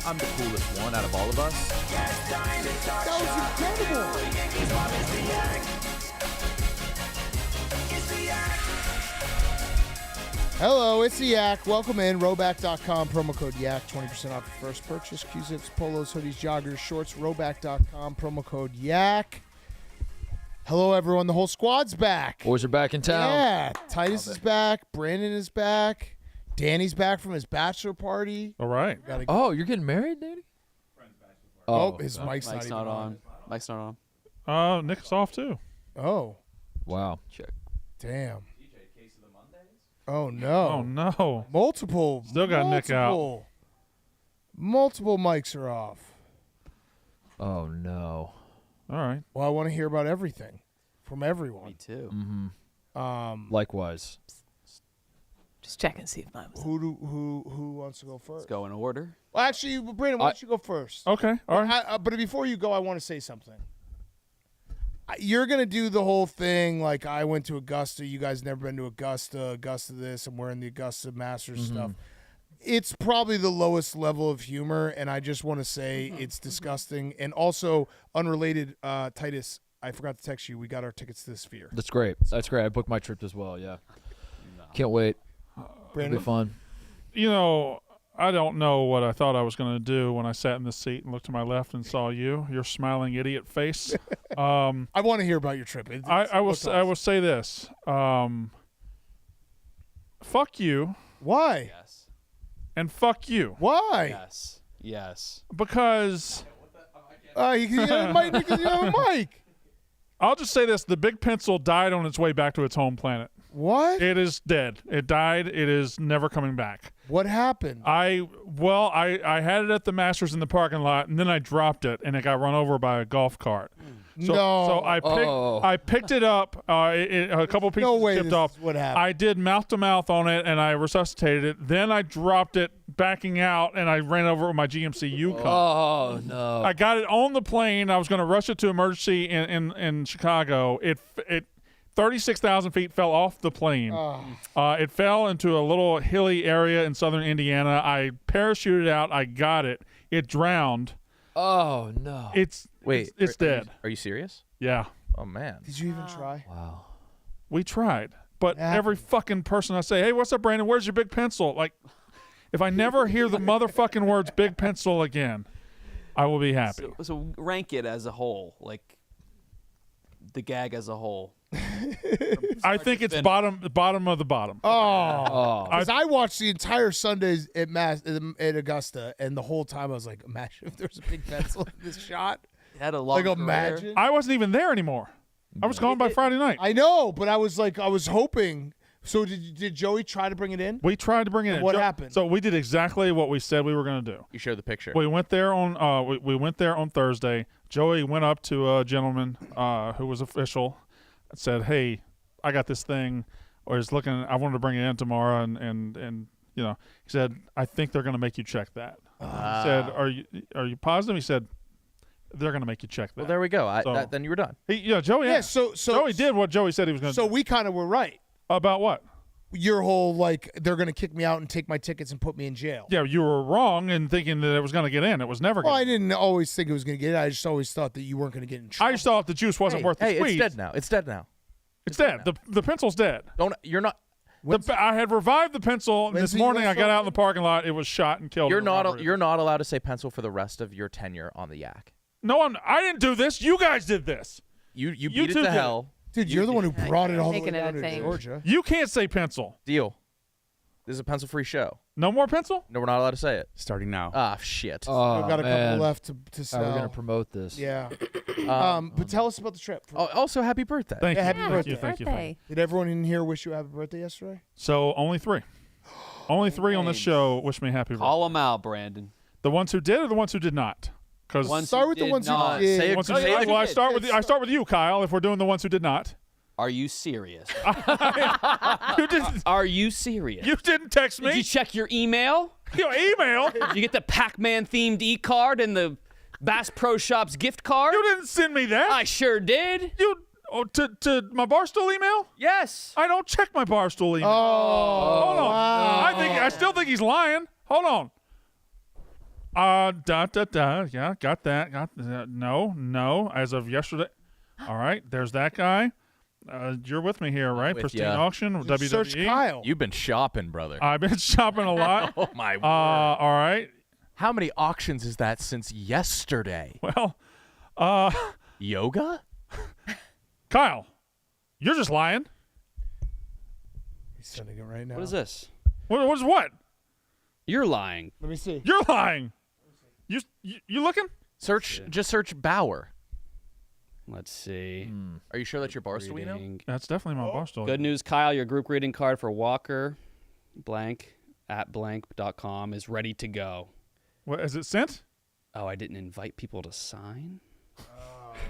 I'm the coolest one out of all of us. That was incredible. Hello, it's the Yak. Welcome in. Roback.com, promo code Yak, 20% off your first purchase. Q-zips, polos, hoodies, joggers, shorts. Roback.com, promo code Yak. Hello, everyone. The whole squad's back. Boys are back in town. Yeah. Titus is back. Brandon is back. Danny's back from his bachelor party. All right. Oh, you're getting married, Danny? Oh, his mic's not even on. Mic's not on. Nick's off too. Oh, Wow. Check. damn. Oh, no. Oh no. Multiple. Still got Nick out. Multiple mics are off. Oh, no. All right. Well, I want to hear about everything from Me everyone. too. Likewise. Just check and see if mine was. Who wants to go first? Let's go in order. Well, actually, Brandon, why don't you go first? Okay. All right. But before you go, I want to say something. You're going to do the whole thing like I went to Augusta. You guys never been to Augusta. Augusta this. I'm wearing the Augusta Masters stuff. It's probably the lowest level of humor, and I just want to say it's disgusting. And also, unrelated, Titus, I forgot to text you. We got our tickets to the Sphere. That's great. That's great. I booked my trip as well, yeah. Can't wait. It'll Brandon? be fun. You know, I don't know what I thought I was going to do when I sat in the seat and looked to my left and saw you, your smiling idiot face. I want to hear about your trip. I will say this. Fuck you Why? Yes. and fuck you. Why? Yes. Yes. Because You have a mic. I'll just say this. The big pencil died on its way back to its home planet. What? It is dead. It died. It is never coming back. What happened? I had it at the Masters in the parking lot, and then I dropped it, and it got run over by a golf cart. So, No. So I picked it up. A couple pieces No way chipped this off. is what happened. I did mouth to mouth on it, and I resuscitated it. Then I dropped it, backing out, and I ran over with my GMC Yukon. Oh, no. I got it on the plane. I was going to rush it to emergency in Chicago. It 36,000 feet fell off the plane. It fell into a little hilly area in southern Indiana. I parachuted out. I got it. It drowned. Oh, no. It's Wait, dead. Are you serious? Yeah, Oh man. Did you even try? Wow. we tried. But happened? every fucking person I say, hey, what's up, Brandon? Where's your big pencil? Like, if I never hear the motherfucking words big pencil again, I will be happy. So rank it as a whole, like the gag as a whole. I think it's bottom of the bottom. Oh, because I watched the entire Sundays at Augusta, and the whole time I was like, imagine if there's a big pencil in this shot. It had a long career. Imagine. I wasn't even there anymore. I was gone by Friday night. I know, but I was hoping. So did Joey try to bring it in? We tried to bring it in. What happened? So we did exactly what we said we were going to do. You showed the picture. We went there on we went there on Thursday. Joey went up to a gentleman who was official and said, "Hey, I got this thing, or he's looking. I wanted to bring it in tomorrow, and you know," he said, "I think they're going to make you check that." He said, "Are you positive?" He said, "They're going to make you check that." Well, there we go. So- Then you were done. Joey. Yeah. So Joey did what Joey said he was going to So do. we kind of were right. About what? Your whole they're going to kick me out and take my tickets and put me in jail. Yeah, you were wrong in thinking that it was going to get in. It was never Well, going I to. didn't always think it was going to get in. I just always thought that you weren't going to get in trouble. I just thought the juice wasn't worth the Hey, squeeze. it's dead now. It's dead now. It's dead. The pencil's dead. You're not. I had revived the pencil When's this the morning. US I got out in Open? the parking lot. It was shot and killed. You're in a not. robbery. You're not allowed to say pencil for the rest of your tenure on the Yak. No, I didn't do this. You guys did this. You beat two it to did hell. Dude, you're the one who brought it all the way Making it a down to thing. Georgia. You can't say pencil. Deal. This is a pencil-free show. No more pencil? No, we're not allowed to say it. Starting now. Ah, shit. Oh, We've got a man. couple left to How sell. are we going to promote this? Yeah. But tell us about the trip. Also, happy birthday. Thank Yeah, you. happy Thank birthday. you. Thank you. Thank you. Did everyone in here wish you a happy birthday yesterday? So only 3. Only 3 on this Names. show wish me happy birthday. Call them out, Brandon. The ones who did or the ones who did not? Because Ones Start who with the did ones who not. did. Say it. Once you Oh, say yeah, it, you well, I did. start with you, Kyle. If we're doing the ones who did not, Are you serious? you didn't. Are you serious? You didn't text Did you me. check your email? Your email. Did you get the Pac-Man themed e-card and the Bass Pro Shops gift card? You didn't send me that. I sure did. To my Barstool email. Yes. I don't check my Barstool email. Oh, Hold on. I still think he's lying. Hold on. Yeah, got that. No. As of yesterday. All right, there's that guy. You're with me here, right? with Pristine ya. Auction, WWE. Search Kyle. You've been shopping, brother. I've been shopping a lot. Oh my word! All right. How many auctions is that since yesterday? Well, Yoga? Kyle, you're just lying. He's sending it right now. What is this? What's what? You're lying. Let me see. You're lying. You looking? Just search Bauer. Let's see. Are you sure that's your Barstool? Reading. That's definitely my boss. Good news, Kyle. Your group greeting card for Walker blank at blank.com is ready to go. What is it sent? Oh, I didn't invite people to sign?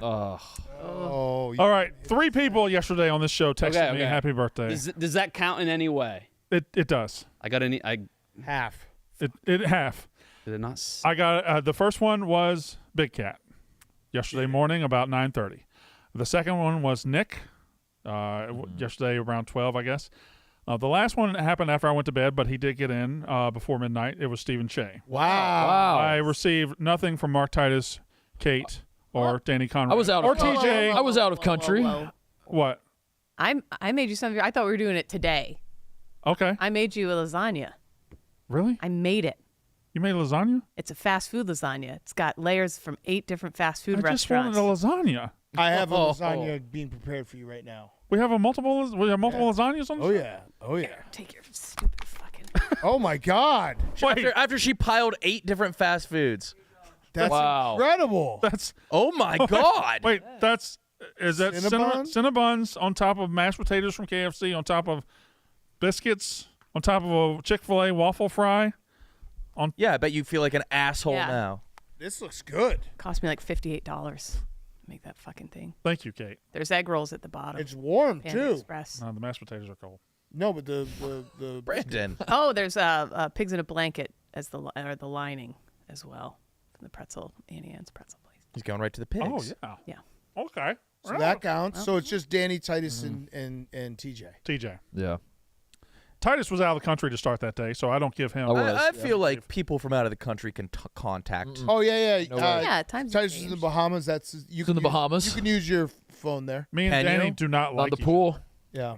Oh. All right, 3 people yesterday on this show texted me happy birthday. Does that count in any way? It does. I got any. I Half. It half. did it not. I got the first one was Big Cat yesterday morning about 9:30. The second one was Nick yesterday around 12, I guess. The last one happened after I went to bed, but he did get in before midnight. It was Steven Cheah. Wow. I received nothing from Mark Titus, Kate, or Danny Conrad. I was out or of TJ. I was out of country. What? I made you something. I thought we were doing it today. Okay. I made you a lasagna. Really? I made it. You made lasagna? It's a fast food lasagna. It's got layers from 8 different fast food I just wanted restaurants. a lasagna. I have a lasagna being prepared for you right now. We have multiple lasagnas on the Oh, show? yeah. Oh, yeah. Take your stupid fucking. Oh, my God. Wait, After she piled 8 different fast foods. That's Wow. incredible. that's Oh my God! wait, is that Cinnabon? Cinnabons on top of mashed potatoes from KFC, on top of biscuits, on top of a Chick-fil-A waffle fry? Yeah, I bet you feel like an asshole Yeah. now. This looks good. Cost me like $58 to make that fucking thing. Thank you, Kate. There's egg rolls at the bottom. It's warm, Panda too. Express. The mashed potatoes are cold. No, but the Brandon. Oh, there's pigs in a blanket as the lining as well from the pretzel, Annie Ann's pretzel place. He's going right to the pigs. Oh, yeah. Yeah. Okay. So that counts. So it's just Danny, Titus, and TJ. TJ. Yeah. Titus was out of the country to start that day, so I don't give him. I was. I feel like people from out of the country can contact. Oh, yeah. No way. Yeah, times Titus is have in the changed. Bahamas. That's you It's in the Bahamas. You can use your phone there. Me and Can Danny you? do not like On the each pool. Yeah.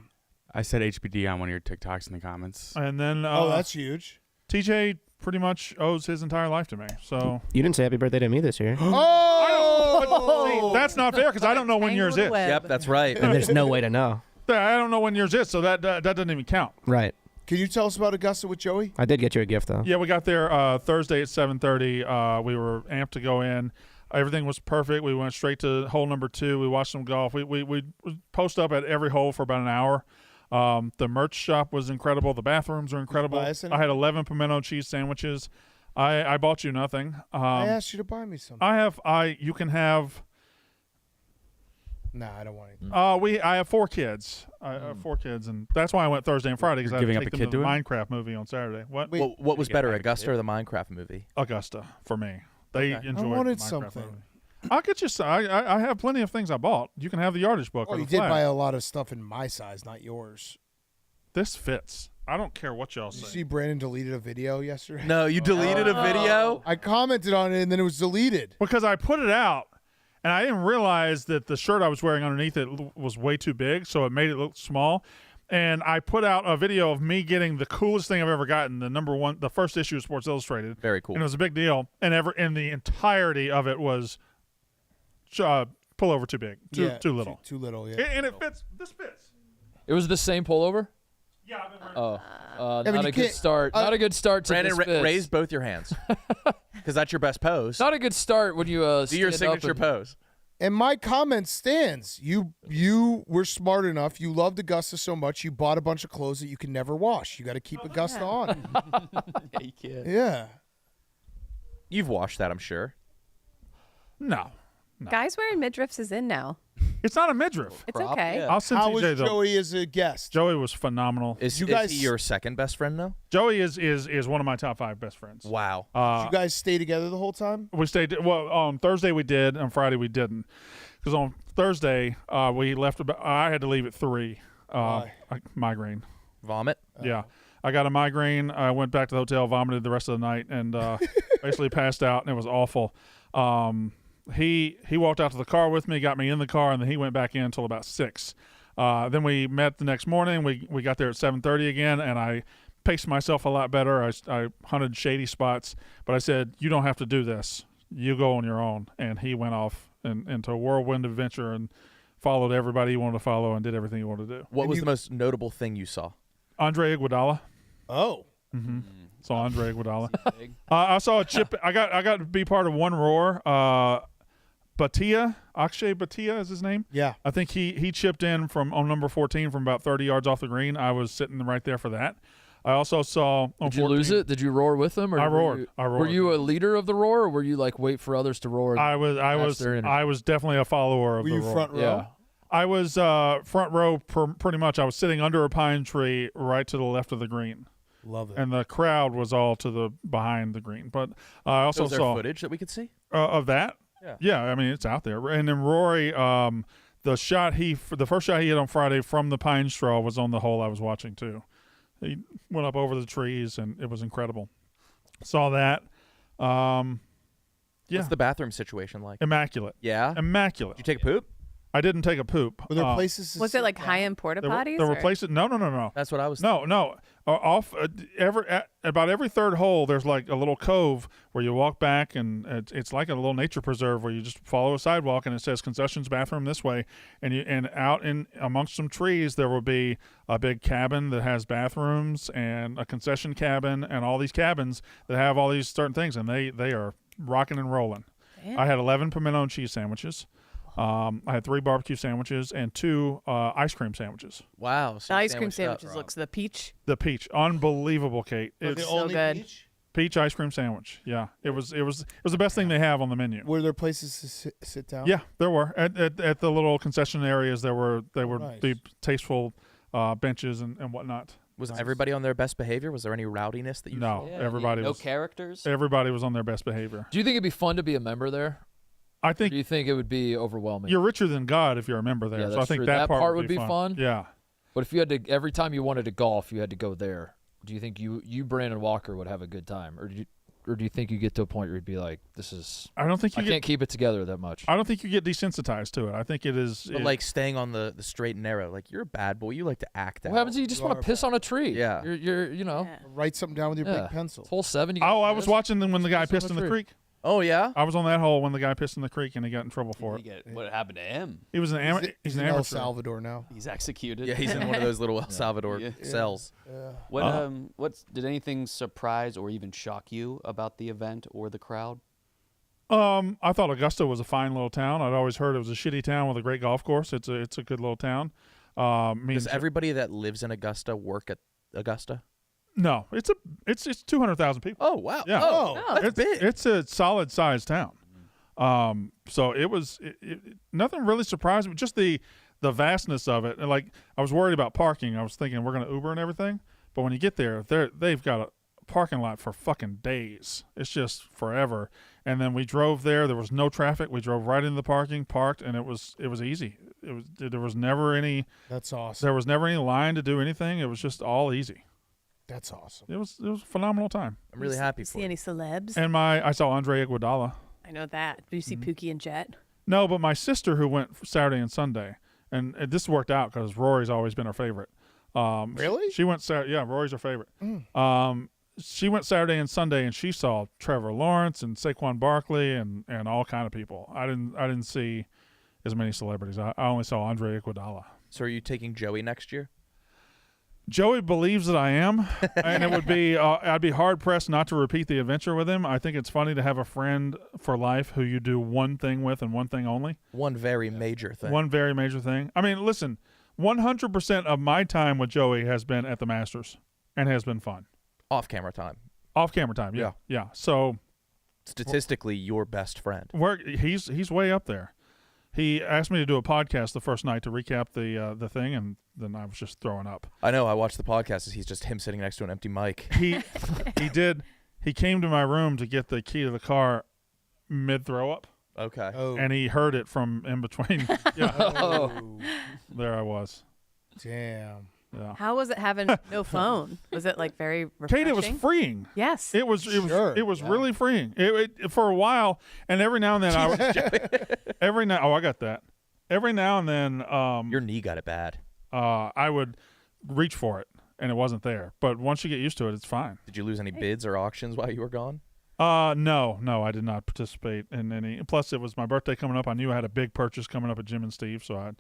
I said HBD on one of your TikToks in the comments. other. And then Oh, that's huge. TJ pretty much owes his entire life to me. So You didn't say happy birthday to me this year. Oh! that's not fair because I don't know when yours is. Tangled web. Yep, that's right. And there's no way to know. I don't know when yours is, so that doesn't even count. Right. Can you tell us about Augusta with Joey? I did get you a gift, though. Yeah, we got there Thursday at 7:30. We were amped to go in. Everything was perfect. We went straight to hole number 2. We watched some golf. We post up at every hole for about an hour. The merch shop was incredible. The bathrooms are incredible. buy us any? I had 11 pimento cheese sandwiches. I bought you nothing. I asked you to buy me something. You can have. Nah, I don't want anything. I have 4 kids. I have 4 kids, and that's why I went Thursday and Friday because I had to giving up take a them kid to the to it? Minecraft movie on Saturday. What? Wait, What was get better, back to Augusta or the Minecraft movie? Augusta for me. They Okay. enjoyed I wanted the Minecraft something. movie. I'll get you. I have plenty of things I bought. You can have the yardage book. Oh, or you the did flag. buy a lot of stuff in my size, not yours. This fits. I don't care what y'all Did you say. see Brandon deleted a video yesterday? No, you deleted a video? I commented on it and then it was deleted. Because I put it out, and I didn't realize that the shirt I was wearing underneath it was way too big, so it made it look small. And I put out a video of me getting the coolest thing I've ever gotten, the first issue of Sports Illustrated. Very cool. And it was a big deal. And the entirety of it was pullover too big, too little. Too little, yeah. And it fits. This fits. It was the same pullover. Yeah, I've been wearing Oh, I mean, not you a good can't- start. Not a good start to Brandon, this fits. raise both your hands. Because that's your best pose. Not a good start when you Do your stand up signature and- pose. And my comment stands. You were smart enough. You loved Augusta so much. You bought a bunch of clothes that you can never wash. You got to keep Augusta on. Yeah, you can. Yeah. You've watched that, I'm sure. No. Guys wearing midriffs is in now. It's not a midriff. It's okay. Yeah. I'll send How was TJ though. Joey as a guest? Joey was phenomenal. Is You guys- he your second best friend now? Joey is one of my top 5 best friends. Wow. Did you guys stay together the whole time? We stayed. Well, on Thursday we did. On Friday we didn't. Because on Thursday we left. I had to leave at 3. Migraine. Vomit? Yeah, I got a migraine. I went back to the hotel, vomited the rest of the night, and basically passed out, and it was awful. He walked out to the car with me, got me in the car, and then he went back in until about 6. Then we met the next morning. We got there at 7:30 again, and I paced myself a lot better. I hunted shady spots, but I said, you don't have to do this. You go on your own. And he went off into a whirlwind adventure and followed everybody he wanted to follow and did everything he wanted to do. What was the most notable thing you saw? Andre Iguodala. Oh. Mm-hmm. Saw Andre Iguodala. I saw a chip. I got to be part of one roar. Akshay Bhatia is his name. Yeah. I think he chipped in on number 14 from about 30 yards off the green. I was sitting right there for that. I also saw. Did you lose it? Did you roar with them? Or I roared. Were you a leader of the roar, or were you like wait for others to roar? I was definitely a follower of Were the you roar. front row? Yeah. I was front row pretty much. I was sitting under a pine tree right to the left of the green. Love it. And the crowd was all to the behind the green. But I also Was there saw footage that we could see? of that. Yeah. I mean, it's out there. And then Rory, the first shot he hit on Friday from the pine straw was on the hole I was watching too. He went up over the trees, and it was incredible. Saw that. Yeah. What's the bathroom situation like? Immaculate. Yeah. Immaculate. Did you take a poop? I didn't take a poop. Were there places to Was sit it like down? high-end porta There potties? were or- places. No. That's what I was. No. About every third hole, there's like a little cove where you walk back, and it's like a little nature preserve where you just follow a sidewalk, and it says concessions bathroom this way, and out in amongst some trees there will be a big cabin that has bathrooms and a concession cabin and all these cabins that have all these certain things, and they are rocking and rolling. Damn. I had 11 pimento and cheese sandwiches. I had 3 barbecue sandwiches and 2 ice cream sandwiches. Wow. The ice cream sandwiches looks the peach. The peach, unbelievable, Kate. Were It's they so only good. peach? peach ice cream sandwich. Yeah, it was the best thing they have on the menu. Were there places to sit down? Yeah, there were at the little concession areas. There were Nice. the tasteful benches and whatnot. Was everybody on their best behavior? Was there any rowdiness that you No, saw? Yeah, everybody no was characters. everybody was on their best behavior. Do you think it'd be fun to be a member there? I Or think do you think it would be overwhelming? you're richer than God if you're a member there. Yeah, so I that's think true. that part would be fun. Yeah. But if you had to, every time you wanted to golf, you had to go there. Do you think you Brandon Walker would have a good time, or do you think you get to a point where you'd be like, this is I don't think you I get can't keep it together that much? I don't think you get desensitized to it. I think it is But like staying on the straight and narrow, like you're a bad boy. You like to act out. What happens if you just You want are to piss on a tree? Yeah. You're you know. Yeah. Write something down with your Yeah. big pencil. It's hole 7. You Oh, get I was pissed. watching them when the guy Piss on pissed in the tree. creek. Oh yeah. I was on that hole when the guy pissed in the creek and he got in trouble for it. What happened to him? He was an He's an in El amateur. Salvador now. He's executed. Yeah, he's in one of those little El Salvador Yeah. cells. Yeah. What's did anything surprise or even shock you about the event or the crowd? I thought Augusta was a fine little town. I'd always heard it was a shitty town with a great golf course. It's a good little town. Does everybody that lives in Augusta work at Augusta? No, it's 200,000 people. Oh wow. Yeah. Oh, that's it's big. It's a solid sized town. So it was nothing really surprised me. Just the vastness of it. And like I was worried about parking. I was thinking we're gonna Uber and everything. But when you get there, they've got a parking lot for fucking days. It's just forever. And then we drove there. There was no traffic. We drove right into the parking, parked, and it was easy. There was never any that's awesome. there was never any line to do anything. It was just all easy. That's awesome. It was a phenomenal time. I'm really happy You for see you. any celebs? And I saw Andre Iguodala. I know that. Do you see Pookie and Jet? No, but my sister who went Saturday and Sunday, and this worked out because Rory's always been her favorite. Really? She went Saturday. Yeah, Rory's her favorite. She went Saturday and Sunday, and she saw Trevor Lawrence and Saquon Barkley and all kind of people. I didn't see as many celebrities. I only saw Andre Iguodala. So are you taking Joey next year? Joey believes that I am, and it would be I'd be hard pressed not to repeat the adventure with him. I think it's funny to have a friend for life who you do one thing with and one thing only. One very major thing. One very major thing. I mean, listen, 100% of my time with Joey has been at the Masters and has been fun. Off camera time. Off camera time, yeah. So Statistically, your best friend. he's way up there. He asked me to do a podcast the first night to recap the thing, and then I was just throwing up. I know. I watched the podcast. He's just him sitting next to an empty mic. He did. He came to my room to get the key to the car mid throw up, Okay. Oh, and he heard it from in between. Yeah, oh. there I was. Damn. Yeah. How was it having no phone? Was it like very Kate, refreshing? it was freeing. Yes. It was really freeing. It for a while, and every now and then I got that. Every now and then Your knee got it bad. I would reach for it and it wasn't there. But once you get used to it, it's fine. Did you lose any bids or auctions while you were gone? No, I did not participate in any. Plus, it was my birthday coming up. I knew I had a big purchase coming up at Jim and Steve, so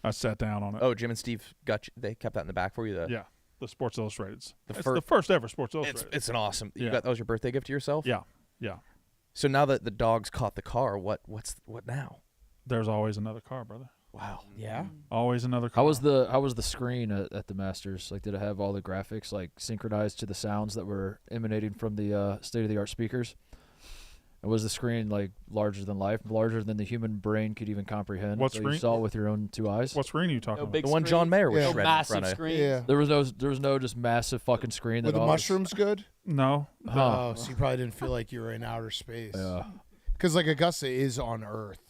I sat down on it. Oh, Jim and Steve they kept that in the back for you. Yeah, the Sports Illustrateds. It's fir- the first ever Sports Illustrated. It's an awesome. Yeah. That was your birthday gift to yourself. Yeah. So now that the dogs caught the car, what now? There's always another car, brother. Wow. Yeah. Always another car. How was the screen at the Masters? Like, did it have all the graphics like synchronized to the sounds that were emanating from the state-of-the-art speakers? And was the screen like larger than life, larger than the human brain could even comprehend? What so screen? You saw it with your own 2 eyes. What screen are you talking No about? big The one screen? John Mayer was Yeah. shredding in Massive front of. screen. Yeah. There was no just massive fucking screen Were that the all mushrooms good? No. Huh. Oh, so you probably didn't feel like you were in outer space. Yeah. Because like Augusta is on Earth.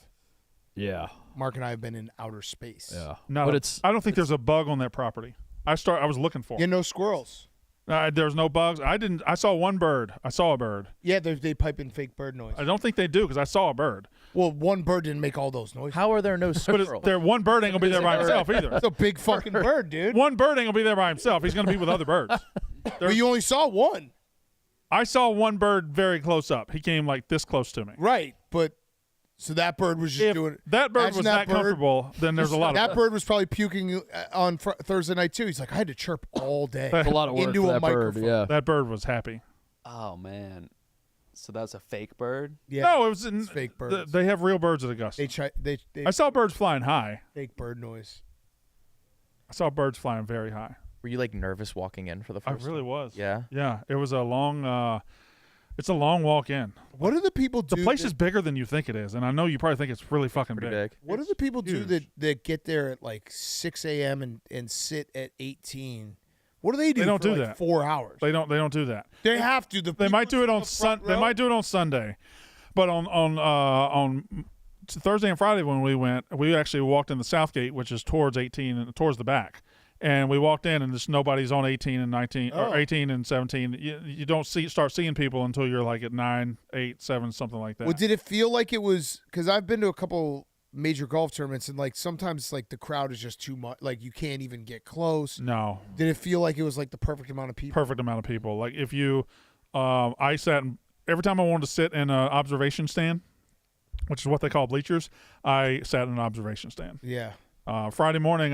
Yeah. Mark and I have been in outer space. Yeah. No, But it's I don't think there's a bug on that property. I was looking for. Yeah, it. no squirrels. There's no bugs. I saw one bird. I saw a bird. Yeah, they pipe in fake bird noise. I don't think they do because I saw a bird. Well, one bird didn't make all those noises. How are there no But squirrels? one bird ain't gonna be there by himself either. It's a big fucking bird, dude. One bird ain't gonna be there by himself. He's gonna be with other birds. But you only saw one. I saw one bird very close up. He came like this close to me. Right, but so that bird was just If doing. that bird imagine was that that bird- comfortable, then there's a lot That of bird was probably puking on Thursday night too. He's like, I had to chirp all day. a lot of work into for a that bird. microphone. Yeah. that bird was happy. Oh man, so that was a fake bird. Yeah, No, it was it's fake birds. They have real birds at Augusta. they I saw birds flying high. fake bird noise. I saw birds flying very high. Were you like nervous walking in for the I first? really was. Yeah. Yeah. It was a long. It's a long walk in. What do the people do? The place that- is bigger than you think it is, and I know you probably think it's really fucking Pretty big. big. What do It's the people do huge. that get there at like 6 a.m. and sit at 18? What do they do? They don't for do like that. 4 hours. They don't do that. They have to. They might do it on They might do it on Sunday, but on Thursday and Friday when we went, we actually walked in the South Gate, which is towards 18 and towards the back. And we walked in, and just nobody's on 18 and 19 Oh. or 18 and 17. You don't start seeing people until you're like at 9, 8, 7, something like that. Well, did it feel like it was? Because I've been to a couple major golf tournaments, and like sometimes like the crowd is just too much. Like you can't even get close. No, Did it feel like it was like the perfect amount of people? perfect amount of people. Like if you, I sat every time I wanted to sit in an observation stand, which is what they call bleachers. I sat in an observation stand. Yeah. Friday morning,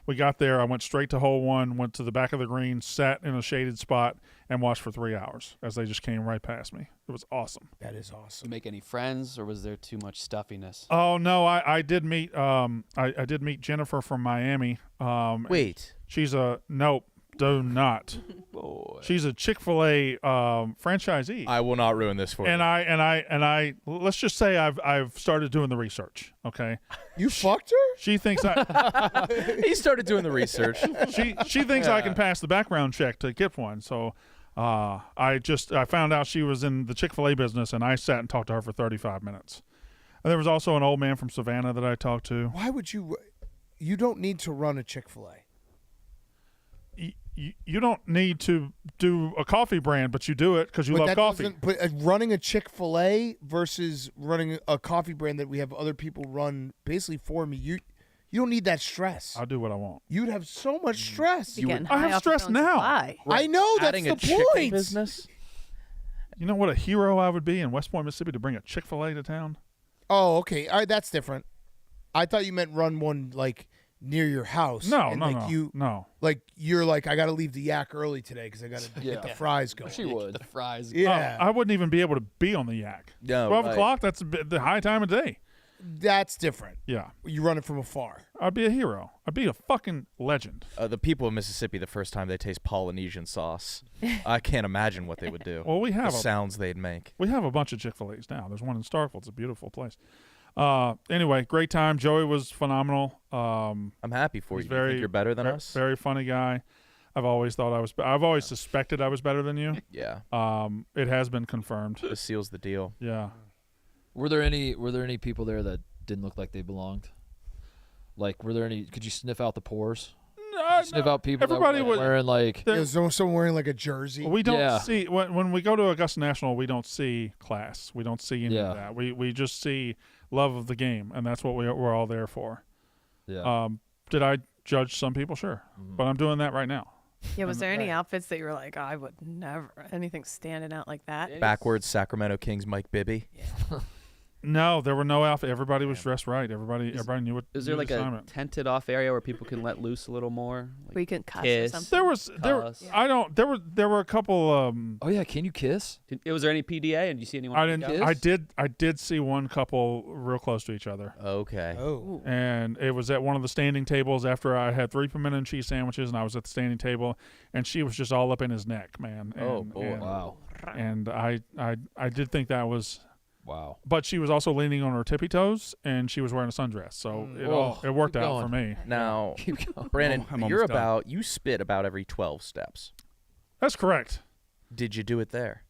we got there. I went straight to hole one, went to the back of the green, sat in a shaded spot, and watched for 3 hours as they just came right past me. It was awesome. That is Did you awesome. make any friends, or was there too much stuffiness? Oh no, I did meet I did meet Jennifer from Miami. Wait. She's a nope, do not. Boy. She's a Chick-fil-A franchisee. I will not ruin this for and you. I let's just say I've started doing the research. Okay, You fucked her? she thinks He started doing the research. she thinks I can pass the background check to get one. So I found out she was in the Chick-fil-A business, and I sat and talked to her for 35 minutes. And there was also an old man from Savannah that I talked to. Why would you? You don't need to run a Chick-fil-A. You don't need to do a coffee brand, but you do it because you love coffee. But running a Chick-fil-A versus running a coffee brand that we have other people run basically for me, you don't need that stress. I'll do what I want. You'd have so much stress. You're getting I have high off your stress own now. supply. I know that's Adding the a chicken point. business. You know what a hero I would be in West Point, Mississippi, to bring a Chick-fil-A to town? Oh, okay. All right, that's different. I thought you meant run one like near your house. No, and, no, like, no, You no. like you're like I got to leave the yak early today because I got to Yeah. get the fries going. She would. The fries. Yeah, I wouldn't even be able to be on the yak. No, 12 right. o'clock, that's the high time of day. that's different. Yeah. You run it from afar. I'd be a hero. I'd be a fucking legend. The people of Mississippi, the first time they taste Polynesian sauce, I can't imagine what they would do. Well, we The have sounds they'd make. a bunch of Chick-fil-A's now. There's one in Starkville. It's a beautiful place. Anyway, great time. Joey was phenomenal. I'm happy for He's you. You think you're better than very, us? Very funny guy. I've always suspected I was better than you. Yeah. It has been confirmed. This seals the deal. Yeah. Were there any people there that didn't look like they belonged? Like, could you sniff out the pores? sniff out people everybody that were would- wearing like. Is there someone wearing like a jersey? We don't Yeah. see when we go to Augusta National. We don't see class. We don't see any Yeah. of that. We just see love of the game, and that's what we're all there for. Yeah. Did I judge some people? Sure, but I'm doing that right now. Yeah, was there any outfits that you were like, oh, I would never, anything standing out like that? Backwards Sacramento Kings Mike Bibby. No, there were no outfit. Everybody was dressed right. Everybody knew what. Is there knew like the a assignment. tented off area where people can let loose a little more? Where you can cuss kiss. or something? There Cuss. I don't. There were a couple. Oh yeah, can you kiss? Was there any PDA? And did you see anyone? I freak didn't. out? I did see one couple real close to each other. Okay. Oh. And it was at one of the standing tables after I had 3 pimento and cheese sandwiches, and I was at the standing table, and she was just all up in his neck, man. Oh, And- boy. and- Wow. And I did think that was, Wow. but she was also leaning on her tippy toes, and she was wearing a sundress, so it worked keep out for going. me. Now, Keep going. Brandon, I'm you're almost done. you spit about every 12 steps. That's correct. Did you do it there?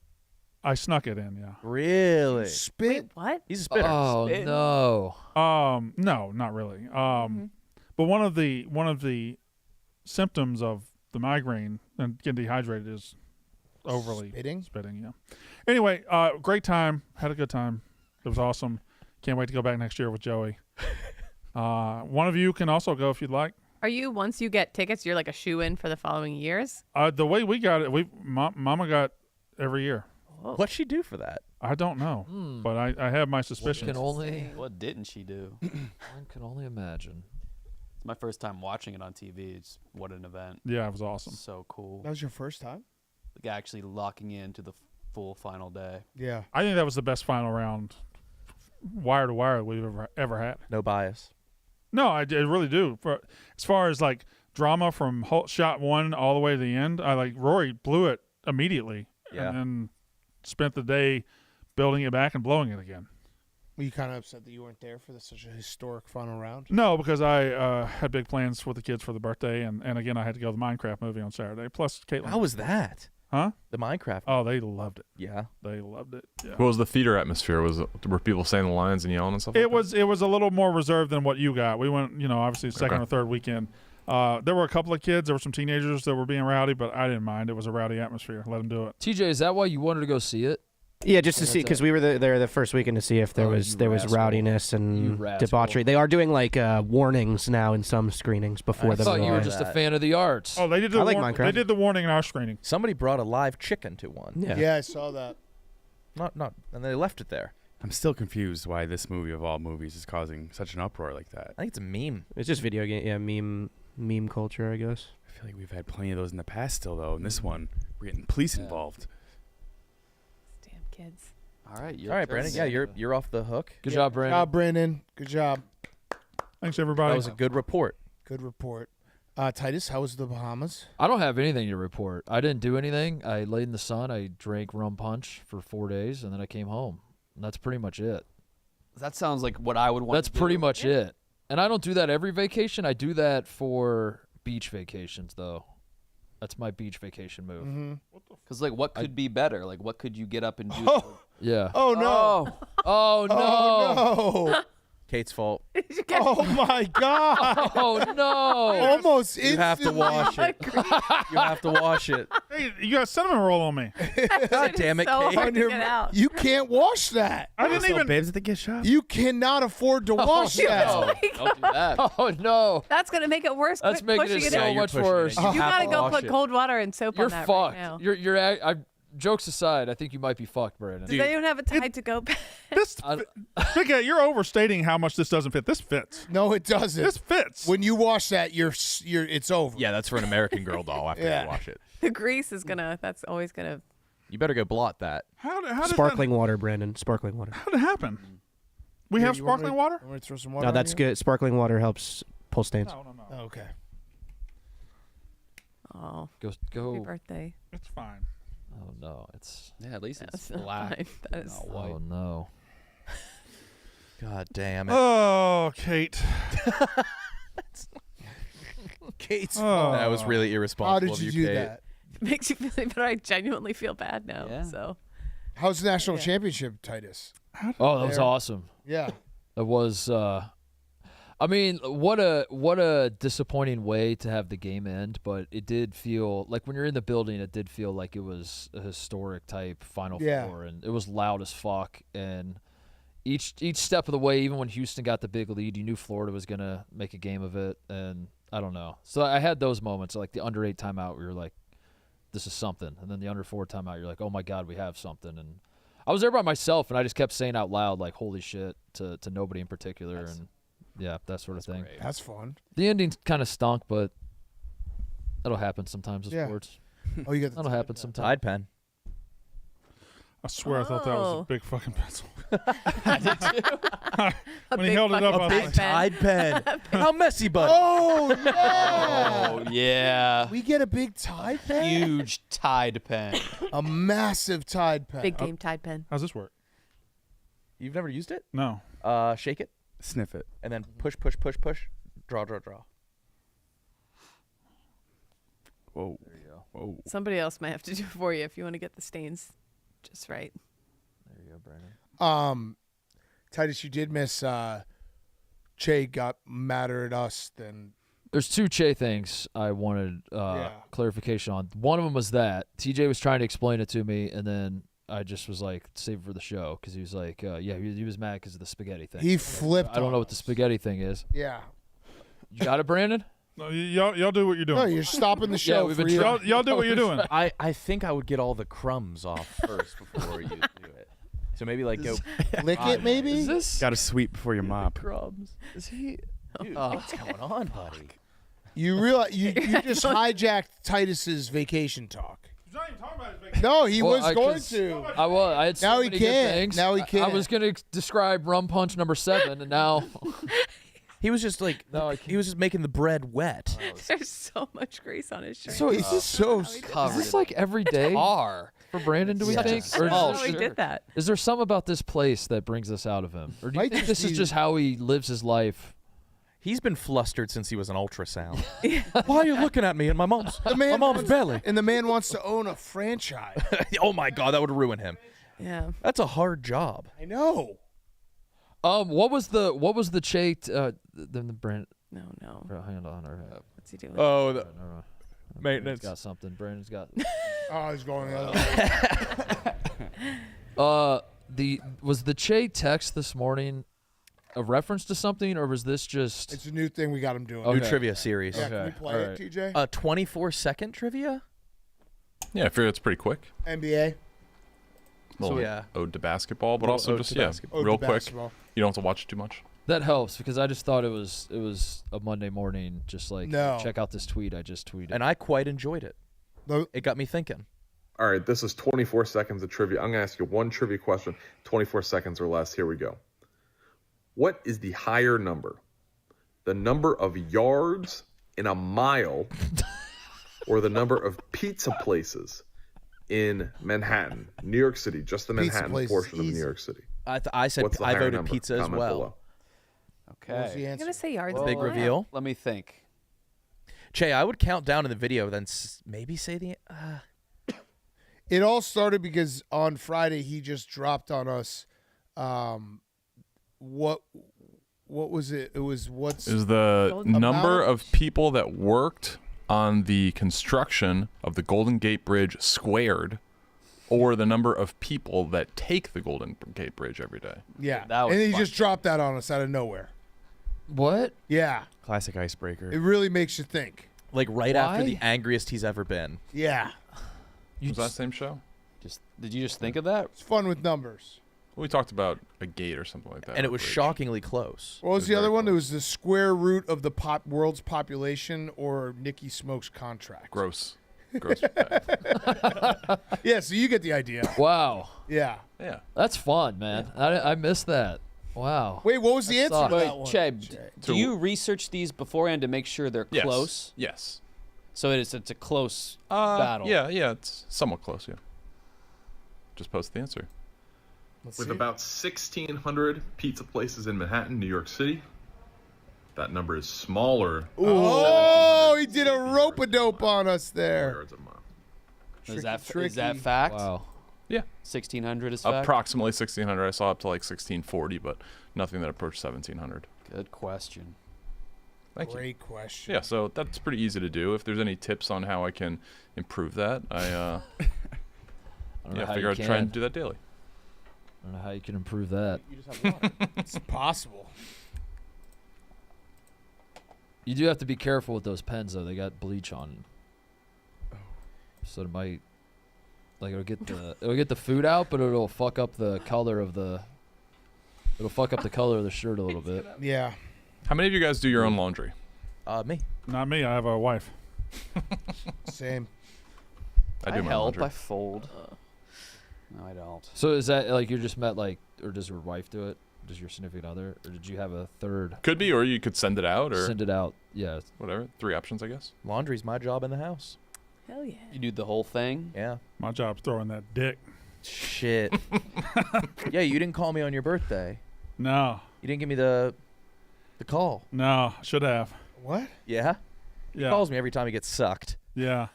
I snuck it in, yeah. Really? Spit. Wait, what? He's a spitter. Oh Spit. no. No, not really. But one of the symptoms of the migraine and getting dehydrated is overly spitting. Yeah. Anyway, great time. Had a good time. It was awesome. Can't wait to go back next year with Joey. One of you can also go if you'd like. Are you, once you get tickets, you're like a shoe-in for the following years? The way we got it, Mama got every year. What'd she do for that? I don't know, but I have my suspicions. What didn't she do? One can only imagine. It's my first time watching it on TV. It's what an event. Yeah, it was awesome. So cool. That was your first time? Like actually locking into the full final day. Yeah. I think that was the best final round, wire to wire, we've ever had. No bias. No, I really do. As far as like drama from shot one all the way to the end, Rory blew it immediately, Yeah. and then spent the day building it back and blowing it again. Were you kind of upset that you weren't there for such a historic final round? No, because I had big plans with the kids for the birthday, and again I had to go to the Minecraft movie on Saturday. Plus Caitlin. How was that? Huh? The Minecraft. Oh, they loved it. Yeah. They loved it. Yeah. What was the theater atmosphere? Were people saying the lines and yelling and stuff? It was a little more reserved than what you got. We went, obviously second Okay. or third weekend. There were a couple of kids. There were some teenagers that were being rowdy, but I didn't mind. It was a rowdy atmosphere. Let them do it. TJ, is that why you wanted to go see it? Yeah, just to Yeah, see, that's because it. we were there the first weekend to see if there Oh, was you rascal. rowdiness You and rascal. debauchery. They are doing like warnings now in some screenings before I the I thought you were movie. just a that. fan of the arts. Oh, they did the I like Minecraft. They did the warning in our screening. Somebody brought a live chicken to one. Yeah. I saw that. Not, and they left it there. I'm still confused why this movie of all movies is causing such an uproar like that. I think it's a meme. It's just video game, meme culture, I guess. I feel like we've had plenty of those in the past still, though. In this one, we're getting police involved. Damn kids. All right. All right, Brandon. Yeah, you're off the hook. Good Yeah, job, Good Brandon. job, Brandon. Good job. Thanks, everybody. That was a good report. Good report. Titus, how was the Bahamas? I don't have anything to report. I didn't do anything. I laid in the sun. I drank rum punch for 4 days, and then I came home. And that's pretty much it. That sounds like what I would want. That's to pretty do. much it. And I don't do that every vacation. I do that for beach vacations, though. That's my beach vacation move. Mm-hmm. Because like, what could be better? Like, what could you get up and do? Oh, Yeah. oh no. Oh, no. Oh no. Kate's fault. Oh my God. Oh, no. Almost You have to instantly. wash it. You have to wash it. Hey, you got cinnamon roll on me. God damn it, So Kate. hard to get out. You can't wash that. I didn't even. babes at the gift shop. You cannot afford to wash no. that. Don't do that. Oh, no. That's going to make it worse. That's Quit making it pushing so in. much pushing it. worse. You You have got to to go wash put it. cold water and soap You're on that fucked. right now. Jokes aside, I think you might be fucked, Brandon. Does anyone have a tide to go back? This, I- okay, you're overstating how much this doesn't fit. This fits. No, it doesn't. This fits. When you wash that, you're it's over. Yeah, that's for an American Girl doll after Yeah. you wash it. The grease is that's always gonna. You better go blot that. how did Sparkling water, Brandon. Sparkling water. How did it happen? We Here, have you want me sparkling to- water? You want me to throw some water No, on that's you? good. Sparkling water helps pull stains. No. Oh, okay. Oh, happy Go. birthday. It's fine. Oh, no. It's. Yeah, at least it's That's black. fine. That is not white. Oh, no. God damn it. Oh, Kate. Kate's. Oh. That was really irresponsible How did of you you, do Kate. that? makes you feel better. I genuinely feel bad now. Yeah. So How's the national Yeah. championship, Titus? Oh, that was There. awesome. Yeah. It was. I mean, what a disappointing way to have the game end, but it did feel like when you're in the building, it did feel like it was a historic type Final Four, and it was loud as fuck. And each step of the way, even when Houston got the big lead, you knew Florida was gonna make a game of it, and I don't know. So I had those moments, like the under 8 timeout, where you're like, "This is something," and then the under 4 timeout, you're like, "Oh my God, we have something." And I was there by myself, and I just kept saying out loud, like, "Holy shit," to nobody in particular, and. Yeah, that sort of thing. Great. That's fun. The ending kind of stunk, but that'll happen sometimes with sports. Oh, you got the That'll happen sometimes. Tide pen. I swear I thought that was a big fucking pencil. I did too. When he held it up, I was Big like, Tide pen. How messy, buddy. Oh, yeah. Oh yeah. We get a big Tide pen? Huge Tide pen. A massive Tide pen. Big game Tide pen. how's this work? You've never used it? No. Shake it, Sniff it. and then push, push, push, push. Draw, draw, draw. Whoa. There you go. Whoa. Somebody else might have to do it for you if you want to get the stains just right. There you go, Brandon. Titus, you did miss Che got madder at us than There's two Che things I wanted clarification on. One of them was that TJ was trying to explain it to me, and then I just was like, save it for the show, because he was like, he was mad because of the spaghetti thing. he flipped. I don't know on what the us. spaghetti thing is. Yeah. You got it, Brandon? No, y'all do what you're doing. No, you're stopping the show. we've for been you. Y'all do what you're doing. I think I would get all the crumbs off first before you do it. So maybe like go Lick it, maybe. Is this Got to sweep before you mop. crumbs? Is he? Dude, what's going on, buddy? You realize you just hijacked Titus's vacation talk. He's not even talking about his vacation. No, he Well, was I going just- to. I was. I had so Now he many good can't. things. Now he I can't. was going to describe rum punch number 7, and now He was just like No, I can't. he was just making the bread wet. There's so much grease on his shirt. so is this so Is this like every day Car. for Brandon? Do we Such a think? small Or Oh, is, he there, did that. is there something about this place that brings this out of him, or do you Might think just this is be- just how he lives his life? He's been flustered since he was an ultrasound. Why are you looking at me in my mom's man mom's wants- belly? And the man wants to own a franchise. Oh my God, that would ruin him. Yeah. That's a hard job. I know. What was the Che? The Brandon. No. Hang on. What's he doing? Oh, No. maintenance. Brandon's got something. Brandon's got. Oh, he's going the other way. Was the Che text this morning a reference to something, or was this just? It's a new thing we got him doing. Okay. New trivia series. Yeah, can we Okay, play alright. it, TJ? 24-second trivia? Yeah, I figure it's pretty quick. NBA. Little yeah. ode to basketball, but Little also ode just to basketball. Ode real to quick. basketball. You don't have to watch it too much. That helps because I just thought it was a Monday morning, just like No. check out this tweet I just tweeted. And I quite enjoyed it. The- It got me thinking. All right, this is 24 seconds of trivia. I'm going to ask you one trivia question, 24 seconds or less. Here we go. What is the higher number? The number of yards in a mile or the number of pizza places in Manhattan, New York City, just the Pizza Manhattan place is portion of New easy. York City? I said What's the I higher voted number? pizza as Comment well. below. What was Okay. the I'm answer? gonna say yards. Big Yeah. reveal. Let me think. Che, I would count down in the video, then maybe say the. It all started because on Friday he just dropped on us. What was it? It was what's It was the Golden- number Amount- of people that worked on the construction of the Golden Gate Bridge squared, or the number of people that take the Golden Gate Bridge every day. yeah. That was and he fun. just dropped that on us out of nowhere. what? Yeah, Classic icebreaker. it really makes you think. Like right after Why? the angriest he's ever been. Yeah, Was that same show? Did you just think of that? it's fun with numbers. We talked about a gate or something like that. And it on was the bridge. shockingly close. What was It's the other very one? It close. was the square root of the world's population or Nicky Smoke's contract. Gross. Gross. Yeah. Yeah, so you get the idea. Wow, Yeah. Yeah. that's fun, man. I missed that. Wow. Wait, what was the answer sucks. to Wait, that one? Che, Che. do you research these beforehand to make sure they're Yes. close? Yes. So it's a close battle. Yeah, it's somewhat close, yeah. Just post the answer. Let's With see. about 1,600 pizza places in Manhattan, New York City, that number is smaller. Oh, he did a rope-a-dope on us there. Yards a mile. Is that Tricky. is that fact? Wow. Yeah. 1,600 is fact. Approximately 1,600. I saw up to like 1,640, but nothing that approached 1,700. Good question. Thank you. Great question. Yeah, so that's pretty easy to do. If there's any tips on how I can improve that, I don't know how figure you I'd try and can. do that daily. I don't know how you can improve that. You just have water. It's possible. You do have to be careful with those pens, though. They got bleach on. So it might, like, it'll get the food out, but it'll fuck up the color of the. It'll fuck up the color of the shirt a little bit. Yeah. How many of you guys do your own laundry? Me. Not me. I have a wife. Same. I do my help. laundry. I fold. No, I don't. So is that like you just met like, or does your wife do it? Does your significant other, or did you have a third? Could be, or you could send it out, or Send it out. Yeah. whatever. 3 options, I guess. Laundry's my job in the house. Hell yeah. You do the whole thing. Yeah. My job's throwing that dick. Shit. Yeah, you didn't call me on your birthday. No. You didn't give me the call. No. Should have. What? Yeah? He Yeah. calls me every time he gets sucked. Yeah.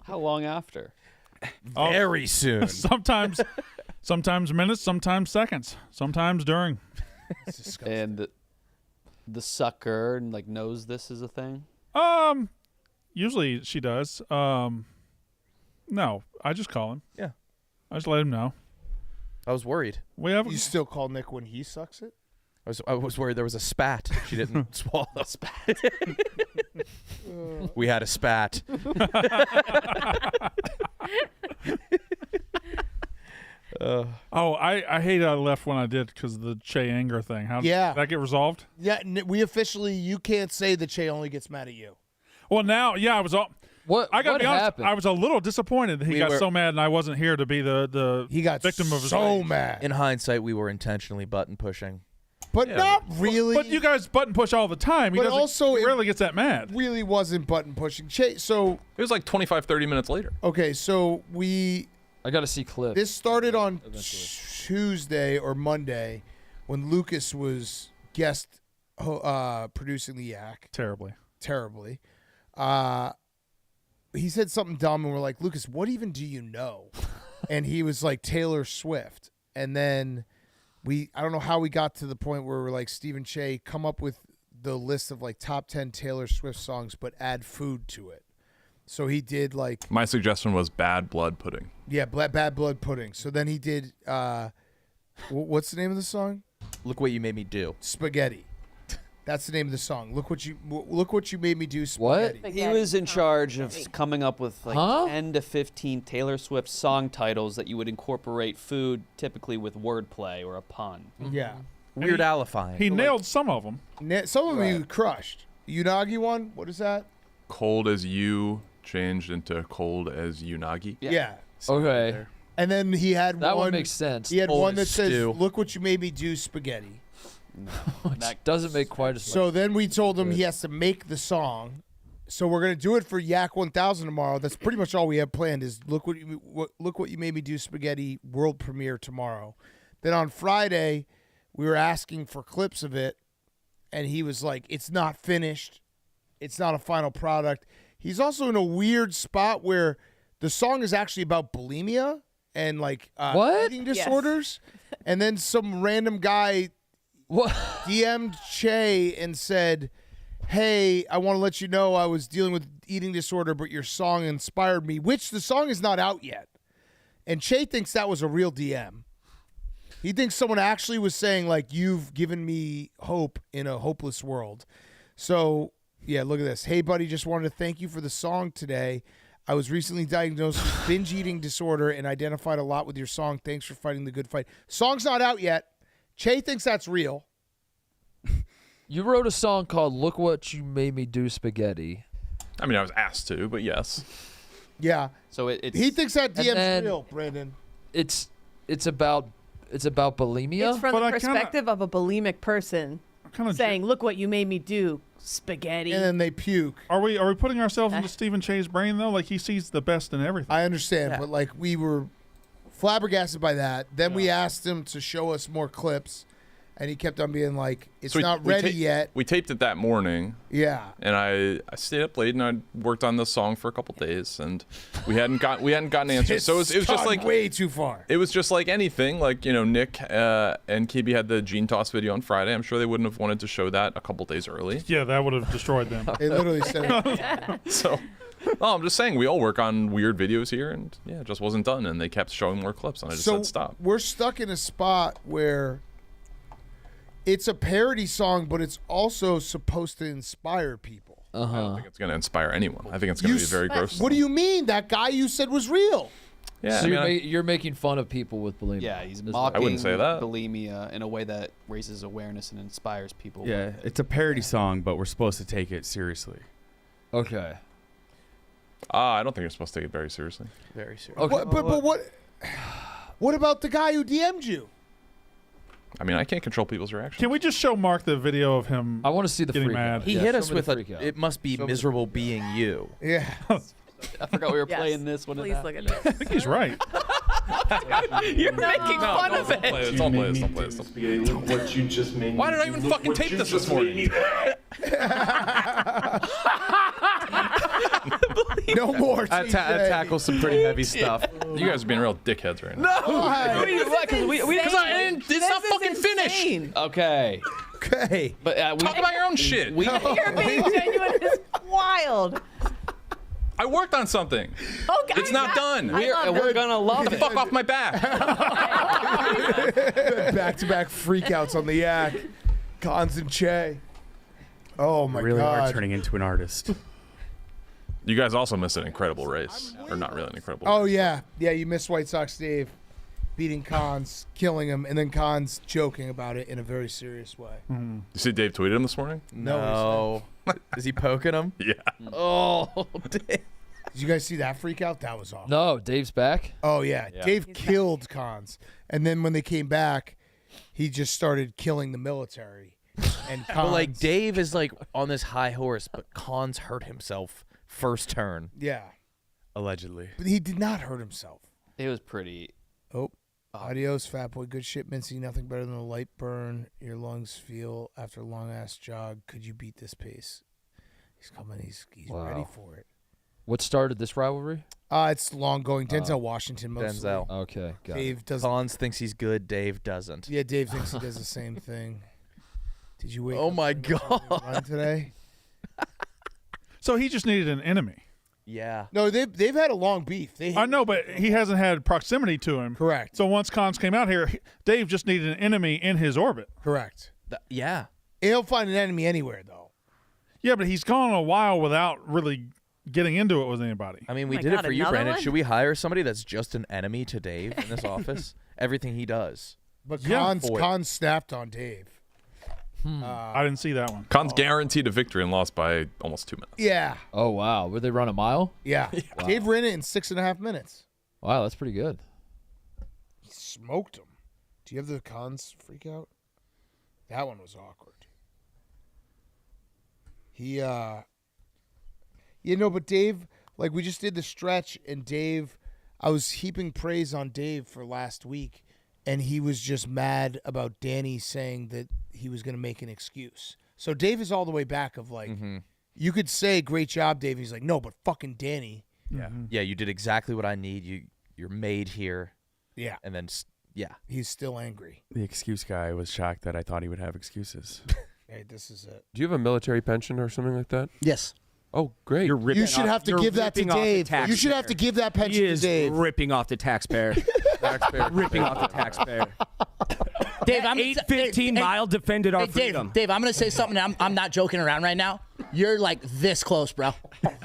How long after? Oh. Very soon. Sometimes minutes, sometimes seconds, sometimes during. It's disgusting. And the sucker like knows this is a thing. Usually she does. No, I just call him. Yeah. I just let him know. I was worried. We have You still call Nick when he sucks it? I was worried there was a spat. She didn't swallow a spat. We had a spat. I hate I left when I did because of the Che anger thing. How Yeah. did that get resolved? Yeah, we officially, you can't say that Che only gets mad at you. Well, now, yeah, I was all. What? I got to what be honest. happened? I was a little disappointed that he We got were- so mad and I wasn't here to be the He got victim of his so rage. mad. In hindsight, we were intentionally button pushing. But not really. But you guys button push all the time. He But doesn't- also he it- rarely gets that mad. really wasn't button pushing. Che, so, It was like 25, 30 minutes later. okay, so I got to see clips. this started on Eventually. Tuesday or Monday when Lucas was guest producing the Yak Terribly. terribly. He said something dumb, and we're like, Lucas, what even do you know? And he was like, Taylor Swift. And then I don't know how we got to the point where we're like, Steven Cheah, come up with the list of like top 10 Taylor Swift songs, but add food to it. So he did like, My suggestion was Bad Blood Pudding. yeah, Bad Blood Pudding. So then he did, what's the name of the song? Look what you made me do. Spaghetti. That's the name of the song. Look what you made me do. Spaghetti. He was in charge of coming up with like Huh? 10 to 15 Taylor Swift song titles that you would incorporate food, typically with wordplay or a pun. Yeah. Weird Alifying. He nailed some of them. Some of them he crushed. Unagi one. What is that? Cold as You changed into Cold as Unagi. Yeah. Okay. And then he had That one. one makes sense. He had Old one that says, stew. "Look what you made me do, spaghetti." That doesn't make quite as much. So then we told him he has to make the song. So we're gonna do it for Yak 1000 tomorrow. That's pretty much all we have planned. Is look what you made me do, spaghetti world premiere tomorrow. Then on Friday, we were asking for clips of it, and he was like, "It's not finished. It's not a final product." He's also in a weird spot where the song is actually about bulimia and like What? eating disorders, and then some random guy What? DM'd Che and said, "Hey, I want to let you know I was dealing with eating disorder, but your song inspired me," which the song is not out yet. And Che thinks that was a real DM. He thinks someone actually was saying, like, "You've given me hope in a hopeless world." So, yeah, look at this. "Hey, buddy, just wanted to thank you for the song today. I was recently diagnosed with binge eating disorder and identified a lot with your song. Thanks for fighting the good fight." Song's not out yet. Che thinks that's real. You wrote a song called "Look What You Made Me Do, Spaghetti." I mean, I was asked to, but yes. Yeah. So it's He thinks that And DM's then- real, Brandon. It's about bulimia. It's from But the I kinda- perspective of a bulimic person Kind of saying, "Look what you made me do, spaghetti." And then they puke. Are we putting ourselves into Stephen Cheah's brain though? Like he sees the best in everything. I understand, Yeah. but like we were flabbergasted by that. Then we asked him to show us more clips, And he kept on being like, it's So not ready yet. We taped it that morning. Yeah. And I stayed up late and I worked on the song for a couple days and we hadn't gotten answers. So it was just like way too far. It was just like anything. Like, you know, Nick and KB had the Gene Toss video on Friday. I'm sure they wouldn't have wanted to show that a couple days early. Yeah, that would have destroyed them. They literally said it. So, I'm just saying we all work on weird videos here, and yeah, it just wasn't done, and they kept showing more clips, and I just said stop. We're stuck in a spot where it's a parody song, but it's also supposed to inspire people. I don't think it's going to inspire anyone. I think it's going to be very gross. What do you mean? That guy you said was real. Yeah, So I mean, you're making fun of people with bulimia. Yeah, he's Is what- mocking I wouldn't say that. bulimia in a way that raises awareness and inspires people. Yeah, it's a parody song, but we're supposed to take it seriously. Okay. I don't think you're supposed to take it very seriously. Very serious. Okay. But what about the guy who DM'd you? I mean, I can't control people's reactions. Can we just show Mark the video of him? I want to see the Getting freak mad. out. He Yeah, hit show us me with the a. freak out. It must be Show me the miserable freak being you. Yeah. I forgot we were Yes. playing this one. Please look at this. I think he's right. You're making fun of it. Don't play this. Don't play this. Don't play this. Don't play What you just made. Why did I even fucking tape this morning? No more. That TJ. tackles some pretty heavy stuff. You guys are being real dickheads right now. Because It's not fucking finished. Okay, Okay. but Talk about your own shit. we You're being genuine. It's wild. I worked on something. Okay. It's not done. we're gonna love Get the it. fuck off my back. Back-to-back freakouts on the yak. Cons and Che. Oh my really god. are turning into an artist. You guys also missed an incredible race. Or not really an incredible Oh race. yeah. Yeah, you missed White Sox Dave beating Cons, killing him, and then Cons joking about it in a very serious way. You see Dave tweeted him this morning? No. Is he poking him? Yeah. Oh, damn. Did you guys see that freak out? That was awesome. No, Dave's back. Oh yeah. Dave killed Cons. And then when they came back, he just started killing the military. And Cons. But like Dave is like on this high horse, but Cons hurt himself first turn. Yeah. Allegedly. But he did not hurt himself. It was pretty. Oh. Adios, fat boy. Good shit, Mincy. Nothing better than a light burn your lungs feel after a long ass jog. Could you beat this pace? He's coming. He's Wow. ready for it. What started this rivalry? It's long going. Denzel Washington mostly. Denzel. Okay, got it. Dave doesn't. Cons thinks he's good. Dave doesn't. Yeah, Dave thinks he does the same thing. Did you wake Oh up my and go for a God. run today? So he just needed an enemy. Yeah. No, they've had a long beef. I know, but he hasn't had proximity to him. Correct. So once Cons came out here, Dave just needed an enemy in his orbit. Correct. Yeah. He'll find an enemy anywhere, though. Yeah, but he's gone a while without really getting into it with anybody. I mean, we my did God, it for you, another Brandon. one? Should we hire somebody that's just an enemy to Dave in this office? Everything he does. But Yeah. Cons snapped on Dave. I didn't see that one. Cons guaranteed a victory and lost by almost 2 minutes. Yeah. Oh wow, would they run a mile? Yeah. Dave ran it in 6.5 minutes. Wow, that's pretty good. He smoked him. Do you have the Cons freak out? That one was awkward. But Dave, like we just did the stretch, and Dave, I was heaping praise on Dave for last week, and he was just mad about Danny saying that he was going to make an excuse. So Dave is all the way back of like, you could say, great job, Dave. He's like, no, but fucking Danny. Yeah. Yeah, you did exactly what I need. You're made here. Yeah. And then, yeah. He's still angry. The excuse guy was shocked that I thought he would have excuses. Hey, this is it. Do you have a military pension or something like that? Yes. Oh, great. You're ripping You should have to give that to Dave. You should have to give that pension He to is Dave. ripping off the taxpayer. Ripping off the taxpayer. Dave, I'm 815 mile defended our Dave, freedom. Dave, I'm going to say something. I'm not joking around right now. You're like this close, bro.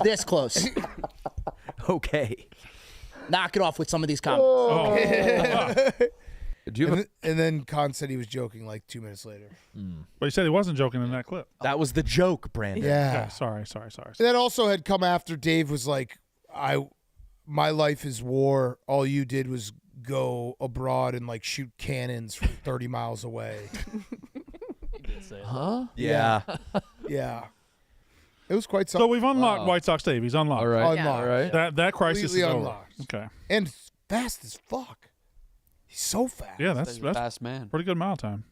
This close. Okay. Knock it off with some of these comments. Do you have And then Khan said he was joking like 2 minutes later. But he said he wasn't joking in that clip. That was the joke, Brandon. Yeah. Okay, sorry. That also had come after Dave was like, my life is war. All you did was go abroad and like shoot cannons from 30 miles away. Huh? Yeah. Yeah. It was quite something. So we've unlocked White Sox Dave. He's unlocked. All right. Unlocked. All right. That crisis Completely is over. unlocked. Okay. And fast as fuck. He's so fast. Yeah, that's Fast man. pretty good mile time.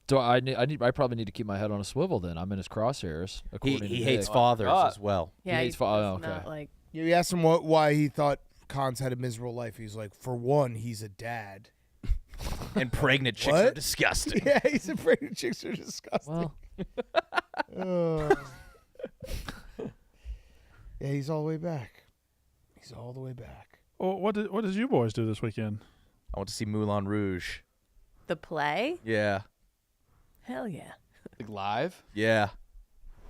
Do I probably need to keep my head on a swivel then. I'm in his crosshairs. He according to hates Dave. fathers as well. Yeah, He hates okay. like. You asked him why he thought Khan's had a miserable life. He's like, for one, he's a dad. And pregnant chicks are disgusting. Yeah, he said pregnant chicks are disgusting. Well. Yeah, he's all the way back. He's all the way back. Well, what did you boys do this weekend? I want to see Moulin Rouge. The play? Yeah. Hell yeah. Like live? Yeah.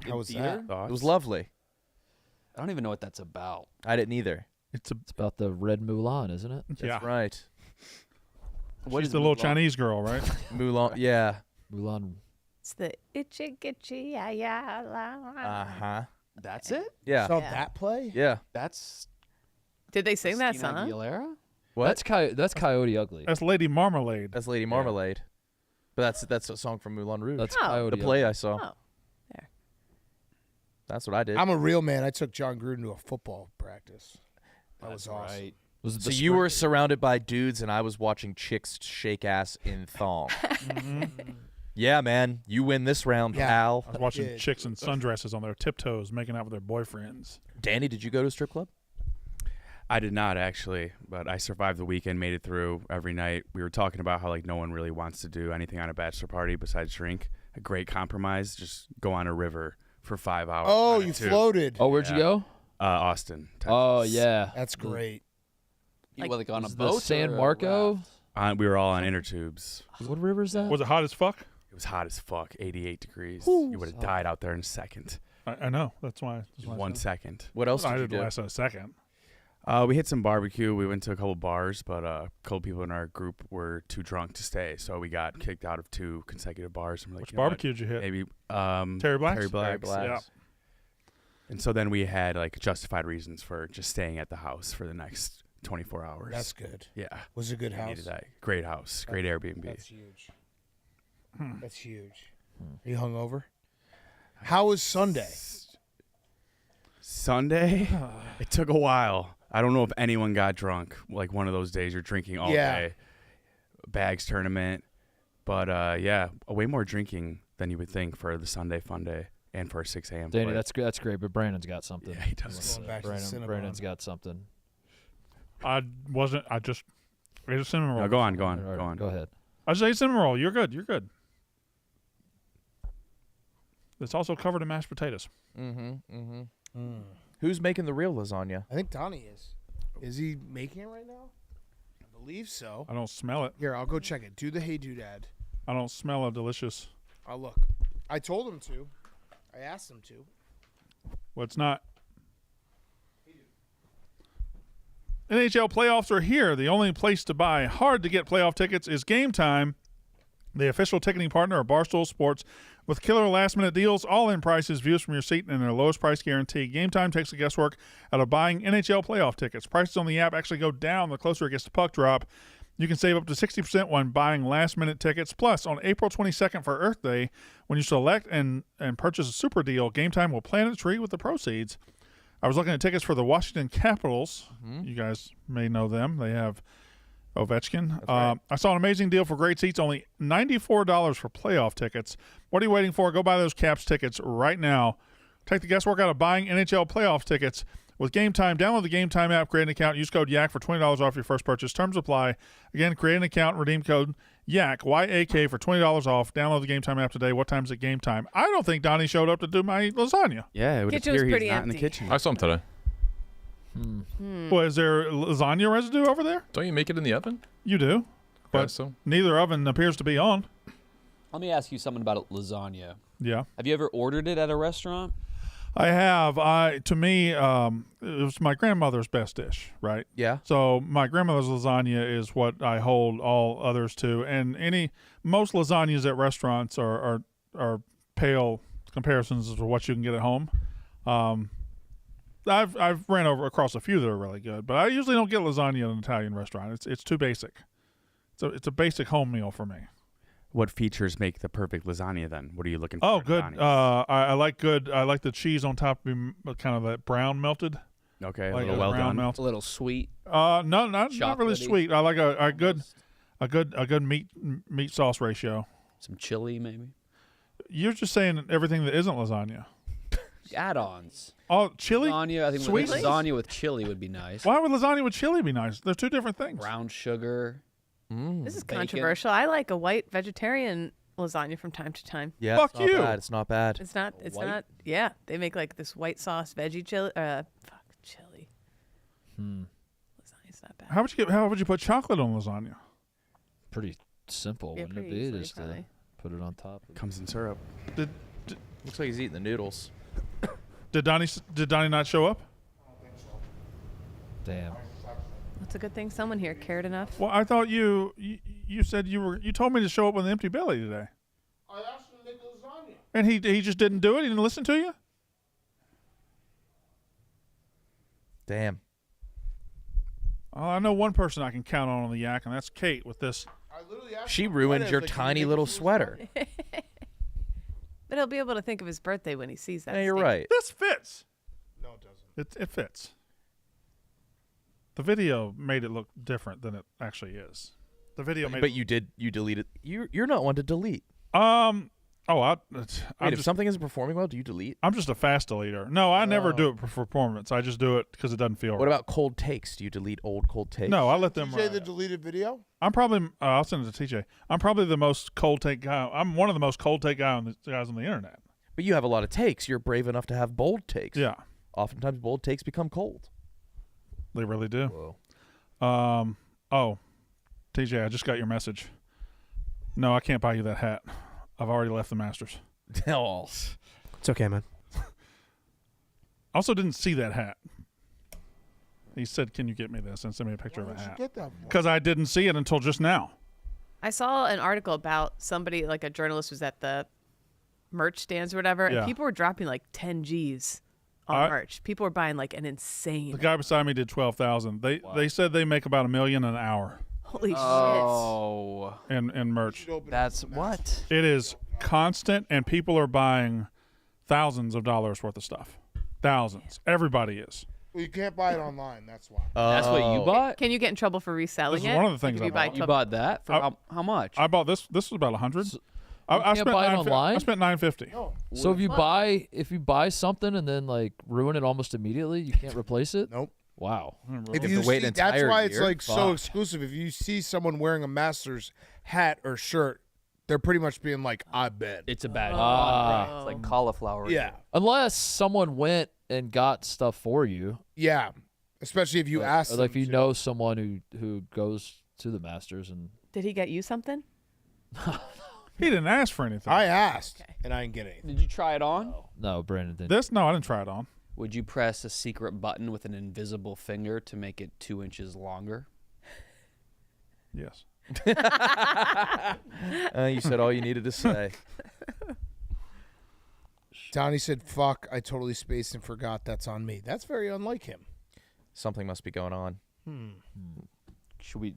How was theater? that? It was lovely. I don't even know what that's about. I didn't either. It's about the red Mulan, isn't it? That's right. She's the little Chinese girl, right? Mulan, yeah. Mulan. It's the itchy gitchy ya ya la. Uh-huh. That's it? Yeah. Saw that play? Yeah. That's Did they sing that Christina song? Aguilera? What? That's Coyote Ugly. That's Lady Marmalade. That's Lady Marmalade. But that's a song from Moulin Rouge. That's Oh. Coyote the play Ugly. I saw. Oh, there. That's what I did. I'm a real man. I took John Gruden to a football practice. That was awesome. Right. Was it So the you spring- were surrounded by dudes, and I was watching chicks shake ass in thong. Yeah, man. You win this round, Yeah. pal. I was watching did. chicks in sundresses on their tiptoes making out with their boyfriends. Danny, did you go to a strip club? I did not actually, but I survived the weekend, made it through every night. We were talking about how like no one really wants to do anything on a bachelor party besides drink. A great compromise, just go on a river for 5 hours. Oh, on you it, too. floated. Oh, where'd you go? Austin, Texas. Oh, yeah. That's great. You like on a Was the boat? San or a Marco? raft? We were all on inner tubes. What river is that? Was it hot as fuck? It was hot as fuck, 88 degrees. You would have died out there in a second. I know. That's why. 1 second. What else I did you did do? last a second. We hit some barbecue. We went to a couple bars, but a couple people in our group were too drunk to stay, so we got kicked out of 2 consecutive bars. And we're like, Which you know what? barbecue did you hit? Maybe Terry Black's? Terry Black's. Yeah. And so then we had like justified reasons for just staying at the house for the next 24 hours. That's good. Yeah. Was it a good We house? needed that. Great house. Great Airbnb. That's huge. That's huge. Are you hungover? How was Sunday? Sunday, it took a while. I don't know if anyone got drunk. Like one of those days you're drinking all day. Bags tournament. But yeah, way more drinking than you would think for the Sunday fun day and for a 6 a.m. Danny, play. that's great, but Brandon's got something. Yeah, he does. Going back to the Cinnabon. Brandon's got something. I just ate a cinnamon roll. No, go on. All right, go ahead. I just ate cinnamon roll. You're good. It's also covered in mashed potatoes. Who's making the real lasagna? I think Donnie is. Is he making it right now? I believe so. I don't smell it. Here, I'll go check it. Do the Hey Doodad. I don't smell a delicious. I'll look. I told him to. I asked him to. Well, it's not. NHL playoffs are here. The only place to buy hard-to-get playoff tickets is Game Time, the official ticketing partner of Barstool Sports. With killer last-minute deals, all-in prices, views from your seat, and their lowest price guarantee, Game Time takes the guesswork out of buying NHL playoff tickets. Prices on the app actually go down the closer it gets to puck drop. You can save up to 60% when buying last-minute tickets. Plus, on April 22nd for Earth Day, when you select and purchase a super deal, Game Time will plant a tree with the proceeds. I was looking at tickets for the Washington Capitals. You guys may know them. They have Ovechkin. Right. I saw an amazing deal for great seats, only $94 for playoff tickets. What are you waiting for? Go buy those Caps tickets right now. Take the guesswork out of buying NHL playoff tickets with Game Time. Download the Game Time app, create an account, use code YAK for $20 off your first purchase. Terms apply. Again, create an account, redeem code YAK, Y-A-K, for $20 off. Download the Game Time app today. What time's it Game Time? I don't think Donnie showed up to do my lasagna. Yeah, it would Kitchen was appear he's pretty not in the empty. kitchen. I saw him today. Well, is there lasagna residue over there? Don't you make it in the oven? You do, but so. neither oven appears to be on. Let me ask you something about lasagna. Yeah. Have you ever ordered it at a restaurant? I have. To me, it was my grandmother's best dish, right? Yeah. So my grandmother's lasagna is what I hold all others to, and most lasagnas at restaurants are pale comparisons to what you can get at home. I've ran across a few that are really good, but I usually don't get lasagna at an Italian restaurant. It's too basic. It's a basic home meal for me. What features make the perfect lasagna then? What are you looking for? Oh, in good. lasagnas? I like good. I like the cheese on top being kind of that brown melted. Okay, Like a little well brown done. melted. A little sweet. No, not really Chocolatey. sweet. I like a good meat sauce ratio. Some chili, maybe. You're just saying everything that isn't lasagna. Add-ons. Oh, chili? Lasagna, I think Sweet? lasagna with chili would be nice. Why would lasagna with chili be nice? They're two different things. Brown sugar. This is Bacon. controversial. I like a white vegetarian lasagna from time to time. Yeah, Fuck it's not you. bad. It's not bad. It's not. It's white? not. Yeah, they make like this white sauce veggie chili. Chili. Lasagna's not bad. How would you put chocolate on lasagna? Pretty simple, Yeah, wouldn't it pretty be? easily, Just to probably. put it on top. Comes in syrup. Looks like he's eating the noodles. Did Donnie not show up? Damn. That's a good thing someone here cared enough. Well, I thought you said you told me to show up with an empty belly today. I asked him to make lasagna. And he just didn't do it? He didn't listen to you? Damn. I know one person I can count on the yak, and that's Kate with this. I literally asked She him ruined Friday, your I was like, "Can you tiny make little us a sweater. But he'll be able to think of his birthday when he sees that. Yeah, you're steak. right. This fits. No, it doesn't. It fits. The video made it look different than it actually is. The video made But you deleted. You're not one to delete. I'm Wait, if just, something isn't performing well, do you delete? I'm just a fast deleter. No, I never do it for performance. I just do it because it doesn't feel What right. about cold takes? Do you delete old cold takes? No, I let them. TJ, the deleted video? I'm probably. I'll send it to TJ. I'm probably the most cold take guy. I'm one of the most cold take guys on the internet. But you have a lot of takes. You're brave enough to have bold takes. Yeah, Oftentimes, bold takes become cold. they really do. Whoa. Oh, TJ, I just got your message. No, I can't buy you that hat. I've already left the Masters. Oh. It's okay, man. I also didn't see that hat. He said, "Can you get me this?" and send me a picture Why of a did you hat. get that? Because I didn't see it until just now. I saw an article about somebody, like a journalist, was at the merch stands or whatever, Yeah. and people were dropping like 10 G's on merch. People were buying like an insane. The guy beside me did 12,000. They said they make about $1 million an hour Holy Oh, in merch. that's what? It is constant, and people are buying thousands of dollars worth of stuff. Thousands. Everybody is. Well, you can't buy it online. That's why. That's what you shit. bought? Can you get in trouble for reselling This it? is one of the things Like, if I you bought. buy You bought that for how much? I bought this. This was about 100. I can't spent buy it $9.50 online? I spent $9.50. So if you buy something and then like ruin it almost immediately, you can't replace it? Nope. Wow. If have you to wait see, an that's entire why it's year? like so Fuck. exclusive. If you see someone wearing a Masters hat or shirt, they're pretty much being like, "I bet." It's a bad Ah. It's like cauliflower. Yeah, Unless someone went and got stuff for you. yeah. Especially if you ask. Or like if them you to. know someone who goes to the Masters and Did he get you something? He didn't ask for anything. I asked, and I didn't get anything. Did you try it on? no, Brandon didn't. This? No, I didn't try it on. Would you press a secret button with an invisible finger to make it 2 inches longer? Yes. You said all you needed to say. Donnie said, "Fuck, I totally spaced and forgot. That's on me." That's very unlike him. Something must be going on. Should we?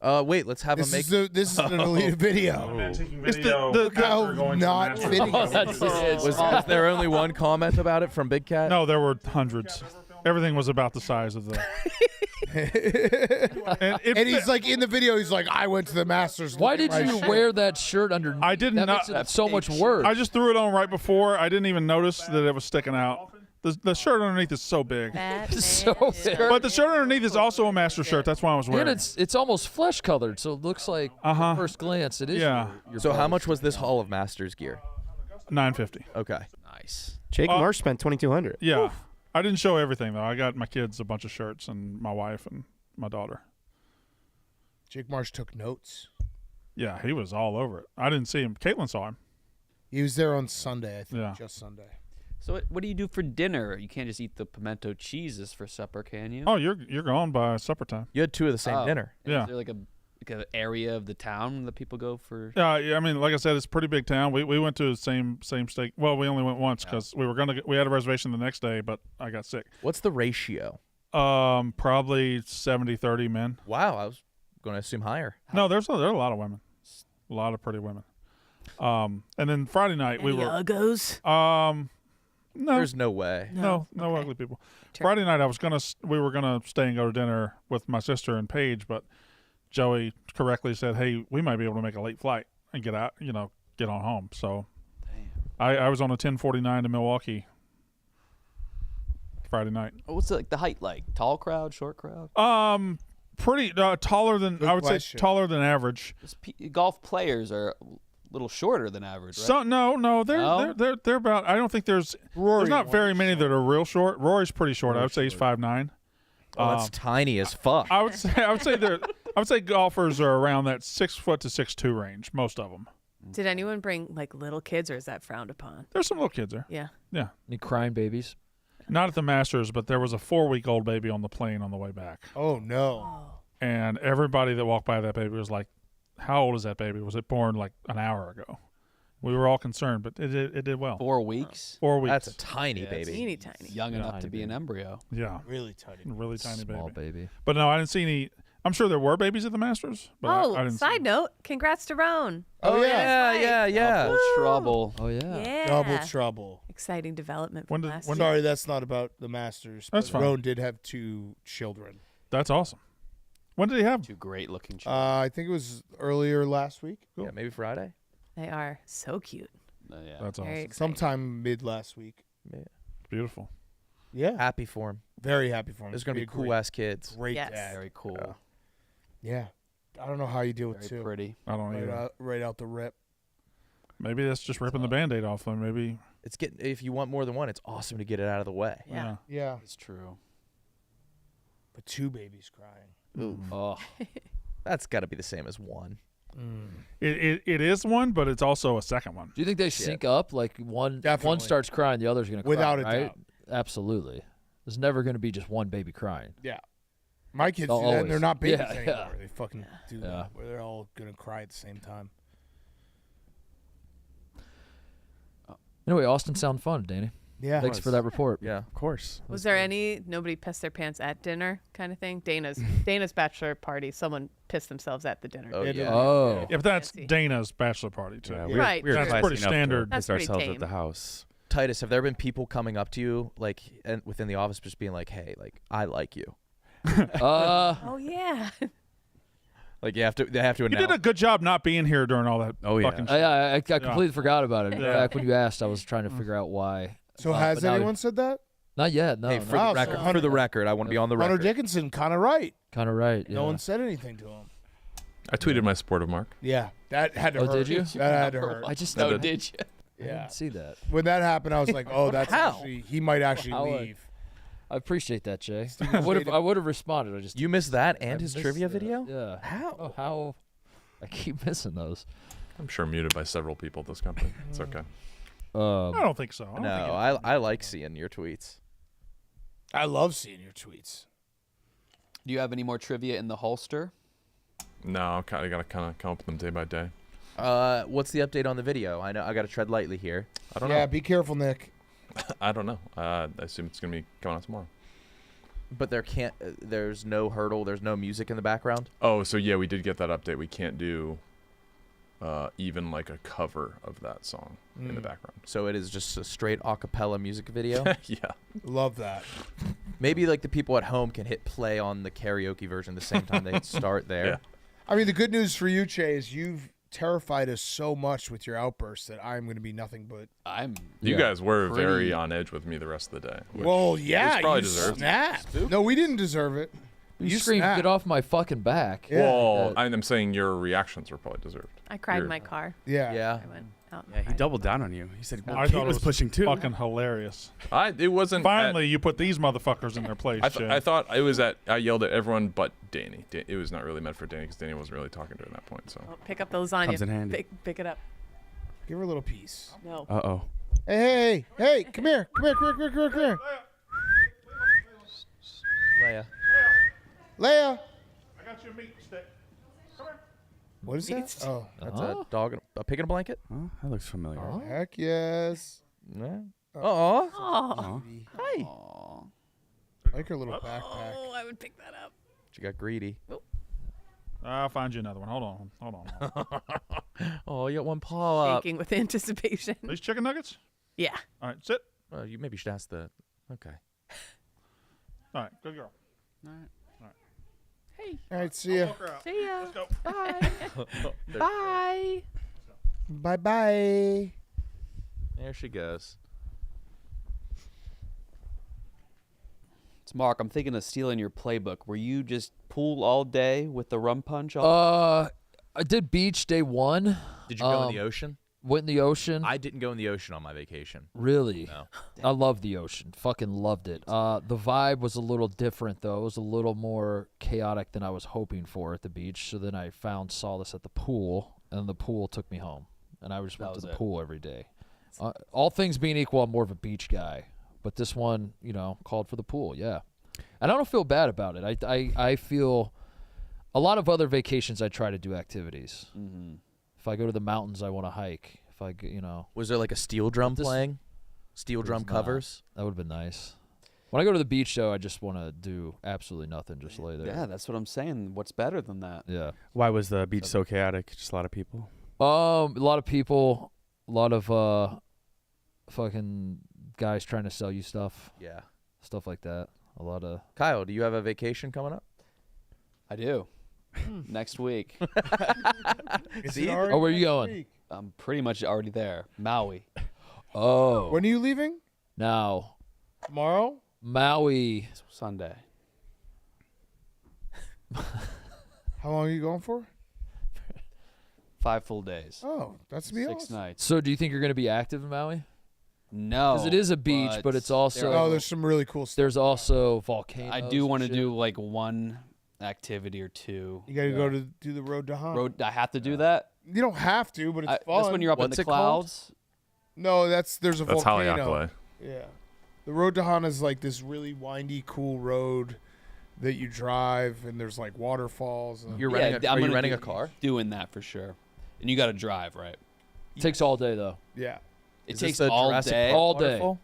Wait, let's have This him make. is an deleted video. It's the Look how not fitting. Was there only one comment about it from Big Cat? No, there were hundreds. Everything was about the size of the. And he's like in the video. He's like, "I went to the Masters." Why look at did my you shit." wear that shirt underneath? I did that not- makes it so much worse. I just threw it on right before. I didn't even notice that it was sticking out. The shirt underneath is so big. so big. But the shirt underneath is also a Master shirt. That's why I was wearing And it's almost flesh colored, so it looks like at first glance it is. Yeah. Your So how brother's much was shirt. this Hall of Masters gear? $9.50. Okay. Nice. Jake Marsh spent $2,200. Yeah. I didn't show everything, though. I got my kids a bunch of shirts and my wife and my daughter. Jake Marsh took notes. Yeah, he was all over it. I didn't see him. Caitlin saw him. He was there on Sunday, I think, Yeah. just Sunday. So what do you do for dinner? You can't just eat the pimento cheeses for supper, can you? Oh, you're gone by supper time. You had two of the same Oh. dinner. Yeah. Is there like an area of the town that people go for? Yeah, I mean, like I said, it's a pretty big town. We went to the same steak. Well, we only went once because we had a reservation the next day, but I got sick. What's the ratio? Probably 70-30 men. Wow, I was going to assume higher. No, there are a lot of women, a lot of pretty women. And then Friday night we were. Uggos? No, There's no way. no ugly people. Friday night we were gonna stay and go to dinner with my sister and Paige, but Joey correctly said, "Hey, we might be able to make a late flight and get out, get on home. So I was on a 10:49 to Milwaukee Friday night. What's the height like? Tall crowd, short crowd? Pretty taller than Good I would question. say taller than average. Golf players are a little shorter than average, right? So no, No? they're about. I don't think there's not very many that are real short. Rory's pretty short. I would say he's 5'9". Oh, that's tiny as fuck. I would say golfers are around that 6 foot to 6'2" range. Most of them. Did anyone bring like little kids, or is that frowned upon? There's some little kids there. Yeah. Yeah. Any crying babies? Not at the Masters, but there was a 4-week-old baby on the plane on the way back. Oh no. And everybody that walked by that baby was like, "How old is that baby? Was it born like an hour ago?" We were all concerned, but it did well. 4 weeks? 4 weeks. That's a tiny baby. Teeny tiny. Young enough to be an embryo. Yeah. Really tiny. Really tiny Small baby. baby. But no, I didn't see any. I'm sure there were babies at the Masters. But I didn't side note, congrats to Roan. Oh, yeah. Yeah. Double trouble. Oh yeah. Yeah. Double trouble. Exciting development When from did- last when year. Sorry, that's not about the Masters. That's but fine. Roan did have 2 children. That's awesome. When did he have? 2 great looking children. I think it was earlier last week. Cool. Yeah, maybe Friday. They are so cute. Yeah. That's Very awesome. exciting. Sometime mid last week. Beautiful. Yeah. Happy for him. Very happy for him. There's gonna be a cool great- ass kids. Great Yes. dad. Very cool. Yeah. I don't know how you deal with Very 2. pretty. I don't either. Right out the rip. Maybe that's just ripping the Band-Aid off. Then maybe. It's getting. If you want more than one, it's awesome to get it out of the way. Yeah. Yeah. It's true. But 2 babies crying. Oh, That's got to be the same as 1. It is one, but it's also a second one. Do you think they sync up? Like one Definitely. starts crying, the other's gonna cry. Without a right? doubt. Absolutely. There's never gonna be just one baby crying. Yeah. My kids They'll do that, and they're always- not babies Yeah, anymore. yeah. They fucking do Yeah. that, where they're all going to cry at the same time. Anyway, Austin sound fun, Danny. Yeah. Thanks for that report. Yeah, of course. Was there any nobody pissed their pants at dinner kind of thing? Dana's bachelor party. Someone pissed themselves at the dinner. Oh, They did. yeah. Oh. If that's Fancy. Dana's bachelor party too. Yeah, Right, we were true. classy Pretty enough to standard. That's piss pretty ourselves tame. at the house. Titus, have there been people coming up to you like and within the office just being like, "Hey, like I like you." Oh yeah. Like they have to You announce. did a good job not being here during all that. Oh, yeah. fucking shit. I completely forgot about it. In Yeah. fact, when you asked, I was trying to figure out why. So But has now- anyone said that? Not yet. No. Hey, for Wow, the so record, Hunter- I want to be on the Hunter record. Dickinson, kind of right. Kind of right. Yeah. No one said anything to him. I tweeted my supportive mark. Yeah. That had to Oh, hurt. did you? That had to hurt. I just no, did. did you? I Yeah. didn't see that. When that happened, I was like, oh, that's How? actually, he might actually How, leave. I appreciate that, Jay. Steven I would Cheah have responded. I just You missed that and I his missed trivia that. video? Yeah. How? Oh, how? I keep missing those. I'm sure muted by several people at this company. It's okay. I don't think so. I don't No, think I like seeing your tweets. I love seeing your tweets. Do you have any more trivia in the holster? No, I gotta kind of come up with them day by day. What's the update on the video? I know I got to tread lightly here. I don't Yeah, know. be careful, Nick. I don't know. I assume it's gonna be coming out tomorrow. But there's no hurdle, there's no music in the background. Oh, so yeah, we did get that update. We can't do even like a cover of that song in the background. So it is just a straight a cappella music video. Yeah. Love that. Maybe like the people at home can hit play on the karaoke version the same time they start there. Yeah. I mean, the good news for you, Che, is you've terrified us so much with your outbursts that I'm going to be nothing but. You guys were pretty- very on edge with me the rest of the day. which Well, was yeah, probably you deserved. snapped. No, we didn't deserve it. You screamed, snapped. "Get off my fucking back!" Yeah. Well, I'm saying your reactions were probably deserved. I cried in Your- my car. Yeah. Yeah. I went out. and Yeah, he cried. doubled down on you. He said, well, I Kate thought it was pushing too. fucking hilarious. It wasn't. Finally, you put these motherfuckers in their place. I thought it was at. I yelled at everyone but Danny. It was not really meant for Danny because Danny wasn't really talking during that point. So Oh, pick up the lasagna. Comes in handy. Pick it up. Give her a little piece. No. Uh-oh. Hey, come here. Come here. Leia. Leia. I got you a meat stick. Come here. What is that? Oh. That's a dog, a pig in a blanket? Oh, that looks familiar. Heck yes. No. Oh. Oh. Hi. I like her little backpack. Oh, I would pick that up. She got greedy. I'll find you another one. Hold on. Oh, you got one paw up. Shaking with anticipation. These chicken nuggets? Yeah. All right, sit. Well, you maybe should ask the. Okay. All right, good girl. All right. All right, see ya. Walk her out. See ya. Let's go. Bye. Bye. Bye-bye. There she goes. It's Mark. I'm thinking of stealing your playbook. Were you just pool all day with the rum punch? I did beach day 1. Did you go in the ocean? Went in the ocean. I didn't go in the ocean on my vacation. Really? No. I love the ocean. Fucking loved it. The vibe was a little different, though. It was a little more chaotic than I was hoping for at the beach. So then I found solace at the pool, and the pool took me home. And I just went to the pool every day. All things being equal, I'm more of a beach guy. But this one, called for the pool, yeah. And I don't feel bad about it. I feel a lot of other vacations I try to do activities. Mm-hmm. If I go to the mountains, I want to hike. If I, Was there like a steel drum playing? Steel drum covers? That would have been nice. When I go to the beach, though, I just want to do absolutely nothing, just lay there. Yeah, that's what I'm saying. What's better than that? Yeah. Why was the beach so chaotic? Just a lot of people? A lot of people, a lot of fucking guys trying to sell you stuff. Yeah. Stuff like that. A lot of... Kyle, do you have a vacation coming up? I do. Next week. Oh, where are you going? I'm pretty much already there. Maui. Oh. When are you leaving? Now. Tomorrow? Maui. Sunday. How long are you going for? 5 full days. Oh, that's me. 6 nights. So do you think you're going to be active in Maui? No. Because it is a beach, but it's also... there's some really cool stuff. There's also volcanoes. I do want to do like one activity or two. You got to go to do the road to Han. I have to do that? You don't have to, but it's fun. That's when you're up in the clouds? No, there's a That's volcano. Haleakala. Yeah. The road to Han is like this really windy, cool road that you drive, and there's like waterfalls. And Are you renting a car? Doing that for sure. And you got to drive, right? It takes all day, though. Yeah. It Is takes this the all Jurassic day. Park All day. waterfall?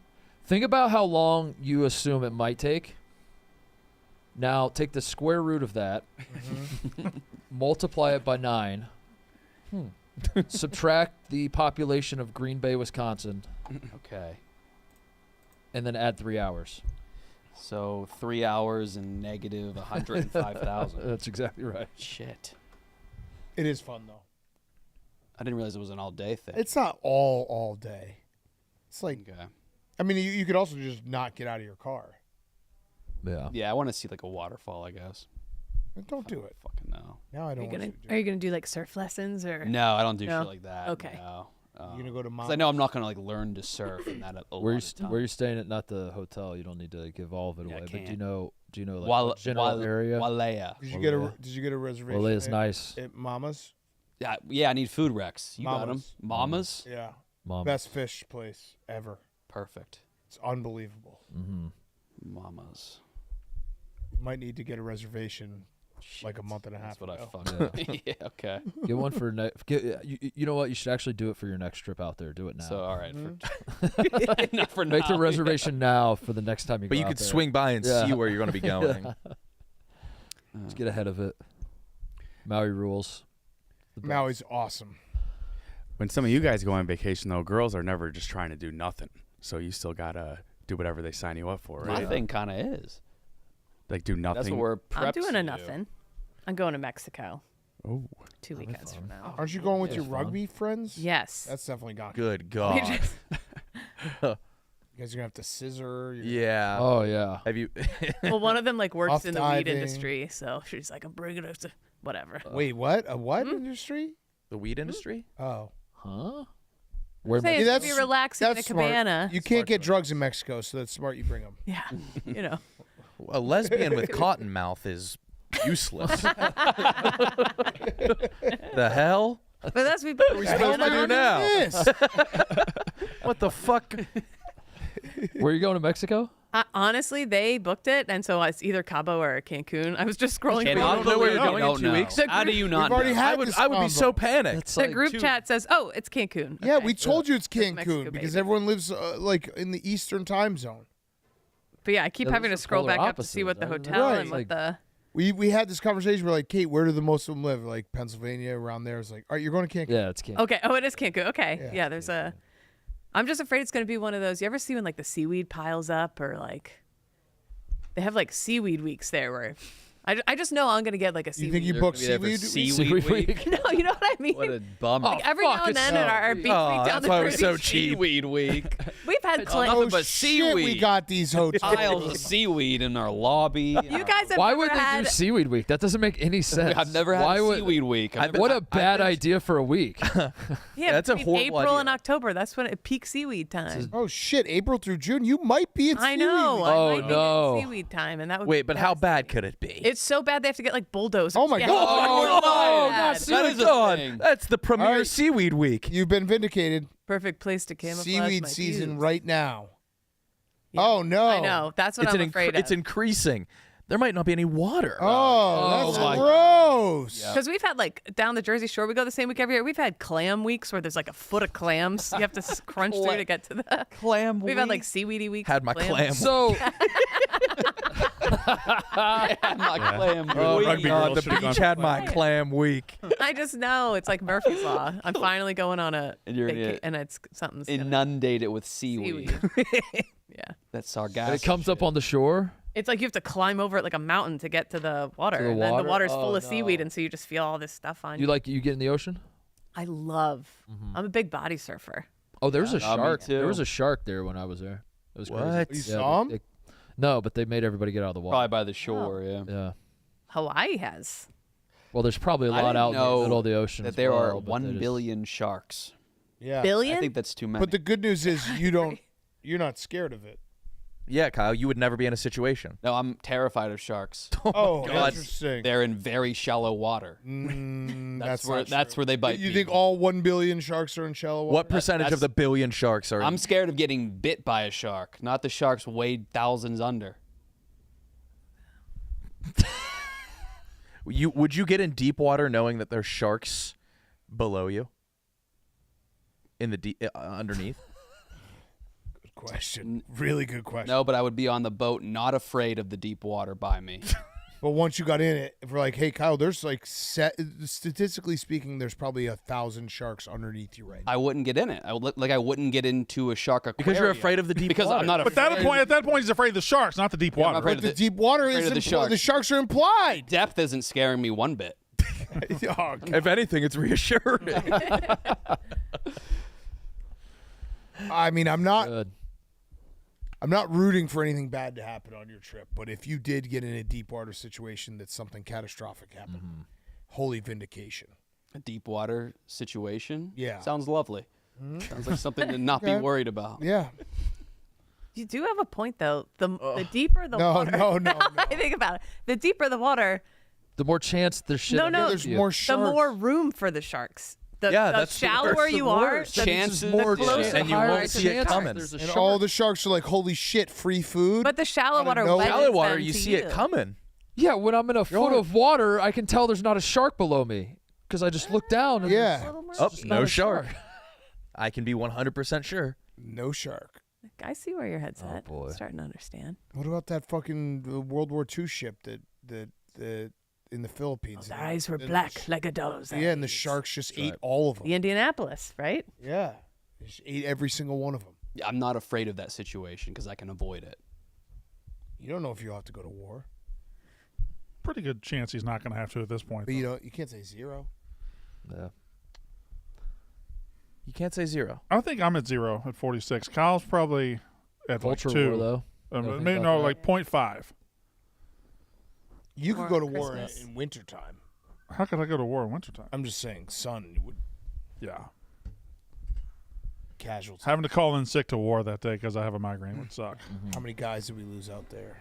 Think about how long you assume it might take. Now, take the square root of that, multiply it by 9, subtract the population of Green Bay, Wisconsin, Okay. and then add 3 hours. So 3 hours and negative 105,000. That's exactly right. Shit. It is fun, though. I didn't realize it was an all-day thing. It's not all day. It's like, Okay. I mean, you could also just not get out of your car. Yeah. Yeah, I want to see like a waterfall, I guess. Don't do it. Fucking no. Now I don't want you to do Are you gonna do like surf lessons or? No, I don't do No? shit like that. Okay. No. You gonna go to Because I know I'm not gonna like learn to surf and that a Where lot of time. you staying at? Not the hotel. You don't need to give all of it away. But do you can't. know like what general area? Walea. Did you get a reservation? Walea's nice. At Mama's? Yeah, I need food recs. You got them. Mama's. Mamas? Yeah. Mama's. Best fish place ever. Perfect. It's unbelievable. Mm-hmm. Mamas. You might need to get a reservation like a month and a half That's what ago. I fucking yeah, okay. Get one for you know what? You should actually do it for your next trip out there. Do it now. So all right, Mm-hmm. for Make the now, reservation now for the next time you go. But you out could there. swing by and see where you're going to be going. Let's get ahead of it. Maui rules. Maui's awesome. When some of you guys go on vacation, though, girls are never just trying to do nothing. So you still got to do whatever they sign you up for, right? Nothing kind of is. Like do nothing. That's what we're prepped I'm doing to a do. Oh. nothing. I'm going to Mexico. Oh. 2 weekends from now. Aren't you going with your rugby friends? Yes. That's definitely gone. Good God. You guys are gonna have to scissor. Yeah. Oh yeah. Have you? Well, one of them like works Off in the weed diving. industry, so she's like, I'm bringing it to whatever. Wait, what? A what industry? The weed industry? Oh. Huh? Where Yeah, it's be relaxing in a that's smart. cabana. You can't get drugs in Mexico, so that's smart. You bring them. Yeah, you know. A lesbian with cotton mouth is useless. The hell? But that's what What are we supposed to do now? What the fuck? Where are you going to Mexico? Honestly, they booked it, and so it's either Cabo or Cancun. I was just scrolling through. Cannot know where you're going in 2 weeks. The How do group- you not We've already know? had I would be so panicked. It's The like group chat says, "Oh, it's Cancun." Yeah, Okay. we told you it's Mexico, Cancun because baby. everyone lives like in the Eastern time zone. But yeah, I keep Yeah, having to those are scroll polar back up to see opposites, what the aren't they? hotel Right. and what Like- the. We had this conversation. We're like, Kate, where do the most of them live? Like Pennsylvania, around there. It's like, all right, you're going to Cancun. Yeah, it's Cancun. Okay. Oh, it is Cancun. Okay. Yeah, Yeah. There's a. I'm just afraid it's going to be one of those. You ever see when like the seaweed piles up or like. They have like seaweed weeks there where I just know I'm gonna get like a You seaweed. think you They're booked gonna be there for seaweed? Seaweed week. No, you know what I mean. What a bummer. Like every now and then at our beach week down that's the why it was Jersey, so cheap. Seaweed week. we've had nothing Oh, but shit, we seaweed. got these hotels. Piles of seaweed in our lobby. You guys have Why never would they had do Seaweed Week? That doesn't make any sense. I've never had Why would, Seaweed week. What a bad idea for a week. Yeah, that's a between horrible April idea. and October. That's when it peak seaweed time. Oh shit! April through June, you might be in. I seaweed know. week. I Oh, might be in no. seaweed time, and that would. Wait, be but how bad devastating. could it be? It's so bad they have to get like bulldozers. Oh my to get God. it Oh, so no, bad. That is a God. thing. That's the premier All right. seaweed week. You've been vindicated. Perfect place to camouflage Seaweed my season pubes. right now. Yeah. Oh no! I know. That's what I'm afraid It's of. increasing. There might not be any water. Oh, that's my- gross. Because we've had like down the Jersey Shore, we go the same week every year. We've had clam weeks where there's like a foot of clams you have to crunch through to get to the Clam We've had like seaweedy weeks. Had with my clams. clam. So, My clam Oh, week. Rugby God, girls the should've beach gone had for my clam. clam week. I just know it's like Murphy's Law. I'm finally going on a And you're gonna and it's something's gonna Inundate it with seaweed. yeah. That's and sargassum. it comes up on the shore. It's like you have to climb over it like a mountain to get to the water. To the and then water? the water's Oh, full of no. seaweed, and so you just feel all this stuff on you. You get in the ocean? I love. I'm a big body surfer. Oh, there was a Yeah, me shark. too. There was a shark there when I was there. It was What? crazy. You Yeah, saw they- him? no, but they made everybody get out of the Probably water. by the shore, yeah. Yeah. Hawaii has. Well, there's probably a I lot didn't out in the know middle of the ocean. That as there are well, but they 1 just- billion sharks. Yeah. Billion? I think that's too many. But the good news is you're not scared of it. Yeah, Kyle, you would never be in a situation. No, I'm terrified of sharks. Oh, God. interesting. They're in very shallow water. That's That's where they bite. You think people. all 1 billion sharks are in shallow water? What percentage of that's- the billion sharks are? I'm scared of getting bit by a shark, not the sharks weighed thousands under. Would you get in deep water knowing that there's sharks below you? In the deep underneath? Good question. Really good question. No, but I would be on the boat, not afraid of the deep water by me. But once you got in it, if we're like, hey, Kyle, there's like statistically speaking, there's probably 1,000 sharks underneath you right now. I wouldn't get in it. I wouldn't get into a shark aquarium. Because you're afraid of the deep because water. I'm not But afraid. at that point, he's afraid of the sharks, not the deep Yeah, I'm water. afraid But of the deep water afraid is of the implied. sharks. The sharks are implied. Depth isn't scaring me one bit. Oh, If anything, it's reassuring. I mean, I'm not Good. rooting for anything bad to happen on your trip, but if you did get in a deep water situation that something catastrophic happened, holy vindication. A deep water situation? Yeah. Sounds lovely. Sounds like something to not be Okay. worried about. Yeah. You do have a point though. The deeper the No, water. no. I think about it. The deeper the water, The more chance there's shit. No, on no. the There's you. more the sharks. more room for the sharks. The that's the shallower worst. you The are, worst. the Chances- the more closer. chance- And you higher won't the see it chance coming. there's a And shark. all the sharks are like, holy shit, free food. But the shallow Out of water nowhere. wedges Shallow water, them you to see it coming. Yeah, when I'm in a foot of water, I can tell there's not a shark below me because I just look down. And Yeah. there's Oh, just no not a shark. I can be 100% sure. No shark. I see where your head's at. boy. Starting to understand. What about that fucking World War II ship that in the Philippines? Their eyes were And the black like a doll's Yeah, and the eyes. sharks just ate all of them. The Indianapolis, right? Yeah. They just ate every single one of them. Yeah, I'm not afraid of that situation because I can avoid it. You don't know if you'll have to go to war. Pretty good chance he's not going to have to at this point. But you can't say zero. Yeah. You can't say zero. I think I'm at 0 at 46. Kyle's probably at Culture like 2. war, though. You don't think Maybe about no, that? like 0.5. You Or could go to on war Christmas. in wintertime. How could I go to war in wintertime? I'm just saying, sun would Yeah. casualties. Having to call in sick to war that day because I have a migraine would suck. How many guys did we lose out there?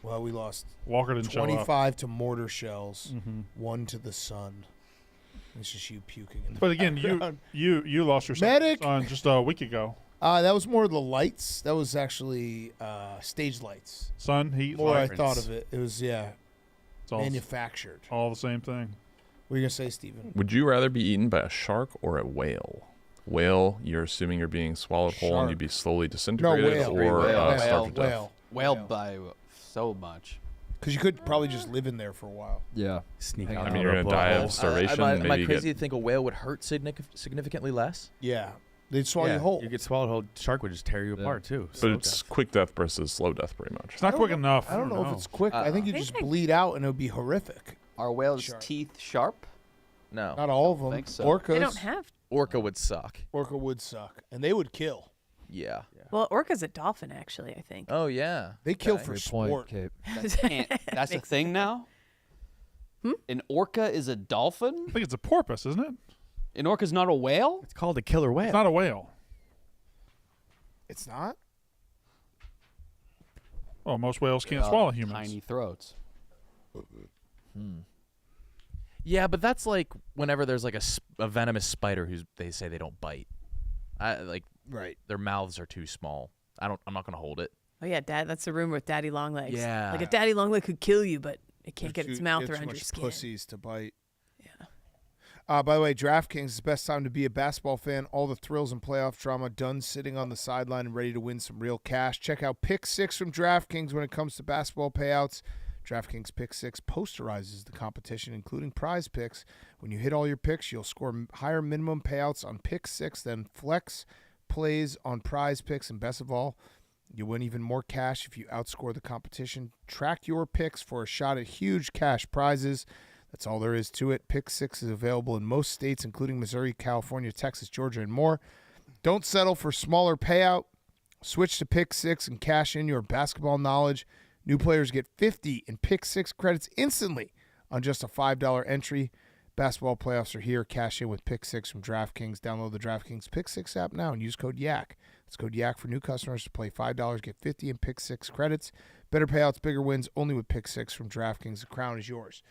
Well, we lost Walker didn't show up. 25 to mortar shells, Mhm. 1 to the sun. It's just you puking in the But again, background. you lost your Medic! son just a week ago. That was more the lights. That was actually stage lights. Sun, heat, More I light. thought of it. It was, It's all, manufactured. all the same thing. What are you going to say, Steven? Would you rather be eaten by a shark or a whale? Whale, you're assuming you're being swallowed whole and you'd be slowly disintegrated, whale. or Whale. starved to death? Whale. Whale by so much. Because you could probably just live in there for a while. Yeah. Sneak Hang out. on. I mean, you're gonna die of starvation. Am I maybe crazy get to think a whale would hurt significantly less? Yeah. They'd swallow you whole. You get swallowed whole. Shark would just tear you apart too. But Slow it's death. quick death versus slow death, pretty much. It's not quick enough. I don't know if it's quick. I think you just bleed out and it would be horrific. Are whales' teeth sharp? No. Not all of them. think so. Orcas. They don't have. Orca would suck. Orca would suck, and they would kill. Yeah. Well, orca's a dolphin, actually. I think. Oh yeah. They kill Okay. for Great point, sport. Cape. That's a thing now? An orca is a dolphin? I think it's a porpoise, isn't it? An orca's not a whale? It's called a killer whale. It's not a whale. It's not. Oh, most whales can't swallow humans. Tiny throats. Yeah, but that's like whenever there's like a venomous spider they say they don't bite. Right. Their mouths are too small. I'm not gonna hold it. Oh yeah, Dad. That's the rumor with daddy long legs. Yeah. Like a daddy long leg could kill you, but it can't get its mouth Too around your much skin. pussies to bite. Yeah. By the way, DraftKings is the best time to be a basketball fan. All the thrills and playoff drama done sitting on the sideline and ready to win some real cash. Check out Pick 6 from DraftKings when it comes to basketball payouts. DraftKings Pick 6 posterizes the competition, including prize picks. When you hit all your picks, you'll score higher minimum payouts on Pick 6 than flex plays on prize picks. And best of all, you win even more cash if you outscore the competition. Track your picks for a shot at huge cash prizes. That's all there is to it. Pick 6 is available in most states, including Missouri, California, Texas, Georgia, and more. Don't settle for smaller payout. Switch to Pick 6 and cash in your basketball knowledge. New players get 50 in Pick 6 credits instantly on just a $5 entry. Basketball playoffs are here. Cash in with Pick 6 from DraftKings. Download the DraftKings Pick 6 app now and use code YAK. That's code YAK for new customers to play $5, get 50 in Pick 6 credits. Better payouts, bigger wins, only with Pick 6 from DraftKings. The crown is yours.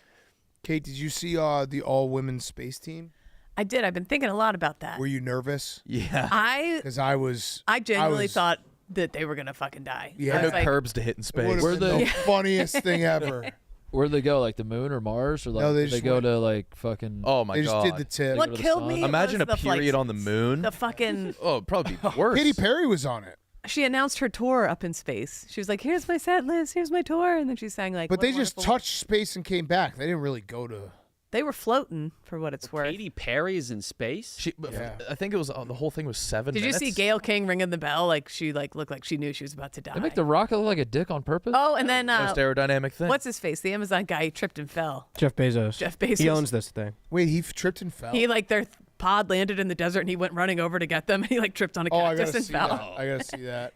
Kate, did you see the all-women's space team? I did. I've been thinking a lot about that. Were you nervous? Yeah. Because I genuinely thought that they were gonna fucking die. Yeah. I No was like, curbs to hit in It space. would have been the funniest thing ever. Where'd they go? Like the moon or Mars? Or like No, they did they just go went- to like fucking? Oh my They just god. did the tip. what go to the killed sun? me? Imagine was a period on the flights. moon. The fucking. Oh, it'd probably be worse. Katy Perry was on it. She announced her tour up in space. She was like, "Here's my set list. Here's my tour," and then she sang like. But "What they a just Wonderful-" touched space and came back. They didn't really go to. They were floating for what it's worth. Katy Perry's in space? Yeah. I think it was the whole thing was 7 Did minutes. you see Gail King ringing the bell? Like she looked like she knew she was about to die. They make the rocket look like a dick on purpose. Oh, and then Most aerodynamic thing. what's his face? The Amazon guy. He tripped and fell. Jeff Bezos. Jeff Bezos. He owns this thing. Wait, he tripped and fell. He their pod landed in the desert and he went running over to get them and he tripped on a I cactus gotta and see fell. that. I gotta see that.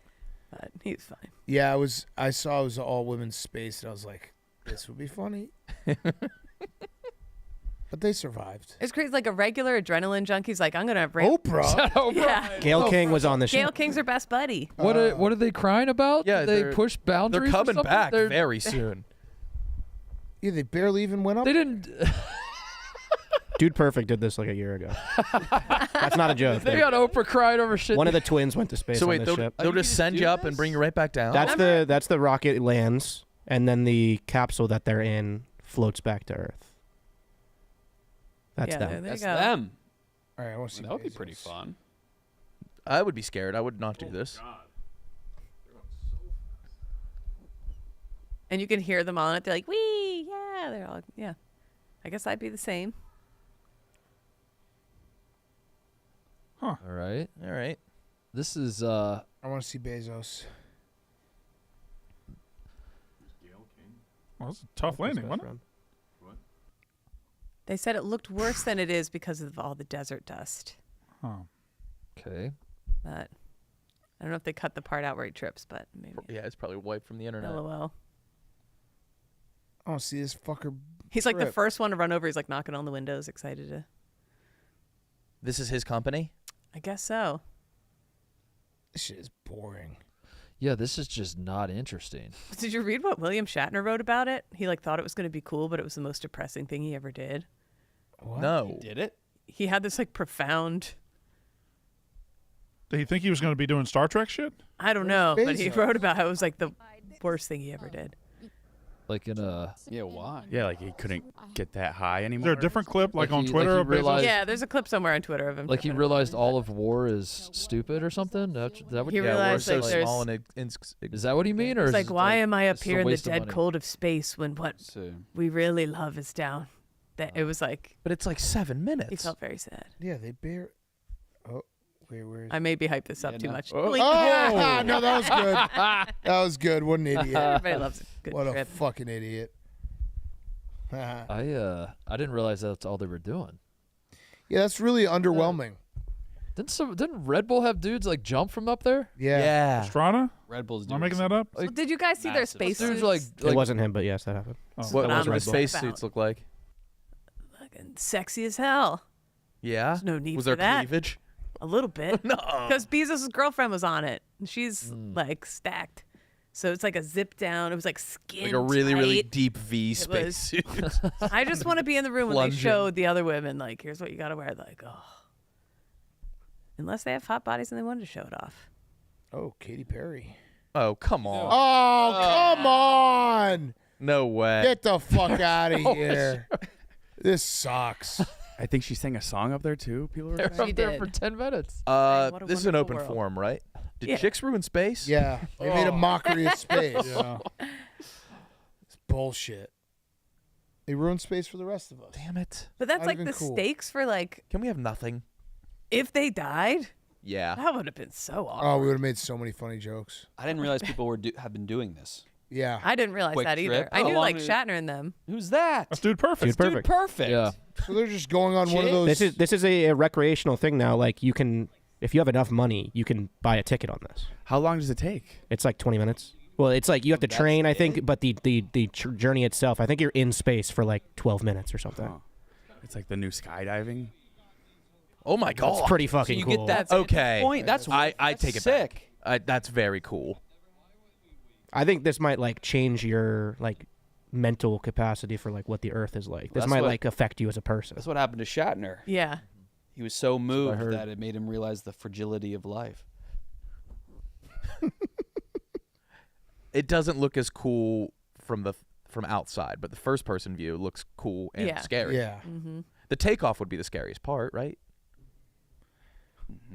But he's fine. Yeah, I saw it was all women's space, and I was like, this would be funny. But they survived. It's crazy. Like a regular adrenaline junkie's like, I'm gonna break. Oprah. Yeah. Gail King was on the show. Gail King's her best buddy. What are they crying about? Yeah, Did they they're- push boundaries. They're or coming something? back They're- very soon. Yeah, they barely even went up. They didn't. Dude Perfect did this like a year ago. That's not a joke. They got Oprah crying over shit. One of the twins went to space So on wait, this they'll ship. they'll just send you up and bring you right back down. That's the rocket lands, and then the capsule that they're in floats back to Earth. That's Yeah, them. there That's you go. them. All right, I want to see. That would be Bezos. pretty fun. I would be scared. I would not do this. And you can hear them on it. They're like, wee, yeah. They're all, yeah. I guess I'd be the same. All right. All right. This is I want to see Bezos. Well, that's a tough landing, wasn't it? They said it looked worse than it is because of all the desert dust. Oh. okay. But I don't know if they cut the part out where he trips, but maybe. Yeah, it's probably wiped from the internet. LOL. I want to see this fucker. He's like the trip. first one to run over. He's like knocking on the windows, excited to. This is his company. I guess so. This shit is boring. Yeah, this is just not interesting. Did you read what William Shatner wrote about it? He thought it was going to be cool, but it was the most depressing thing he ever did. What? No. Did it? He had this profound. Did he think he was going to be doing Star Trek shit? I don't know, but he Bezos? wrote about how it was like the worst thing he ever did. Like in a. Yeah, why? Yeah, like he couldn't get that high Is anymore. there a different clip like on he Twitter of Bezos? realized- Yeah, there's a clip somewhere on Twitter of him. Like he tripping. realized all of war is stupid or something. That what He Yeah, we're realized, so like, there's- small and is that what he mean, or It's is like, it why am I up it's a here in the waste of dead money? cold of space when what So, we really love is down? That it was like But it's like 7 minutes. he felt very sad. Yeah, they bear. Oh, where is I maybe hyped this up too much. Oh, Bleep. no, that was good. That was good. What an idiot. Everybody loves a good What a trip. fucking idiot. I didn't realize that's all they were doing. Yeah, that's really underwhelming. Didn't Red Bull have dudes like jump from up there? Yeah. Estrada? Red Bull's Am I doing making that up? Well, did you guys see their space Dudes suits? like It wasn't him, but yes, that happened. Oh. What I'm do the Red Bull. space About. suits look like? Fucking sexy as hell. Yeah. There's no need Was for there that. cleavage? A little bit. No. Because Bezos' girlfriend was on it. And she's like stacked. So it's like a zip down. It was like skin Like a really, really tight. deep V It space was- suit. I just want to be in the room when they Plunging. showed the other women, like, here's what you got to wear. Like, oh. Unless they have hot bodies and they wanted to show it off. Oh, Katy Perry. Oh, come on. Oh, come on. No way. Get the fuck out of here. This sucks. I think she sang a song up there too. People were They're saying. up there for 10 minutes. What a This is an wonderful open world. forum, right? Did Yeah. chicks ruin space? Yeah. They made a mockery of space. Yeah. It's bullshit. They ruined space for the rest of us. Damn it. But that's Not like even the cool. stakes for, like, Can we have nothing? if they died, Yeah. that would have been so awkward. Oh, we would have made so many funny jokes. I didn't realize people have been doing this. Yeah. I didn't realize Quick that either. trip. I How knew, long like, did- Shatner and them. Who's that? That's Dude Perfect. Dude Perfect. Dude Perfect. Yeah. So they're just going on one of those. This is a recreational thing now. Like you can, if you have enough money, you can buy a ticket on this. How long does it take? It's like 20 minutes. Well, it's like you have to That's train, I it? think, but the journey itself, I think you're in space for like 12 minutes or something. Oh. It's like the new skydiving. Oh my god. It's pretty So fucking you cool. get that Okay. point. That's I that's take it sick. back. That's very cool. I think this might like change your like mental capacity for like what the Earth is like. This That's might what- like affect you as a person. That's what happened to Shatner. Yeah. He was so moved heard. that it made him realize the fragility of life. It doesn't look as cool from outside, but the first person view looks cool and Yeah. scary. Yeah. Mm-hmm. The takeoff would be the scariest part, right?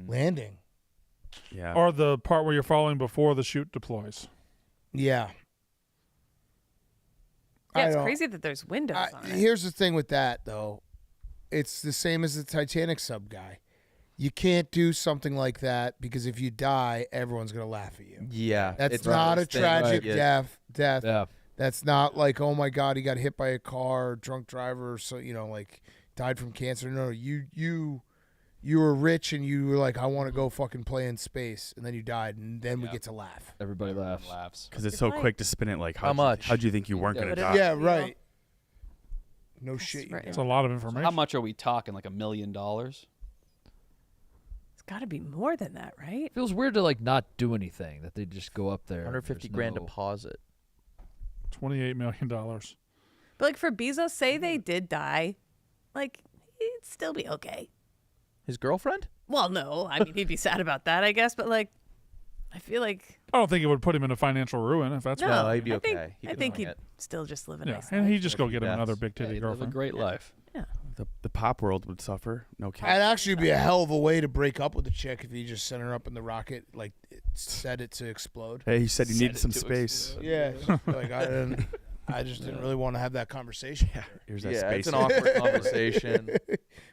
Landing. Yeah. Or the part where you're falling before the chute deploys. Yeah. Yeah, I it's don't- crazy that there's windows on it. Here's the thing with that, though. It's the same as the Titanic sub guy. You can't do something like that because if you die, everyone's going to laugh at you. Yeah. That's it's one of not a those things tragic you- death. Yeah. That's not like, oh my God, he got hit by a car, drunk driver, so like died from cancer. No, you were rich and you were like, I want to go fucking play in space, and then you died, and then we get to laugh. Everybody laughs. Because it's Good so point. quick to spin it like, How much? How'd you think you weren't going to But die? Yeah, you right. No That's shit. right. It's a lot of information. How much are we talking? Like $1 million? It's got to be more than that, right? Feels weird to like not do anything. That they just go up there. 150 There's grand no- deposit. $28 million. But like for Bezos, say they did die, like it'd still be okay. His girlfriend? Well, no, I mean he'd be sad about that, I guess. But like, I feel like I don't think it would put him into financial ruin if that's no, No, he'd be I think, okay. He I could think swing he'd it. still just live a yeah, nice and life. he'd just go get him Yes. another big Yeah, titty he'd live a girlfriend. great life. The pop world would suffer. No cap. That'd actually be a hell of a way to break up with a chick if you just sent her up in the rocket, like set it to explode. Hey, you said you Set needed it some to space. Yeah, like I just didn't really want to have that conversation. Yeah, here's that Yeah, space. it's an awkward conversation.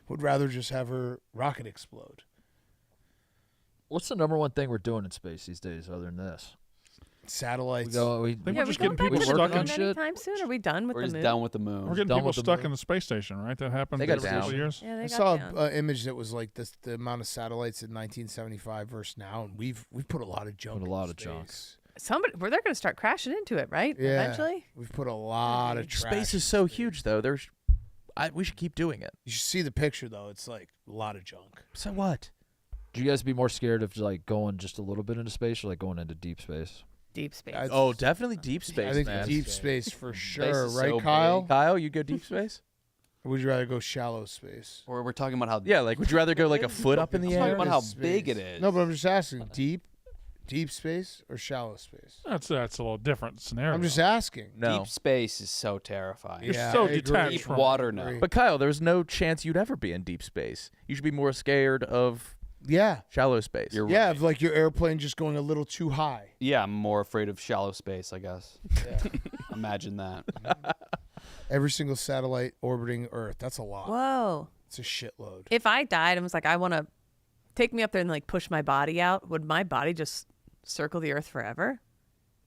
Would rather just have her rocket explode. What's the number one thing we're doing in space these days, other than this? Satellites. We go. We, think Yeah, we're we just going getting back people to the stuck moon in shit. anytime soon? Are we done with We're the just moon? done with the moon. We're getting Done people with the stuck moon. in the space station, right? That happened They for got a couple down. years. Yeah, they I got saw down. an image that was like this, the amount of satellites in 1975 versus now, and we've put a lot of junk. Put a in lot of junk. space. Somebody, well, they're going to start crashing into it, right? Yeah. Eventually. We've put a lot of trash. Space is in so space. huge, though. We should keep doing it. You should see the picture though. It's like a lot of junk. So what? do you guys be more scared of like going just a little bit into space or like going into deep space? Deep space. Oh, definitely deep space, I think man. deep space for Space sure, is right, so Kyle? big. Kyle, you go deep space? Or would you rather go shallow space? Or we're talking about how Yeah, like would you rather go like a foot up in the I'm talking air? about how Space. big it is. No, but I'm just asking, deep space or shallow space? That's a little different scenario. I'm just asking. No. Deep space is so terrifying. You're Yeah, so I agree. detached Deep from water I now. agree. But Kyle, there's no chance you'd ever be in deep space. You should be more scared of Yeah. shallow space. You're Yeah, right. if like your airplane just going a little too high. Yeah, I'm more afraid of shallow space, I guess. Yeah. Imagine that. Every single satellite orbiting Earth. That's a lot. Whoa. It's a shitload. If I died and was like, I want to take me up there and like push my body out, would my body just circle the Earth forever,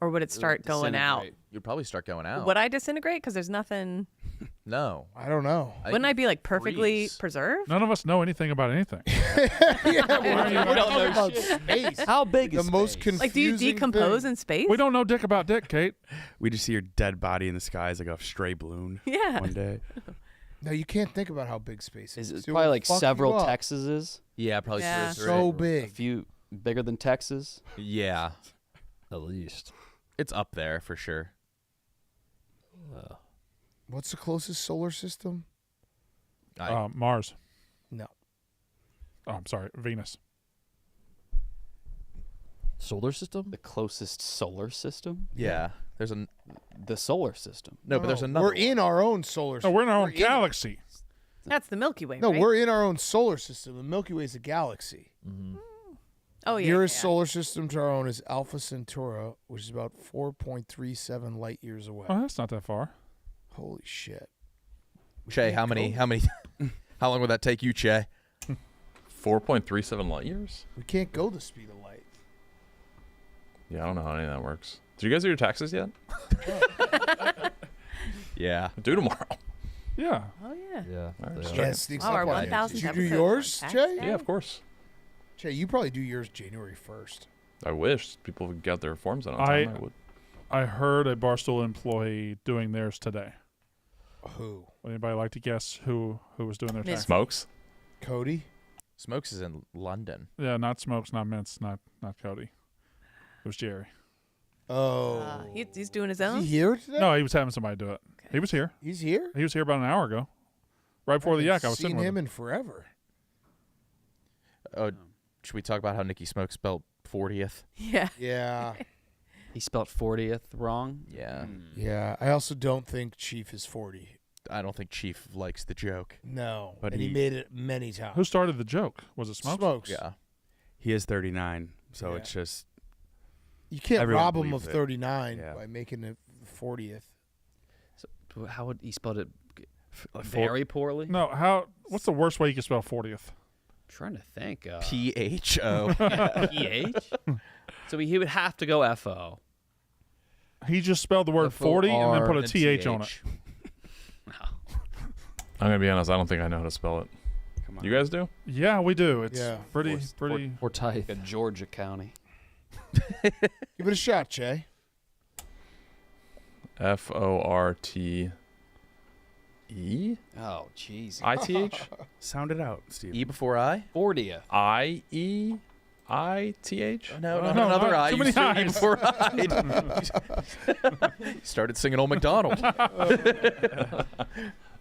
or would it start going out? You'd probably start going out. Would I disintegrate? Because there's nothing. No. I don't know. Wouldn't I be like perfectly freeze. preserved? None of us know anything about anything. Yeah, we're talking about shit. space. How big is The most space? confusing Like, do you decompose thing. in space? We don't know dick about dick, Kate. We just see your dead body in the sky as like a stray balloon Yeah. one day. No, you can't think about how big space is. It's It probably will like fuck you several up. Texases. Yeah, probably Yeah. So A big. few bigger than Texas. Yeah. At least. It's up there for sure. What's the closest solar system? Mars. No. Oh, I'm sorry, Venus. Solar system? The closest solar system. Yeah. There's The solar system. no, but there's another. We're in our own solar No, system. we're in our own galaxy. That's the Milky Way. No, right? we're in our own solar system. The Milky Way is a galaxy. Oh yeah. Nearest yeah. solar system to our own is Alpha Centauri, which is about 4.37 light years away. Oh, that's not that far. Holy shit. Che, how many? How long would that take you, Che? 4.37 light years? We can't go the speed of light. Yeah, I don't know how any of that works. Did you guys do your taxes yet? Yeah. Due tomorrow. Yeah. Oh yeah. Yeah. All right, they so are. Yeah, it sneaks Oh, up our on you. 1000th Did you do episode yours, on tax Jay? day? Yeah, of course. Jay, you probably do yours January 1st. I wish people would get their forms in on time. I would. I heard a Barstool employee doing theirs today. Who? Would anybody like to guess who was doing their Miss- taxes? Smokes? Cody? Smokes is in London. Yeah, not Smokes, not Mints, not Cody. It was Jerry. Oh. He's doing his Is own. he here today? No, he was having somebody do it. He was here. He's here? He was here about an hour ago. Right before the yak, I was seen sitting with him him. in forever. Oh, should we talk about how Nikki Smoke spelled 40th? Yeah. Yeah. He spelled 40th wrong. Yeah. Yeah. I also don't think Chief is 40. I don't think Chief likes the joke. No. But and he he- made it many times. Who started the joke? Was it Smokes? Smokes. Yeah. He is 39, so Yeah. it's just You can't Everyone rob him believes of it. 39 Yeah. by making it 40th. So how would he spelled it? like Very poorly. No, how? What's the worst way you can spell 40th? Trying to think. PHO. PH. So he would have to go FO. He just spelled the word 40 and then put a and TH on it. TH. I'm going to be honest. I don't think I know how to spell it. Come on. You guys do? Yeah, we do. It's Yeah. pretty. Or tithe. Like a Georgia County. Give it a shot, Jay. FORTE? Oh, jeez. ITH? Sound it out, Steve. E before I? 40th. IEITH? No, no, another no, I. too You many said E I's. before I. Started singing Old MacDonald. I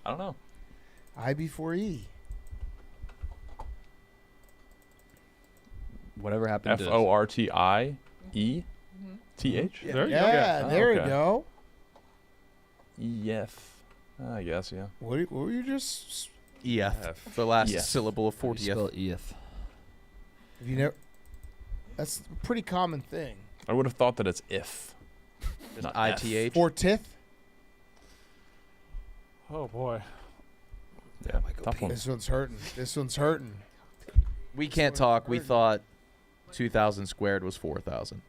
don't know. I before E. Whatever happened to FORTIETH? There you Yeah, go. there you Okay. go. EF. I guess, yeah. What were you just... EF. The last EF. syllable of How do you 40th. spell ETH? Have you never... That's a pretty common thing. I would have thought that it's if. Just Not ITH. 40th? Oh boy. Yeah, tough one. This one's hurting. This one's hurting. We can't talk. We thought 2,000 squared was 4,000.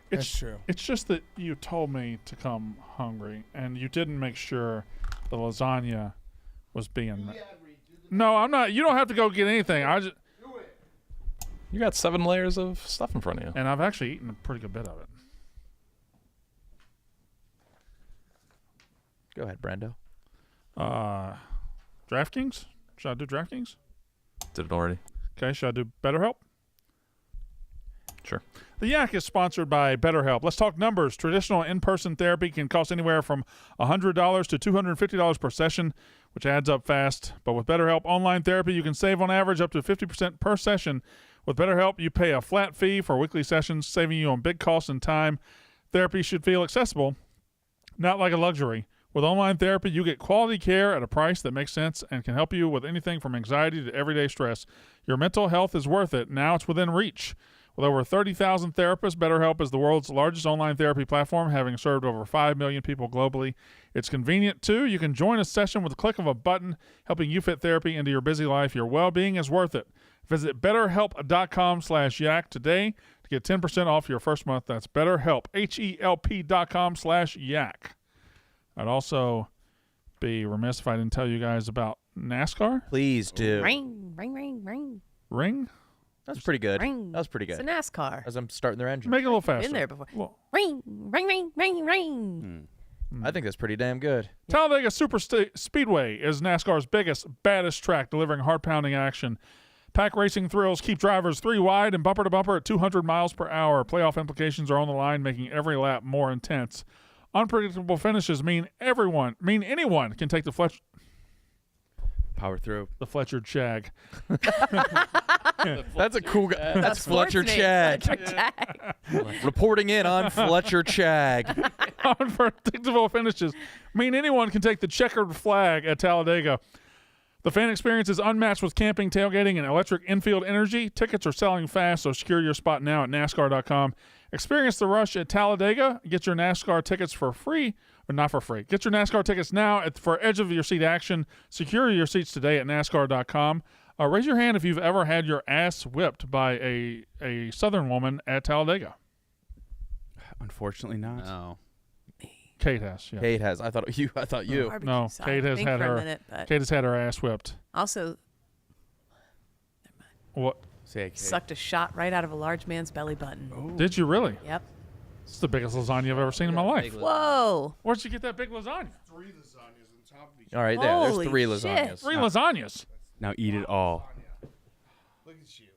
That's true. It's just that you told me to come hungry, and you didn't make sure the lasagna was being. No, I'm not. You don't have to go get anything. I just. You got 7 layers of stuff in front of you. And I've actually eaten a pretty good bit of it. Go ahead, Brando. DraftKings? Should I do DraftKings? Did it already. Okay, should I do BetterHelp? Sure. The Yak is sponsored by BetterHelp. Let's talk numbers. Traditional in-person therapy can cost anywhere from $100 to $250 per session, which adds up fast. But with BetterHelp Online Therapy, you can save on average up to 50% per session. With BetterHelp, you pay a flat fee for weekly sessions, saving you on big costs and time. Therapy should feel accessible, not like a luxury. With online therapy, you get quality care at a price that makes sense and can help you with anything from anxiety to everyday stress. Your mental health is worth it. Now it's within reach. With over 30,000 therapists, BetterHelp is the world's largest online therapy platform, having served over 5 million people globally. It's convenient, too. You can join a session with a click of a button, helping you fit therapy into your busy life. Your well-being is worth it. Visit BetterHelp.com/yak today to get 10% off your first month. That's BetterHelp, HELP.com/yak. I'd also be remiss if I didn't tell you guys about NASCAR. Please do. Ring, ring, ring, ring. Ring? That's pretty good. Ring. That was pretty good. It's a NASCAR. As I'm starting their engine. Make it a little faster. Been there before. Well, Ring, ring, ring, ring, ring. I think that's pretty damn good. Talladega Speedway is NASCAR's biggest, baddest track, delivering heart-pounding action. Pack racing thrills keep drivers 3 wide and bumper to bumper at 200 miles per hour. Playoff implications are on the line, making every lap more intense. Unpredictable finishes mean anyone can take the Power through. the Fletcher Jag. That's a cool guy. That's Sports Fletcher name, Chag. Fletcher Chag. Reporting in on Fletcher Chag. Unpredictable finishes mean anyone can take the checkered flag at Talladega. The fan experience is unmatched with camping, tailgating, and electric infield energy. Tickets are selling fast, so secure your spot now at NASCAR.com. Experience the rush at Talladega. Get your NASCAR tickets for free, or not for free. Get your NASCAR tickets now for edge-of-your-seat action. Secure your seats today at NASCAR.com. Raise your hand if you've ever had your ass whipped by a Southern woman at Talladega. Unfortunately not. No. Kate has. Yeah. Kate has. I thought you. Barbecue No, sauce. Kate has Think had for a her. minute, but Kate has had her ass whipped. also What? Say it, Kate. sucked a shot right out of a large man's belly button. Did you really? Yep. It's the biggest lasagna I've ever seen in my life. Whoa. Where'd you get that big lasagna? 3 lasagnas on top of each All right, there. There's Holy 3 shit. lasagnas. 3 lasagnas. Now eat it all. Look at you.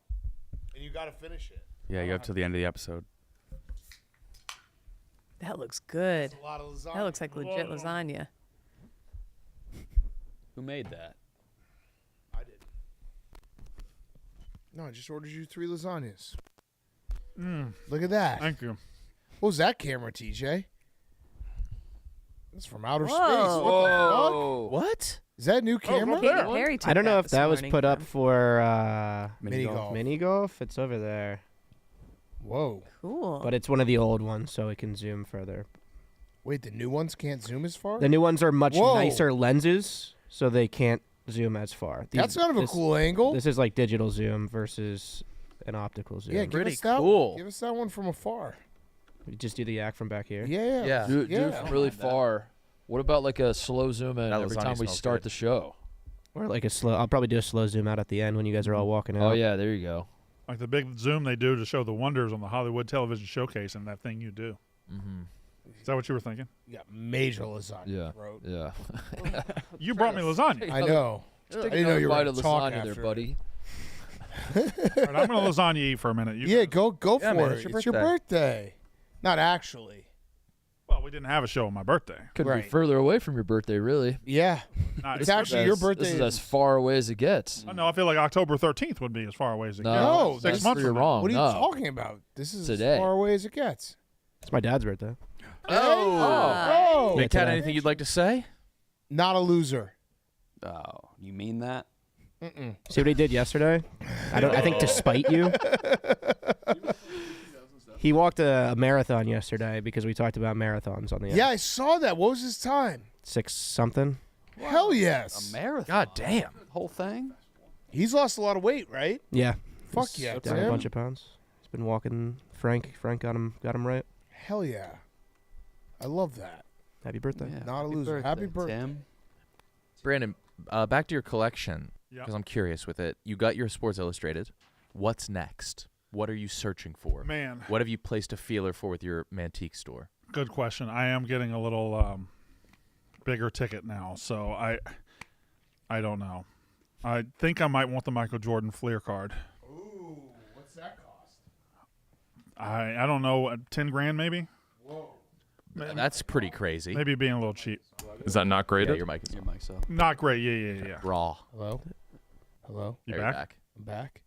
And you got to finish it. Yeah, you have till the end of the episode. That looks good. That's a lot of lasagna. That looks like legit lasagna. Who made that? I did. No, I just ordered you 3 lasagnas. Look at that. Thank you. What was that camera, TJ? That's from outer space. Whoa. What the fuck? What? Is that a new camera? Katy Perry took I don't know if this that was morning. put up for Mini golf. mini golf. It's over there, Whoa. Cool. but it's one of the old ones, so it can zoom further. Wait, the new ones can't zoom as far? The new ones are much Whoa. nicer lenses, so they can't zoom as far. That's kind of a cool angle. This is like digital zoom versus an optical zoom. Yeah, give Pretty us that cool. One. Give us that one from afar. We just do the yak from back here. Yeah. Yeah. Do it Yeah. from really far. What about like a slow zoom in That every lasagna time we smells start good. the show? Or like a slow. I'll probably do a slow zoom out at the end when you guys are all walking out. Oh yeah, there you go. Like the big zoom they do to show the wonders on the Hollywood television showcase and that thing you do. Mm-hmm. Is that what you were thinking? You got major lasagna, Yeah, bro. yeah. You brought me lasagna. I know. I didn't know you were Bite going of to talk lasagna there, after. buddy. All right, I'm going to lasagna eat for a minute. You Yeah, go Yeah, for man, it. it's It's your your birthday. Not actually. Well, we didn't have a show on my birthday. Couldn't be Right. further away from your birthday, really. Yeah. Not- It's actually your birthday. This is as far away as it gets. Oh, no, I feel like October 13th would be as far away as it No, gets. No, 6 that's- months you're from now. wrong. What are you no. talking about? This is Today. as far away as it gets. It's my dad's birthday. Oh. Big Cat, today. anything you'd like to say? Not a loser. Oh, you mean that? See what he did yesterday? I think to spite you. He walked a marathon yesterday because we talked about marathons on the Yeah, I saw that. What was his time? 6 something. Hell yes. Marathon. God damn. Whole thing? He's lost a lot of weight, right? Yeah. Fuck He's yeah, down a Tim. bunch of pounds. He's been walking. Frank got him right. Hell yeah. I love that. Happy birthday. Yeah, Not a happy loser. Happy birthday. Tim. Brandon, back to your collection, Yeah. because I'm curious with it. You got your Sports Illustrated. What's next? What are you searching for? Man, What have you placed a feeler for with your Mantique store? good question. I am getting a little bigger ticket now, so I don't know. I think I might want the Michael Jordan Fleer card. Ooh, what's that cost? I don't know, 10 grand maybe? Whoa. That's pretty crazy. Maybe being a little cheap. Is that not Yeah, graded? your mic is Your mic's up. Not great. Yeah. raw. Hello? Hello? You There, back? I'm back.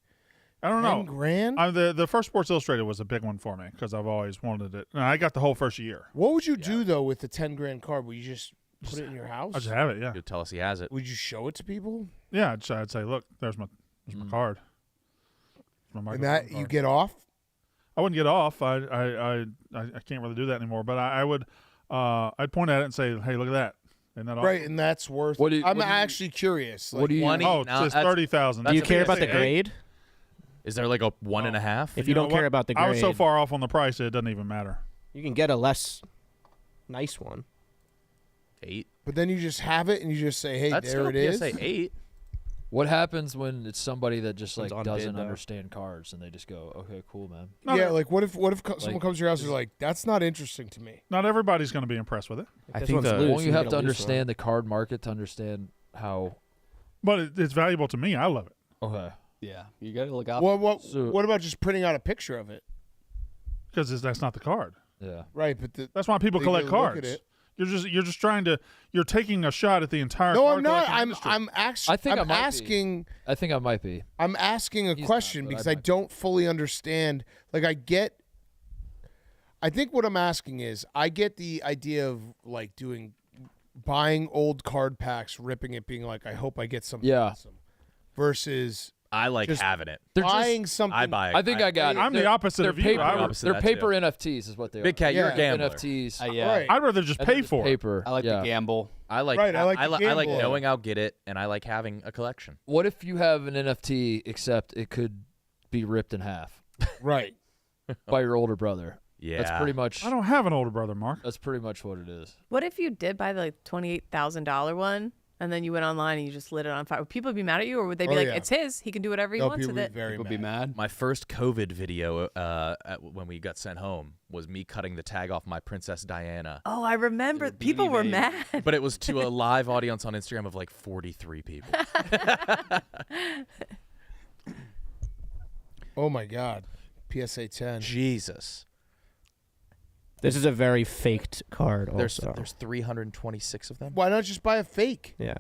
I don't 10 know. grand? The first Sports Illustrated was a big one for me because I've always wanted it. And I got the whole first year. What would you do, though, with the 10 grand card? Would you just put it in your house? I just have it, yeah. You'll tell us he has it. Would you show it to people? Yeah, I'd say, look, there's my card. My Michael And that Jordan you card. get off? I wouldn't get off. I can't really do that anymore. But I would. I'd point at it and say, "Hey, look at that." And that Right, and that's worth. I'm actually curious. What do you? Oh, it says 30,000. Do you care about the grade? Is there like a 1.5? If you don't care about the grade, I was so far off on the price, it doesn't even matter. you can get a less nice one. 8. But then you just have it and you just say, "Hey, That's there still it is." PSA 8. What happens when it's somebody that just like It's on bid, doesn't though. understand cards and they just go, "Okay, cool, man." Yeah, like what if someone comes to your house and is like, "That's not interesting to me." Not everybody's going to be impressed with it. If I this think one's the- loose, Well, you have get to a loose understand one. the card market to understand how. But it's valuable to me. I love it. Okay. Yeah, you got to look out. What about just printing out a picture of it? Because that's not the card. Yeah. Right, but That's why people they collect get a look at cards. it. You're just trying to. You're taking a shot at the entire. No, card I'm not. collecting industry. I'm actually. I think I I'm might be. asking. I think I might be. I'm asking a He's question not, but because I I might be. don't fully understand. Like I think what I'm asking is I get the idea of like buying old card packs, ripping it, being like, I hope I get something Yeah. awesome. Versus I like just having it. They're buying something. I buy it. I think I got it. I'm the They're- opposite they're of you. paper. I would- Opposite They're of that, paper too. NFTs is what they Big are. Cat, you're a Yeah. gambler. NFTs. Yeah. Right. I'd rather just And pay then it's for it. paper. I like yeah. the gamble. I like. Right, I like the I like gamble. knowing I'll get it, and I like having a collection. What if you have an NFT except it could be ripped in half Right. by your older brother? Yeah, That's pretty much. I don't have an older brother, Mark. That's pretty much what it is. What if you did buy the like $28,000 one and then you went online and you just lit it on fire? Would people be mad at you, or would they be Oh, like, yeah. "It's his. He can do whatever he No, wants people with be it"? very People mad. be mad. My first COVID video when we got sent home was me cutting the tag off my Princess Diana. Oh, I remember. It was People beanie were babe. mad. But it was to a live audience on Instagram of like 43 people. Oh my God. PSA 10. Jesus. This is a very faked card. There's Also, 326 of them. Why not just buy a fake? yeah.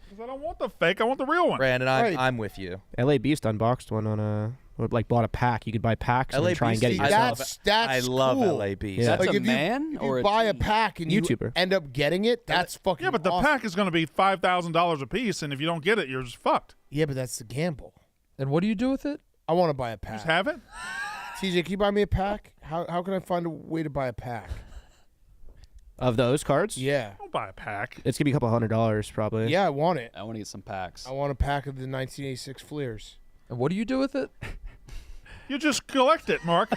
'Cause I don't want the fake. I want the real one. Brandon, Right. I'm with you. LA Beast unboxed one on like bought a pack. You could buy packs and LA then try and Beast get it is- yourself. That's I love cool. LA Beast. Yeah. That's Like a if you, man if or you a buy a teen? pack and you YouTuber. end up getting it, that's fucking Yeah, but the awesome. pack is going to be $5,000 a piece, and if you don't get it, you're just fucked. Yeah, but that's the gamble. And what do you do with it? I want to buy a pack. Just have it. TJ, can you buy me a pack? How can I find a way to buy a pack? Of those cards, Yeah. Don't buy a pack. it's gonna be a couple $100 probably. Yeah, I want it. I want to get some packs. I want a pack of the 1986 Fleers. And what do you do with it? You just collect it, Mark.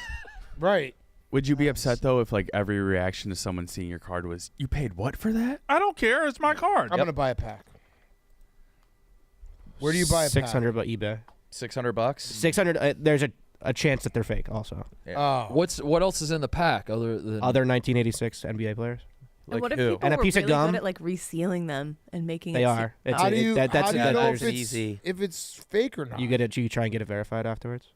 Right. Would you be upset though if like every reaction to someone seeing your card was, "You paid what for that?" I don't care. It's my card. I'm going to buy a pack. Where do you buy a pack? 600 by eBay. $600. 600. There's a chance that they're fake. Also, Oh. What else is in the pack other than other 1986 NBA players. And Like what if who? people And a were piece of really gum? good at like resealing them and making They it are. It's How a- do you, that- that's how do a- you that- know there's- if it's, easy. if it's fake or not? you try and get it verified afterwards.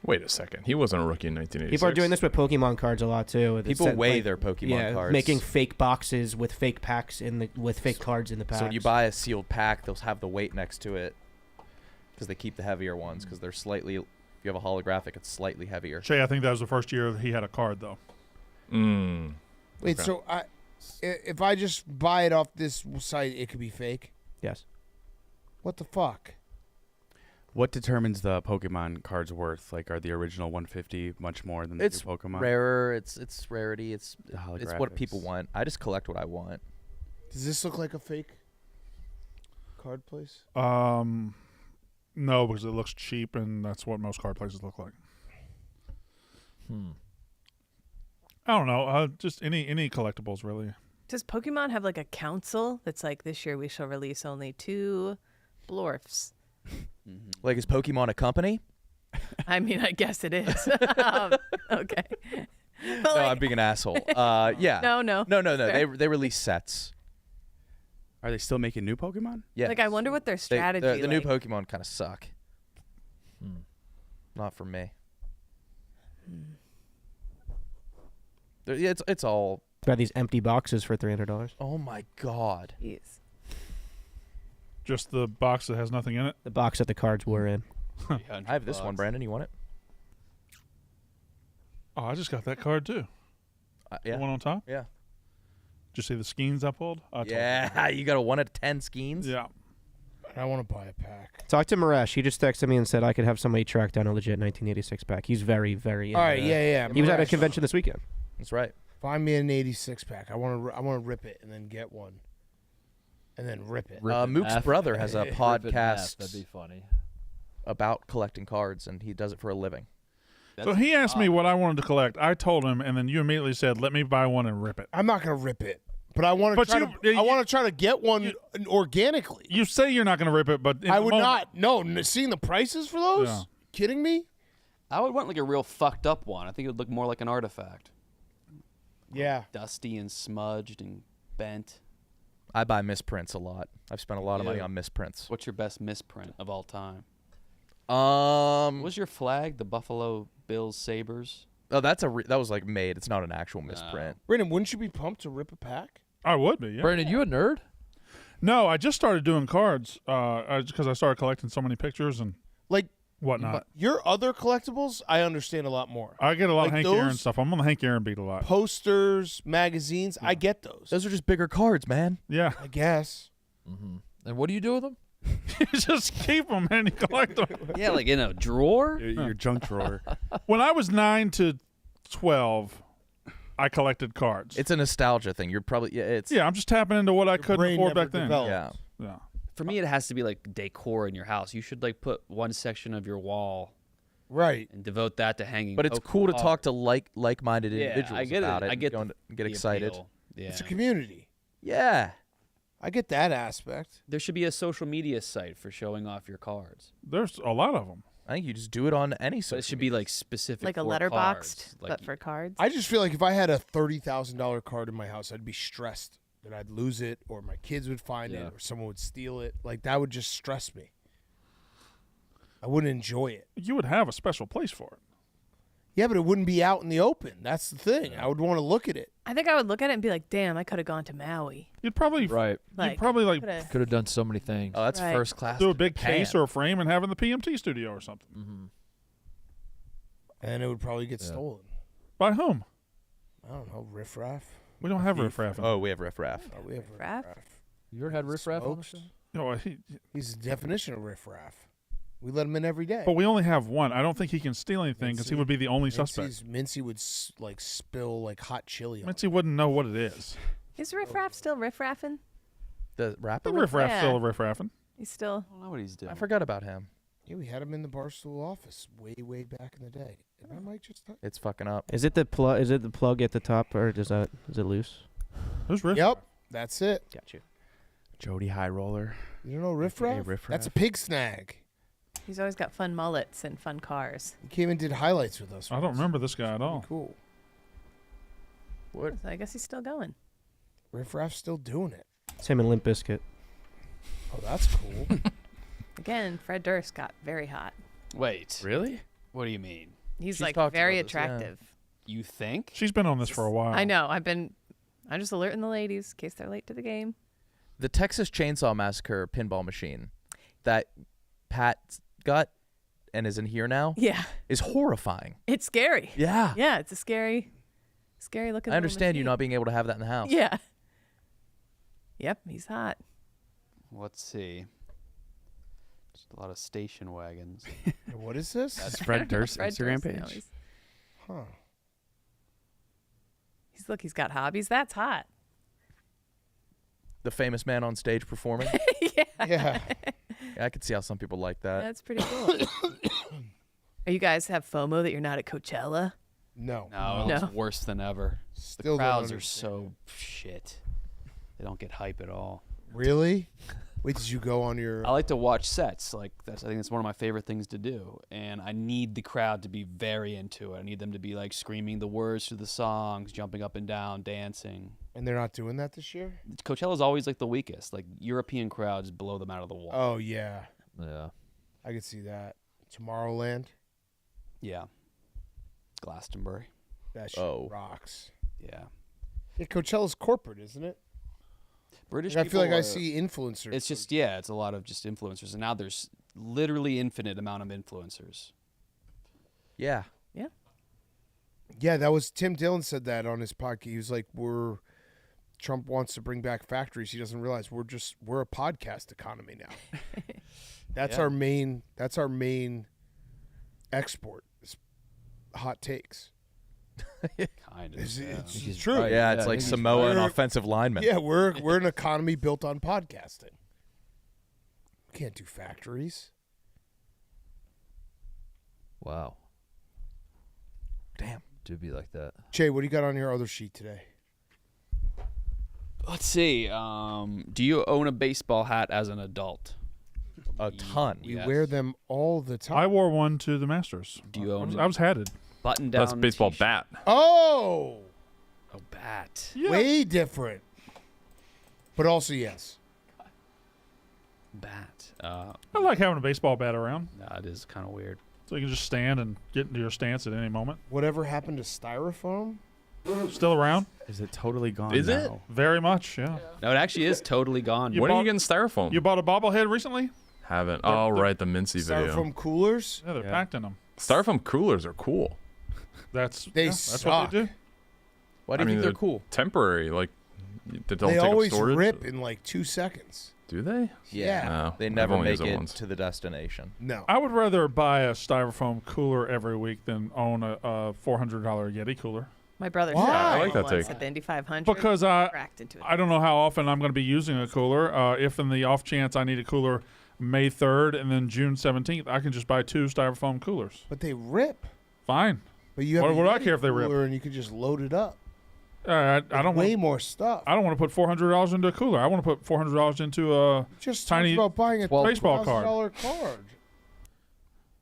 Wait a second. He wasn't a rookie in 1986. People are doing this with Pokemon cards a lot too. It's People said, weigh like, their Pokemon cards. making fake boxes with fake packs with fake cards in the packs. So when you buy a sealed pack, they'll have the weight next to it because they keep the heavier ones because they're slightly. If you have a holographic, it's slightly heavier. Shay, I think that was the first year he had a card, though. Wait, Okay. so if I just buy it off this site, it could be fake? Yes. What the fuck? What determines the Pokemon card's worth? Like, are the original 150 much more than the It's new Pokemon? rarer. It's rarity. It's The what people holographics. want. I just collect what I want. Does this look like a fake card place? No, because it looks cheap, and that's what most card places look like. I don't know. Just any collectibles, really. Does Pokemon have like a council that's like, this year we shall release only 2 Blorfs? Like, is Pokemon a company? I mean, I guess it is. Okay. But No, like, I'm being an asshole. Yeah. No. No. Fair. They release sets. Are they still making new Pokemon? Yeah. Like, I wonder what their strategy The new like. Pokemon kind of suck. Not for me. Yeah, it's all. Buy these empty boxes for $300. Oh my god. Jeez. Just the box that has nothing in it. The box that the cards were in. I have this one, Brandon. You want it? Oh, I just got that card too. Yeah. The one on top. Yeah. Did you see the skeins I pulled? I told you. Yeah. You got a 1 out of 10 skeins. Yeah. And I want to buy a pack. Talk to Maresh. He just texted me and said I could have somebody track down a legit 1986 pack. He's very, very. All right, yeah. He was at a Maresh, convention this weekend. That's right. Find me an 86 pack. I want to rip it and then get one. And then rip it. Mook's brother has a Rip it in podcast That'd be funny. about collecting cards, and he does it for a living. So he asked me what I wanted to collect. I told him, and then you immediately said, "Let me buy one and rip it." I'm not going to rip it. But I want to I want to try to get one organically. You say you're not going to rip it, but I would not. No, seeing the prices for those? Yeah. Kidding me? I would want like a real fucked up one. I think it would look more like an artifact. Yeah. Dusty and smudged and bent. I buy misprints a lot. I've spent a lot of money on misprints. What's your best misprint of all time? What was your flag? The Buffalo Bills Sabres? Oh, that was like made. It's not an actual misprint. Brandon, wouldn't you be pumped to rip a pack? I would be. Yeah. Brandon, you a nerd? No, I just started doing cards because I started collecting so many pictures and like whatnot. Your other collectibles, I understand a lot lot I get a lot of like Hank Aaron those stuff. I'm on the Hank Aaron beat a lot. Posters, magazines, I get those. Those are just bigger cards, man. Yeah. I guess. Mm-hmm. And what do you do with them? You just keep them and you collect them. Yeah, like in a drawer? Your junk drawer. When I was 9 to 12, I collected cards. It's a nostalgia thing. You're probably I'm just tapping into what I couldn't brain afford never back then. developed. Yeah. For me, it has to be like decor in your house. You should like put one section of your wall, right, and devote that to hanging. But it's cool to talk to like-minded Yeah, individuals I get about it. I get and the get excited. appeal. Yeah. It's a community. Yeah. I get that aspect. There should be a social media site for showing off your cards. There's a lot of them. I think you just do it on any But social. it should be like specific, Like a for letterboxed, cards. Like, but for cards. I just feel like if I had a $30,000 card in my house, I'd be stressed that I'd lose it, or my kids would find it, or someone would steal it. Like that would just stress me. I wouldn't enjoy it. You would have a special place for it. Yeah, but it wouldn't be out in the open. That's the thing. I would want to look at it. I think I would look at it and be like, "Damn, I could have gone to Maui." You'd probably Right. You'd probably like Could have done so many things. Oh, that's Right. first class. do a to big Japan. case or a frame and have it in the PMT studio or something. Mm-hmm. And it would probably get stolen. By whom? I don't know, riffraff. We don't have riffraff. Oh, we have riffraff. Oh, we have Riffraff? You ever had riffraff on the show? No, He's the definition of riffraff. We let him in every day. but we only have one. I don't think he can steal anything because he would be the only suspect. Mincy would like spill like hot chili on Mitzi wouldn't know what it is. Is Riffraff still riffraffing? The rapper. The riffraff Yeah. still a riffraffing. He's still. I don't know what he's doing. I forgot about him. Yeah, we had him in the Barstool office way back in the day. Did my mic just touch? It's fucking up. Is it the plug? Is it the plug at the top, or is it loose? Who's riff? Yep, that's it. Got you. Jody High Roller. You don't know riffraff? riffraff. That's a pig snag. He's always got fun mullets and fun cars. He came and did highlights with us. I don't remember this guy at all. Cool. What? So I guess he's still going. Riffraff's still doing it. It's him and Limp Bizkit. Oh, that's cool. Again, Fred Durst got very hot. Wait. Really? What do you mean? He's She's like talked very about this, yeah. attractive. You think? She's been on this for a while. I know. I'm just alerting the ladies in case they're late to the game. The Texas Chainsaw Massacre pinball machine that Pat got and is in here now Yeah. is horrifying. It's scary. Yeah. Yeah, it's a scary looking. I little understand you machine. not being able to have that in the house. Yeah. Yep, he's hot. Let's see. Just a lot of station wagons. What is this? That's Fred Durst's Fred Instagram Durst, no, page. Huh. he's got hobbies. That's hot. The famous man on stage performing. Yeah. Yeah. I could see how some people like that. That's pretty cool. Are you guys have FOMO that you're not at Coachella? No. No, No. it's worse than ever. Still the don't crowds are understand. so shit. They don't get hype at all. Really? Wait, did you go on your? I like to watch sets. Like I think it's one of my favorite things to do. And I need the crowd to be very into it. I need them to be like screaming the words to the songs, jumping up and down, dancing. And they're not doing that this year? Coachella's always like the weakest. Like European crowds blow them out of the water. Oh yeah. Yeah. I could see that. Tomorrowland. Yeah. Glastonbury. That shit rocks. Yeah. Yeah, Coachella's corporate, isn't it? British Like, I feel like people I are- see influencers. It's just it's a lot of just influencers, and now there's literally infinite amount of influencers. Yeah. Yeah, that was Tim Dillon said that on his podcast. He was like, we're Trump wants to bring back factories. He doesn't realize we're a podcast economy now. That's our main export. Is hot takes. Kind of. It's true. Right. Yeah, it's like Samoa and offensive linemen. Yeah, we're an economy built on podcasting. We can't do factories. Wow. Damn. Do be like that. Jay, what do you got on your other sheet today? Let's see. Do you own a baseball hat as an adult? A ton. We wear them all the time. I wore one to the Masters. Do you own? I was hatted. Button down. That's a baseball bat. Oh, A bat. Yeah. way different. But also, yes. Bat. I like having a baseball bat around, Nah, it is kind of weird. so you can just stand and get into your stance at any moment. Whatever happened to styrofoam? Still around? Is it totally gone Is it? now? Very much, yeah. No, it actually is totally gone. You When are bought- you getting styrofoam? You bought a bobblehead recently? Haven't. Oh, right, the Mincy video. Styrofoam coolers? Yeah, they're packed in them. Styrofoam coolers are cool. That's suck. what they do. Why do you think they're cool? Temporary, like they don't They take always up storage. rip in like 2 seconds. Do they? Yeah. No, They I've never only make used it once. to the destination. No. I would rather buy a styrofoam cooler every week than own a $400 Yeti cooler. My brother Why? said I like that once take. at the Indy 500 Because I cracked into it. I don't know how often I'm going to be using a cooler. If in the off chance I need a cooler May 3rd and then June 17th, I can just buy 2 styrofoam coolers. But they rip. Fine. But you have What a do I Yeti care if they rip? cooler and you could just load it up. I don't Way want. more stuff. I don't want to put $400 into a cooler. I want to put $400 into a Just tiny talked about buying a baseball card. $12,000 card.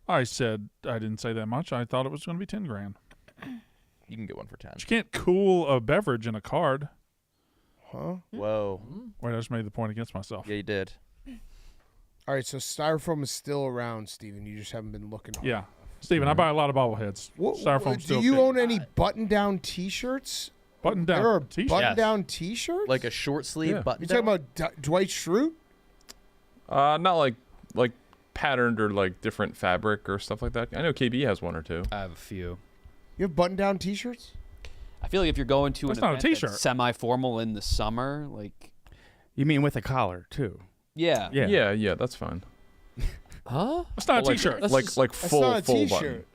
I said I didn't say that much. I thought it was going to be 10 grand. You can get one for 10. But you can't cool a beverage in a card. Huh? Whoa. Wait, I just made the point against myself. Yeah, you did. All right, so styrofoam is still around, Steven. You just haven't been looking. hard Yeah. enough. Steven, I buy a lot of bobbleheads. Styrofoam Do still you king. own any button-down T-shirts? Button There are down t-shirt? button-down T-shirts? Like a short sleeve Yeah. button. You talking about Dwight Schrute? Not like patterned or like different fabric or stuff like that. I know KB has one or two. I have a few. You have button-down T-shirts? I feel like if you're going to That's an not a event t-shirt. that's semi-formal in the summer, like You mean with a collar too? yeah, Yeah. Yeah, that's fine. Huh? That's not a Like- t-shirt. That's like just- like That's full not a full T-shirt.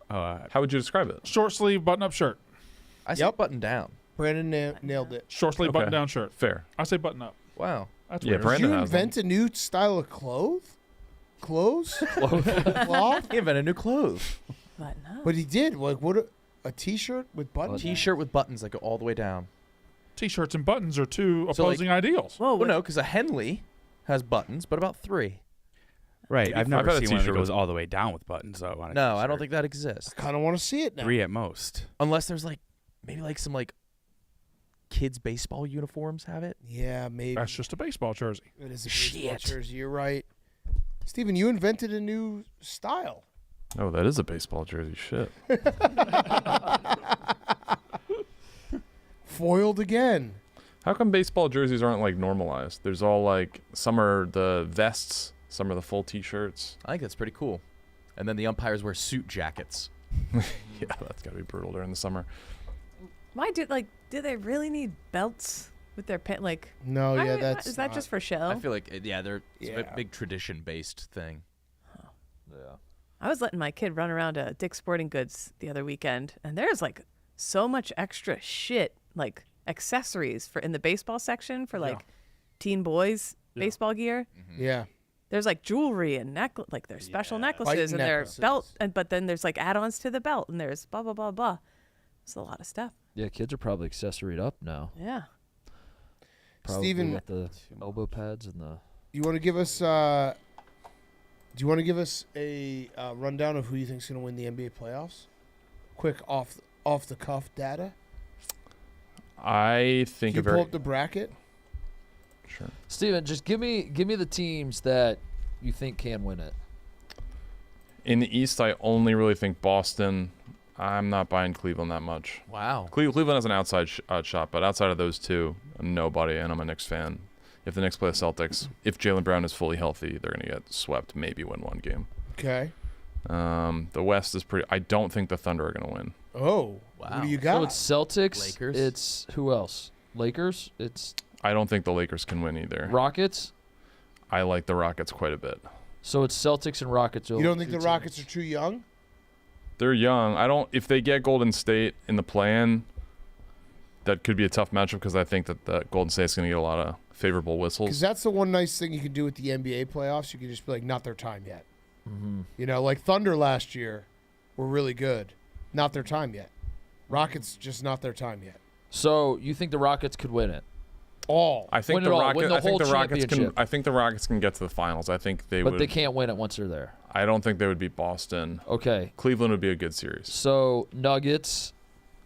button. How would you describe it? Short sleeve button-up shirt. I said button down. Brandon nailed it. Short sleeve Okay. button-down shirt. Fair. I say button-up. Wow. That's Yeah, weird. Did Brandon you has invent a new style of clothes? Cloth? He invented new clothes. But no. But he did. Like, what? A T-shirt with buttons? T-shirt with buttons that go all the way down. T-shirts and buttons are two So, like- opposing ideals. Whoa, Well, no, because a Henley has buttons, but about 3. Right. I've never had a seen one that t-shirt goes with- all the way down with buttons though. on a No, I don't t-shirt. think that exists. Kind of want to see it now. 3 at most. Unless there's like maybe like some like kids baseball uniforms have it. Yeah, maybe. That's just a baseball jersey. It is a baseball Shit. jersey. You're right. Steven, you invented a new style. Oh, that is a baseball jersey. Shit. Foiled again. How come baseball jerseys aren't like normalized? There's all like some are the vests, some are the full T-shirts. I think that's pretty cool. And then the umpires wear suit jackets. Yeah, that's gotta be brutal during the summer. Why do they really need belts with their pen? Like, No, why yeah, would- that's is that not- just for show? I feel like it's a Yeah. big tradition-based thing. Yeah. I was letting my kid run around to Dick's Sporting Goods the other weekend, and there's like so much extra shit, like accessories for in the baseball section for like teen boys baseball gear. Yeah. There's like jewelry and like there's special necklaces Fight and their necklaces. belt, but then there's like add-ons to the belt, and there's blah blah blah blah. It's a lot of stuff. Yeah, kids are probably accessoried up now. Yeah. Probably Steven- got the elbow pads and the. You want to give us? Do you want to give us a rundown of who you think's going to win the NBA playoffs? Quick off the cuff data. I think Can you a very pull up the bracket? sure. Steven, just give me the teams that you think can win it. In the East, I only really think Boston. I'm not buying Cleveland that much. Wow. Cleveland has an outside shot, but outside of those two, nobody. And I'm a Knicks fan. If the Knicks play the Celtics, if Jaylen Brown is fully healthy, they're going to get swept. Maybe win one game. Okay. The West is pretty. I don't think the Thunder are going to win. Oh, Wow. Who do you So got? it's Celtics. Lakers. It's who else? Lakers. I don't think the Lakers can win either. Rockets. I like the Rockets quite a bit. So it's Celtics and Rockets. You don't think the Rockets are too young? They're young. I don't. If they get Golden State in the play-in, that could be a tough matchup because I think that the Golden State's going to get a lot of favorable whistles. Because that's the one nice thing you can do with the NBA playoffs. You can just be like, not their time yet. Mm-hmm. You know, like Thunder last year were really good. Not their time yet. Rockets, just not their time yet. So you think the Rockets could win it? I think Win the it all, Rockets. win the I think whole the Rockets can. championship. I think the Rockets can get to the finals. I think they would. But they can't win it once they're there. I don't think they would beat Boston. Okay. Cleveland would be a good series. So Nuggets,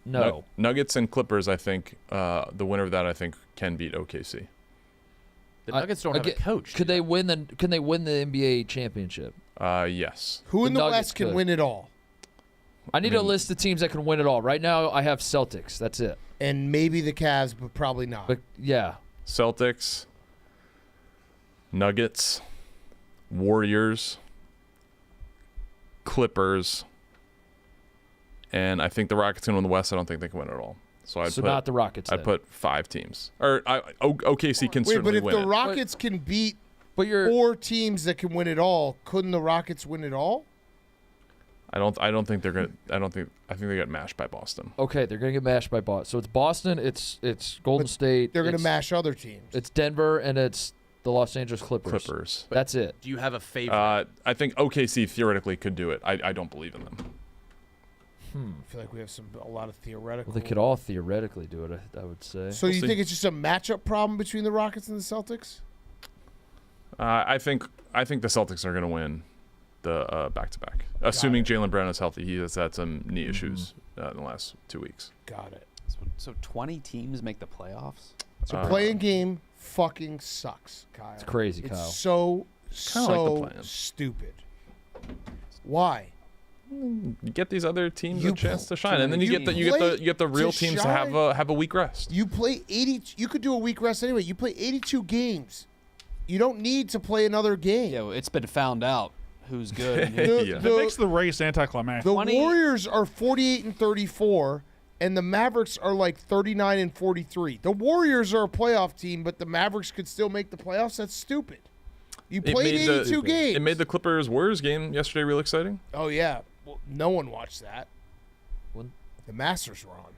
no. Nuggets and Clippers. I think the winner of that I think can beat OKC. The Nuggets don't have a coach. Could they win the? Can they win the NBA championship? Yes. Who in the Nuggets West can could. win it all? I need a list of teams that can win it all. Right now, I have Celtics. That's it. And maybe the Cavs, but probably not. But yeah, Celtics, Nuggets, Warriors, Clippers, and I think the Rockets can win the West. I don't think they can win it all. So I'd So put, not the Rockets, I then. put 5 teams. Or OKC can Wait, but certainly if win the it. Rockets can beat 4 teams that can win it all, couldn't the Rockets win it all? I don't think they're gonna. I think they get mashed by Boston. okay, they're gonna get mashed by Boston. So it's Boston. It's Golden State. They're going to it's- mash other teams. It's Denver and it's the Los Angeles Clippers. Clippers. That's it. Do you have a favorite? I think OKC theoretically could do it. I don't believe in them. I feel like we have a lot of theoretical. Well, they could all theoretically do it. I would say. So you think it's just a matchup problem between the Rockets and the Celtics? I think the Celtics are going to win the back-to-back, assuming Jaylen Brown is healthy. He has had some knee issues in the last 2 weeks. Got it. So 20 teams make the playoffs? So playing game fucking sucks, Kyle. It's crazy, It's Kyle. so Kinda like the plan. stupid. Why? You get these other teams You a chance to shine, play- and then you get the real to teams to shine. have a week rest. You play 80. You could do a week rest anyway. You play 82 games. You don't need to play another game. Yeah, well, it's been found out who's good. And who, The- It makes the race anticlimactic. The Warriors are 48-34, and the Mavericks are like 39-43. The Warriors are a playoff team, but the Mavericks could still make the playoffs. That's stupid. You played 82 games. It made the Clippers Warriors game yesterday real exciting. Oh yeah, well, no one watched that. The Masters were on.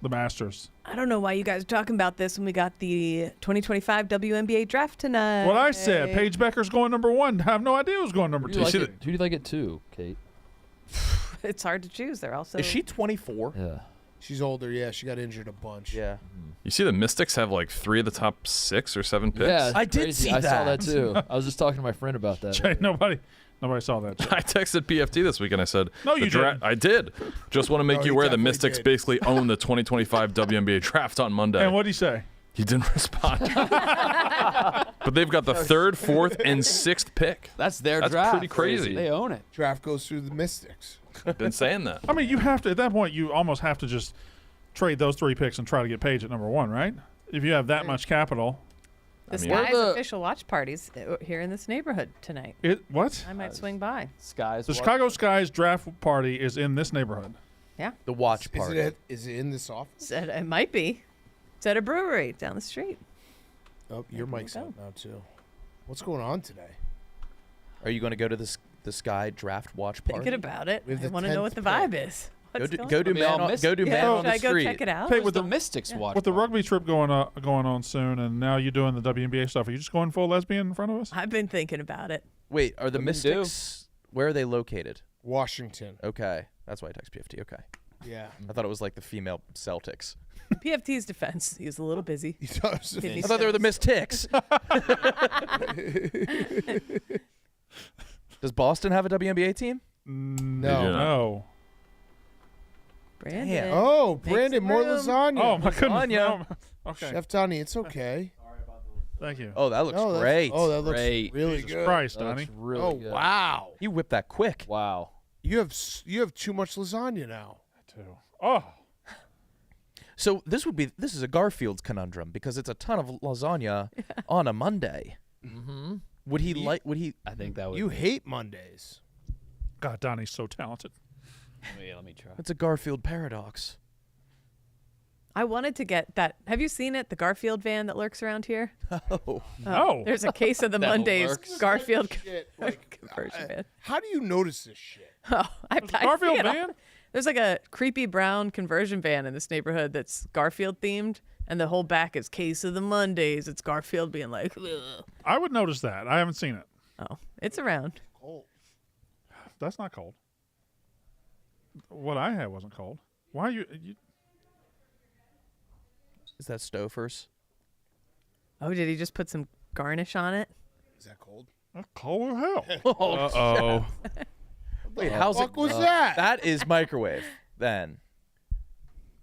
The Masters. I don't know why you guys are talking about this when we got the 2025 WNBA draft tonight. What I said, Paige Becker's going number 1. I have no idea who's going number 2. Who do you like it too, Kate? It's hard to choose. They're also. Is she 24? Yeah. She's older. Yeah, she got injured a bunch. Yeah. You see, the Mystics have like 3 of the top 6 or 7 picks. Yeah, I it's did crazy. see I saw that. that too. I was just talking to my friend about that. Jay, nobody saw that. Jay. I texted PFT this week and I said, No, you didn't. I did. Just want to make No, you he aware the definitely Mystics did. basically own the 2025 WNBA draft on Monday. And what'd he say? He didn't respond. But they've got the 3rd, 4th, and 6th pick. that's their That's draft. pretty crazy. They own it. Draft goes through the Mystics. I've been saying that. I mean, you have to, at that point, you almost have to just trade those 3 picks and try to get Paige at number 1, right? If you have that much capital. The mean- Sky's Where the- official watch parties here in this neighborhood tonight. What? I might swing by. Skies. The Chicago Sky's draft party is in this neighborhood. The watch Is party. it in this office? Said it might be. It's at a brewery down the street. Oh, your There we mic's go. out now too. What's going on today? Are you going to go to the Sky Draft Watch Party? Thinking about it. We have I the want to know 10th what the pick. vibe is. Go What's do, going go on? do Maybe man I'll on, miss go do it. man Yeah, on should the I go street. check it out? Hey, With with the the Mystics watch. With the party. rugby trip going on soon, and now you're doing the WNBA stuff, are you just going full lesbian in front of us? I've been thinking about it. Wait, are the Women do. Mystics? Where are they located? Washington. Okay, that's why I text PFT. Okay, Yeah. I thought it was like the female Celtics. PFT's defense. He was a little busy. You thought it was Kidney I thought they were the stones. Mystics. Does Boston have a WNBA team? No. No. Brandon. Oh, Make Brandon, some more room. lasagna. Oh, my goodness. Lasagna. No. Okay. Chef Donnie, it's okay. Thank you. Oh, that looks No, that's- great. Oh, that looks Great. really Jesus good. Christ, That looks Donnie. really Oh, good. wow. You whipped that quick. Wow. You have too much lasagna now. Too. Oh. So this is a Garfield's conundrum because it's a ton of lasagna on a Monday. Mm-hmm. Would he? I think that would. You hate Mondays. God, Donnie's so talented. Let me try. It's a Garfield paradox. I wanted to get that. Have you seen it? The Garfield van that lurks around here? No. There's a case of the That Mondays lurks. Garfield Shit, like, conversion van. how do you notice this shit? Oh, I Garfield see it all- van? There's like a creepy brown conversion van in this neighborhood that's Garfield themed, and the whole back is case of the Mondays. It's Garfield being like, ugh. I would notice that. I haven't seen it. Oh, it's around. That's not cold. What I had wasn't cold. Why are you Is that Stouffer's? Oh, did he just put some garnish on it? Is that cold? that's cold as hell. Uh-oh. Wait, how's fuck it? was that? That is microwave. Then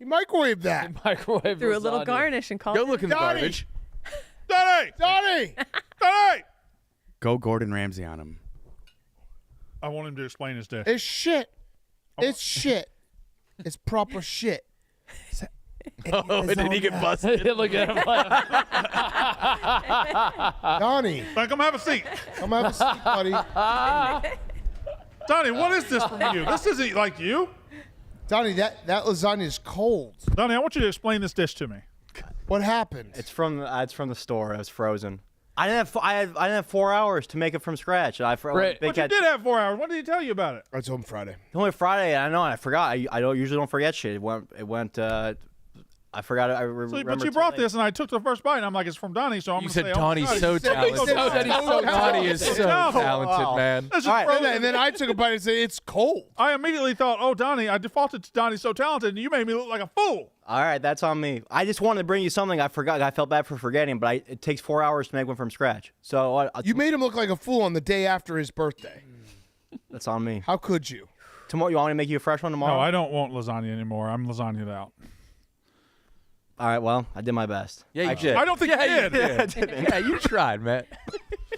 You microwaved that. Microwave. Threw a little lasagna. garnish and called Go it. look in the Donnie! garbage. Donnie! Donnie! Donnie! Go Gordon Ramsay on him. I want him to explain his dish. It's shit. It's shit. It's proper shit. Oh, and then he get busted. Look at him. Like, Donnie, Come have a seat. come have a seat, buddy. Donnie, what is this from you? This isn't like you. Donnie, that lasagna is cold. Donnie, I want you to explain this dish to me. What happened? It's from the store. It was frozen. I didn't have 4 hours to make it from scratch. Right. But you did have 4 hours. What did he tell you about it? I told him Friday. Only Friday. I know. I forgot. I don't usually don't forget shit. It went. I forgot. But you brought this, and I took the first bite, and I'm like, it's from Donnie, so I'm You going to said say, Donnie's so talented. Donnie is so talented, man. This is All right. frozen. And then I took a bite and said, it's cold. I immediately thought, oh, Donnie, I defaulted to Donnie's so talented, and you made me look like a fool. All right, that's on me. I just wanted to bring you something. I forgot. I felt bad for forgetting, but it takes 4 hours to make one from scratch. So You made him look like a fool on the day after his birthday. that's on me. How could you? Tomorrow, you want me to make you a fresh one tomorrow? No, I don't want lasagna anymore. I'm lasagnaed out. All right. Well, I did my best. Yeah, you did. I don't think you did. Yeah, you tried, man.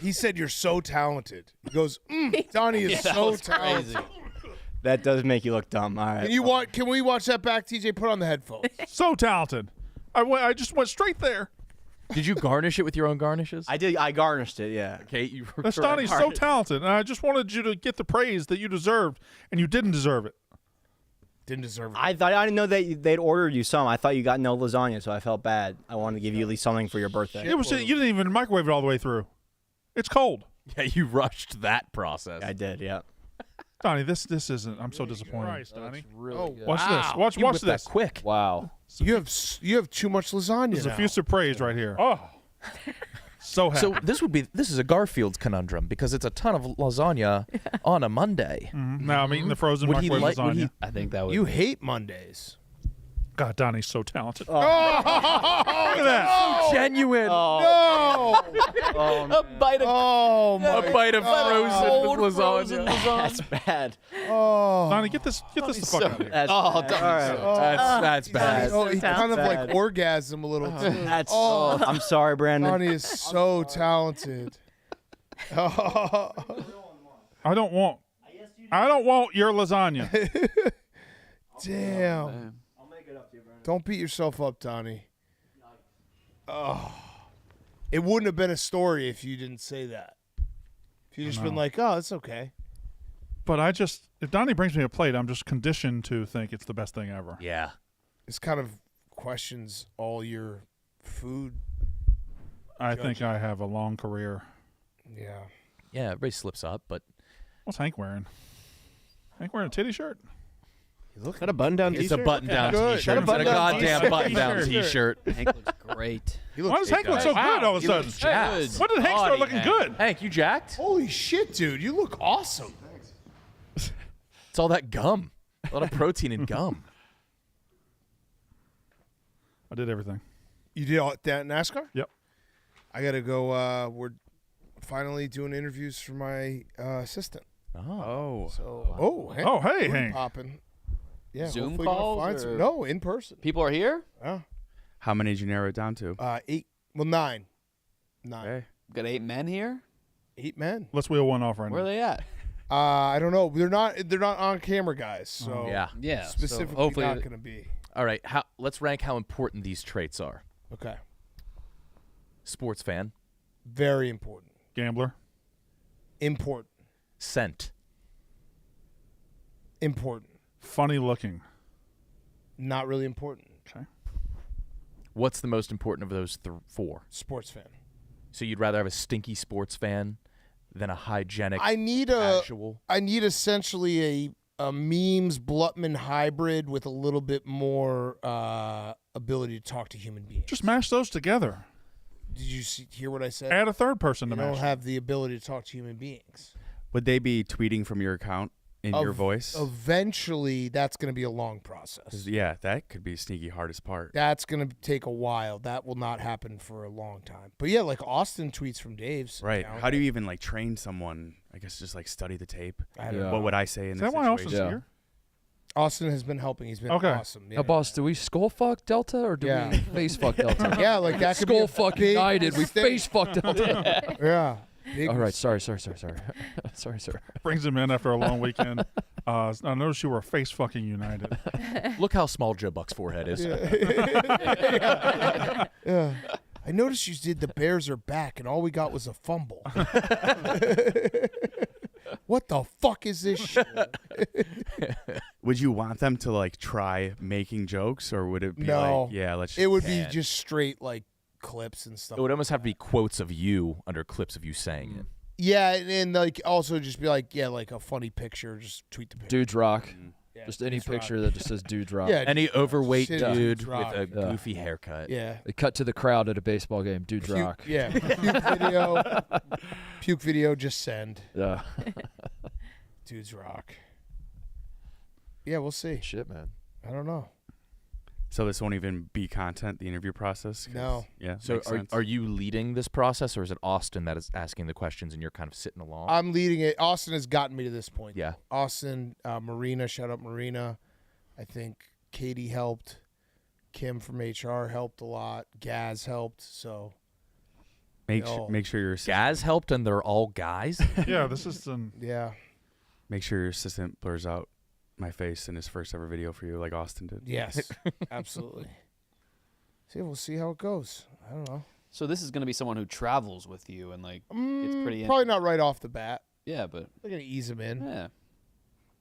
He said, you're so talented. He goes, Donnie is so talented. That does make you look dumb. All right. Can we watch that back, TJ? Put on the headphones. So talented. I just went straight there. Did you garnish it with your own garnishes? I did. I garnished it. Yeah. Okay, you were That's correct. Donnie's so talented, and I just wanted you to get the praise that you deserved, and you didn't deserve it. Didn't deserve it. I didn't know that they'd ordered you some. I thought you got no lasagna, so I felt bad. I wanted to give you at least something for your birthday. You didn't even microwave it all the way through. It's cold. Yeah, you rushed that process. I did. Yeah. Donnie, this isn't. I'm so disappointed. Christ, Donnie. really good. Watch this. Watch You whipped this. that quick. Wow. You have too much lasagna This is now. effusive praise right here. Oh. So happy. So this is a Garfield's conundrum because it's a ton of lasagna on a Monday. Now I'm eating the frozen Would he microwave like? Would lasagna. he? I think that would. You hate Mondays. God, Donnie's so talented. Oh, Look at that. Genuine. no! a bite of Oh my! A bite of frozen lasagna. That's bad. Oh, Donnie, get this the fuck out of here. That's Oh, bad. All right. That's bad. oh, he kind of Bad. like orgasm a little too. That's. Oh. I'm sorry, Brandon. Donnie is so talented. I don't want your lasagna. Damn. Don't beat yourself up, Donnie. Oh. It wouldn't have been a story if you didn't say that. If you just been like, oh, it's okay. But if Donnie brings me a plate, I'm just conditioned to think it's the best thing ever. Yeah. This kind of questions all your food. I think I have a long career. Yeah. Yeah, everybody slips up, but What's Hank wearing? Hank wearing a titty shirt? Is that a button-down it's t-shirt? a button-down Good. t-shirt. It's a button-down goddamn t-shirt. button-down t-shirt. Hank looks great. Why does Hank look so good all of a sudden? jacked. When did Hank start looking good? Hank, you jacked? Holy shit, dude. You look awesome. It's all that gum. A lot of protein in gum. I did everything. You did all that NASCAR? Yep. I got to go. We're finally doing interviews for my assistant. Oh. So, Oh, hey, Hank. Popping. Yeah, Zoom hopefully we'll calls find or- some. No, in person. People are here. How many did you narrow it down to? 8. Well, 9. 9. Okay. We've got 8 men here. 8 men. Let's wheel one off right Where are now. they at? I don't know. They're not on camera guys. So Yeah. Yeah. specifically so hopefully not going to be. All right. Let's rank how important these traits are. Okay. Sports fan. Very important. Gambler. Important. Scent. Important. Funny looking. Not really important. Okay. What's the most important of those 4? Sports fan. So you'd rather have a stinky sports fan than a hygienic I need essentially a memes Blutman hybrid with a little bit more ability to talk to human beings. Just mash those together. Did you hear what I said? Add a third person to They mash. don't have the ability to talk to human beings. Would they be tweeting from your account in your voice? Eventually, that's going to be a long process. 'Cause, yeah, that could be sneaky hardest part. That's going to take a while. That will not happen for a long time. But yeah, like Austin tweets from Dave's Right. account. How do you even like train someone? I guess just like study the tape. I don't know. What would I say in Is this that why Austin's situation? here? Austin has been helping. He's been Okay. awesome. Now, boss, do we skull fuck Delta or do Yeah. we face fuck Delta? Yeah, like that could be skull a fuck big United. We mistake. face fuck Delta. Yeah. Big All right. mistake. Sorry. Sorry, sir. Brings him in after a long weekend. I noticed you were face fucking United. Look how small Joe Buck's forehead is. Yeah. I noticed you did the Bears are back, and all we got was a fumble. What the fuck is this shit? Would you want them to like try making jokes, or would it be No. like, yeah, let's? It would be can't. just straight like clips and stuff. It would almost have to be quotes of you under clips of you saying it. Yeah, and like also just be like, yeah, like a funny picture. Just tweet the picture. Dudes rock. Yeah, Just any Dudes Rock. picture that just says dudes rock. Yeah, Any overweight Shit, dude Dudes with Rock. a Yeah. goofy haircut. Yeah. They cut to the crowd at a baseball game. Dudes rock. Yeah. Puke video. Puke video. Just send. Yeah. Dudes rock. Yeah, we'll see. Shit, man. I don't know. So this won't even be content, the interview process? 'Cause- No. Yeah. So makes sense. are you leading this process, or is it Austin that is asking the questions and you're kind of sitting along? I'm leading it. Austin has gotten me to this point. Yeah. Austin, Marina, shout out Marina. I think Katie helped. Kim from HR helped a lot. Gaz helped. So make no. make sure your Gaz helped, and they're all guys. Yeah, this is an yeah, make sure your assistant blurs out my face in his first ever video for you, like Austin did. yes, absolutely. See, we'll see how it goes. I don't know. So this is going to be someone who travels with you and like it's pretty. Probably not right off the bat. Yeah, but They're gonna ease him in yeah,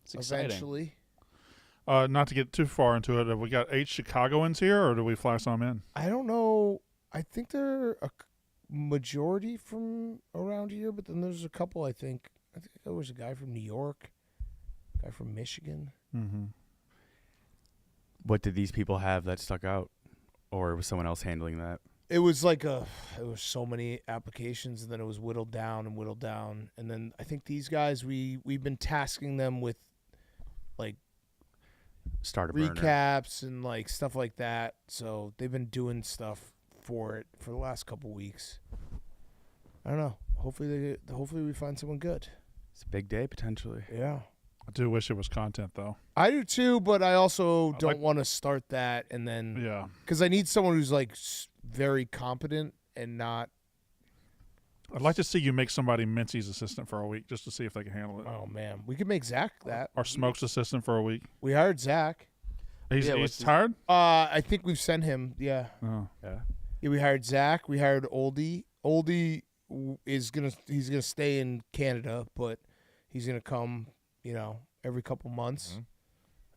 it's exciting. eventually. not to get too far into it. Have we got 8 Chicagoans here, or do we fly some in? I don't know. I think they're a majority from around here, but then there's a couple. I think there was a guy from New York, a guy from Michigan. Mm-hmm. What did these people have that stuck out, or was someone else handling that? It was like there was so many applications, and then it was whittled down, and then I think these guys we've been tasking them with like Start a burner. recaps and like stuff like that. So they've been doing stuff for it for the last couple weeks. I don't know. Hopefully we find someone good. It's a big day potentially. Yeah. I do wish it was content, though. I do too, but I also don't want to start that and then Yeah. because I need someone who's like very competent and not. I'd like to see you make somebody Mincy's assistant for a week just to see if they can handle it. Oh man, we could make Zach that. Or Smoke's assistant for a week. We hired Zach. He's Yeah, what's his- tired? I think we've sent him. Yeah. Oh. Yeah. Yeah, we hired Zach. We hired Oldie. Oldie he's gonna stay in Canada, but he's gonna come, every couple months.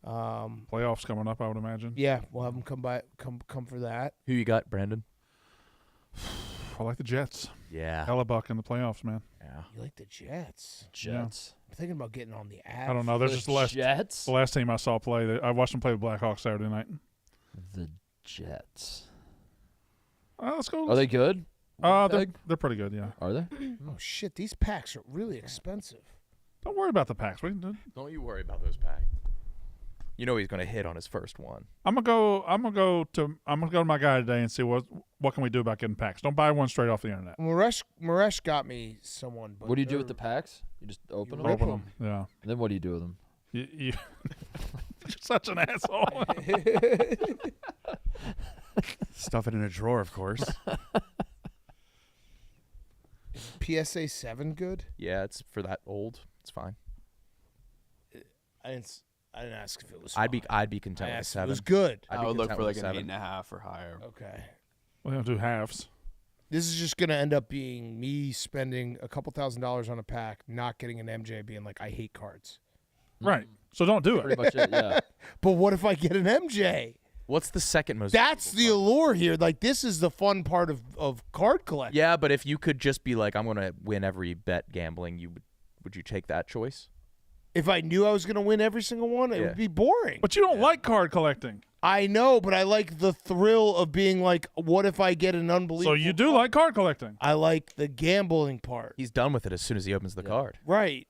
Playoffs coming up, I would imagine. Yeah, we'll have him come for that. Who you got, Brandon? I like the Jets. Yeah. Hellebuck in the playoffs, man. Yeah. You like the Jets? Jets. I'm thinking about getting on the app. I don't know. There's just the last team I saw play. I watched them play the Blackhawks Saturday night. The Jets. Let's go. Are they good? They're pretty good, yeah. Are they? Oh shit, these packs are really expensive. Don't worry about the packs. Don't you worry about those packs. You know he's going to hit on his first one. I'm gonna go to my guy today and see what can we do about getting packs. Don't buy one straight off the internet. Maresh got me someone. But What do you do with the packs? You just open them? Open them. Yeah. And then what do you do with them? You're such an asshole. Stuff it in a drawer, of course. PSA 7 good? Yeah, it's for that old. It's fine. I didn't ask if it was. I'd be fine. content I with a asked if 7. it was good. I would look for like an 7. 8.5 or higher. Okay. We don't do halves. This is just gonna end up being me spending a couple $1,000s on a pack, not getting an MJ, being like, I hate cards. Right. So don't do it. Pretty much it, yeah. But what if I get an MJ? What's the second most? That's the valuable allure here. Like, this is the fun part of card part? collecting. Yeah, but if you could just be like, I'm gonna win every bet gambling, would you take that choice? If I knew I was going to win every single one, it Yeah. would be boring. But you don't like card collecting. I know, but I like the thrill of being like, what if I get an unbelievable? So you do like card collecting. I like the gambling part. He's done with it as soon as he opens the card. Right.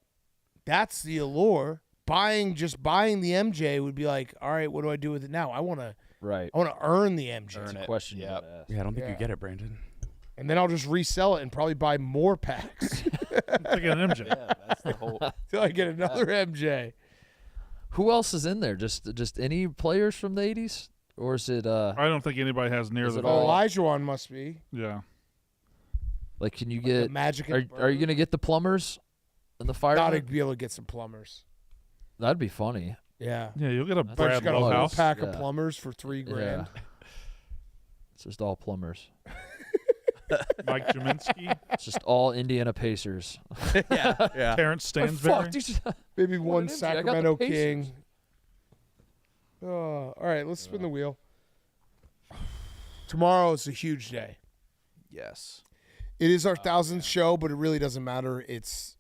That's the allure. Just buying the MJ would be like, all right, what do I do with it now? I want to earn the MJ. Earn it. Question. Yep. Yeah, I don't think Yeah. you get it, Brandon. And then I'll just resell it and probably buy more packs Like an MJ. Yeah, that's the whole. till I get another MJ. Who else is in there? Just any players from the 80s? Or is it I don't think anybody has near Is the it all- value. Olajuwon must be. Yeah. like can you The get Magic. are you going to get the plumbers and the Gotta firemen? be able to get some plumbers. That'd be funny. Yeah. Yeah, you'll get a That's But Brad you got a Lowe whole house. pack of Yeah. plumbers for $3,000. Yeah. It's just all plumbers. Mike Jaminski, It's just all Indiana Pacers. Yeah. Terrence Oh, Stansberry. fuck, dude. Maybe What one an MJ. I got the Sacramento Pacers. King. Oh, all right, let's spin the wheel. Tomorrow is a huge day. Yes. It is our 1000th show, but it really doesn't matter. It's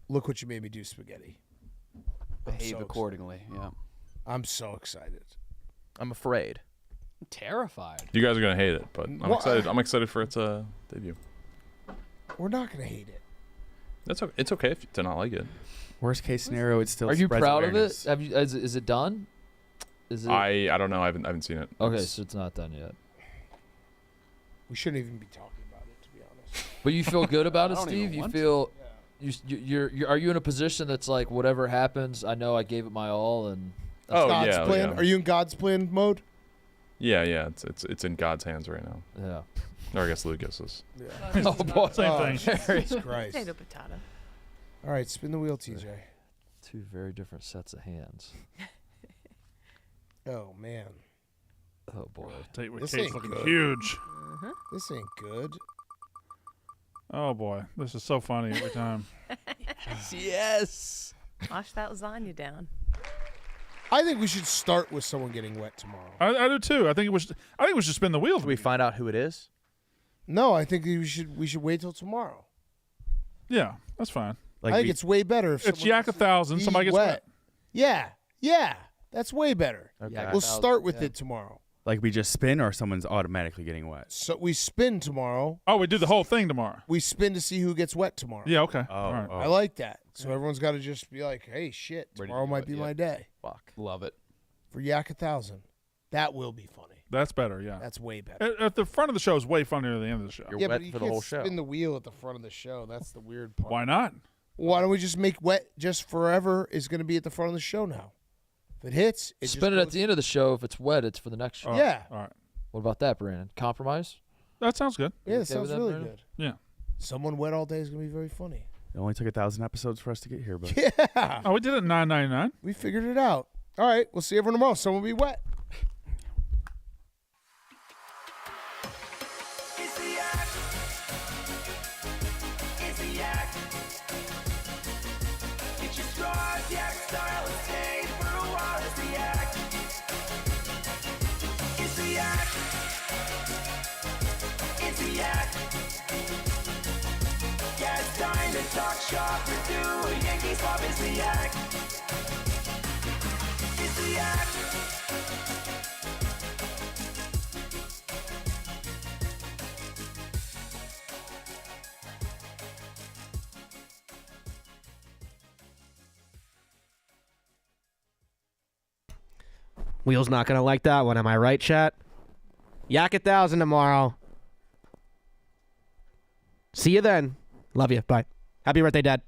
look what you made me do, spaghetti. Behave so accordingly. Yeah. I'm so excited. I'm afraid. I'm terrified. You guys are gonna hate it, but I'm Well, excited. I'm excited for its debut. We're not gonna hate it. That's okay. It's okay if to not like it. Worst case scenario, it's still. Are you spreads proud awareness. of it? Have you? Is it done? Is it? I don't know. I haven't seen it. Okay, It's- so it's not done yet. We shouldn't even be talking about it, to be honest. But you feel good about I it, don't even Steve? You want feel you're are you in a position that's like whatever happens, I know I gave it my all and Oh, God's yeah, plan. yeah. Are you in God's plan mode? yeah. It's in God's hands right now. yeah. Or I guess Lucas's. Oh boy. Same thing. Jesus Christ. Potato, potato. All right, spin the wheel, TJ. Two very different sets of hands. Oh man, Oh boy. Tate with This Kate's ain't looking good. huge. this ain't good. Oh boy, this is so funny every time. Yes. Wash that lasagna down. I think we should start with someone getting wet tomorrow. I do too. I think we should spin the wheels. Should we find out who it is? No, I think we should wait till tomorrow. Yeah, that's fine. Like I think we- it's way better if It's someone Yak 1,000. Somebody gets wet. Yeah, that's way better. Okay. We'll start with it tomorrow. Like we just spin, or someone's automatically getting wet. So we spin tomorrow. Oh, we do the whole thing tomorrow. We spin to see who gets wet tomorrow. Yeah. Okay. Oh, All right. I like that. So everyone's got to just be like, "Hey, shit, Ready to tomorrow do might it, be yeah. my day Fuck. Love it. for Yak 1,000." That will be funny. That's better. Yeah. That's way better. At the front of the show is way funnier than the end of the show. You're Yeah, wet but you for the can't whole show. spin the wheel at the front of the show. That's the weird part. Why not? Why don't we just make wet just forever is going to be at the front of the show now? If it hits, it Spin it at the end of the show. If it's wet, it's for the next show. Oh, Yeah. All right. What about that, Brandon? Compromise? That sounds good. Yeah, that okay sounds with that, really Brandon? good. Yeah. Someone wet all day is going to be very funny. It only took 1,000 episodes for us to get here, but Yeah, Oh, we did it at $9.99. we figured it out. All right, we'll see everyone tomorrow. Someone will be wet. It's the yak. It's the yak. Get your straws, yak style, and stay for a while. It's the yak. It's the yak. It's the yak. Yeah, it's time to talk shop or do a Yankee swap. It's the yak. It's the yak. Wheel's not gonna like that one, am I right, chat? Yak 1,000 tomorrow. See you then. Love you. Bye. Happy birthday, Dad.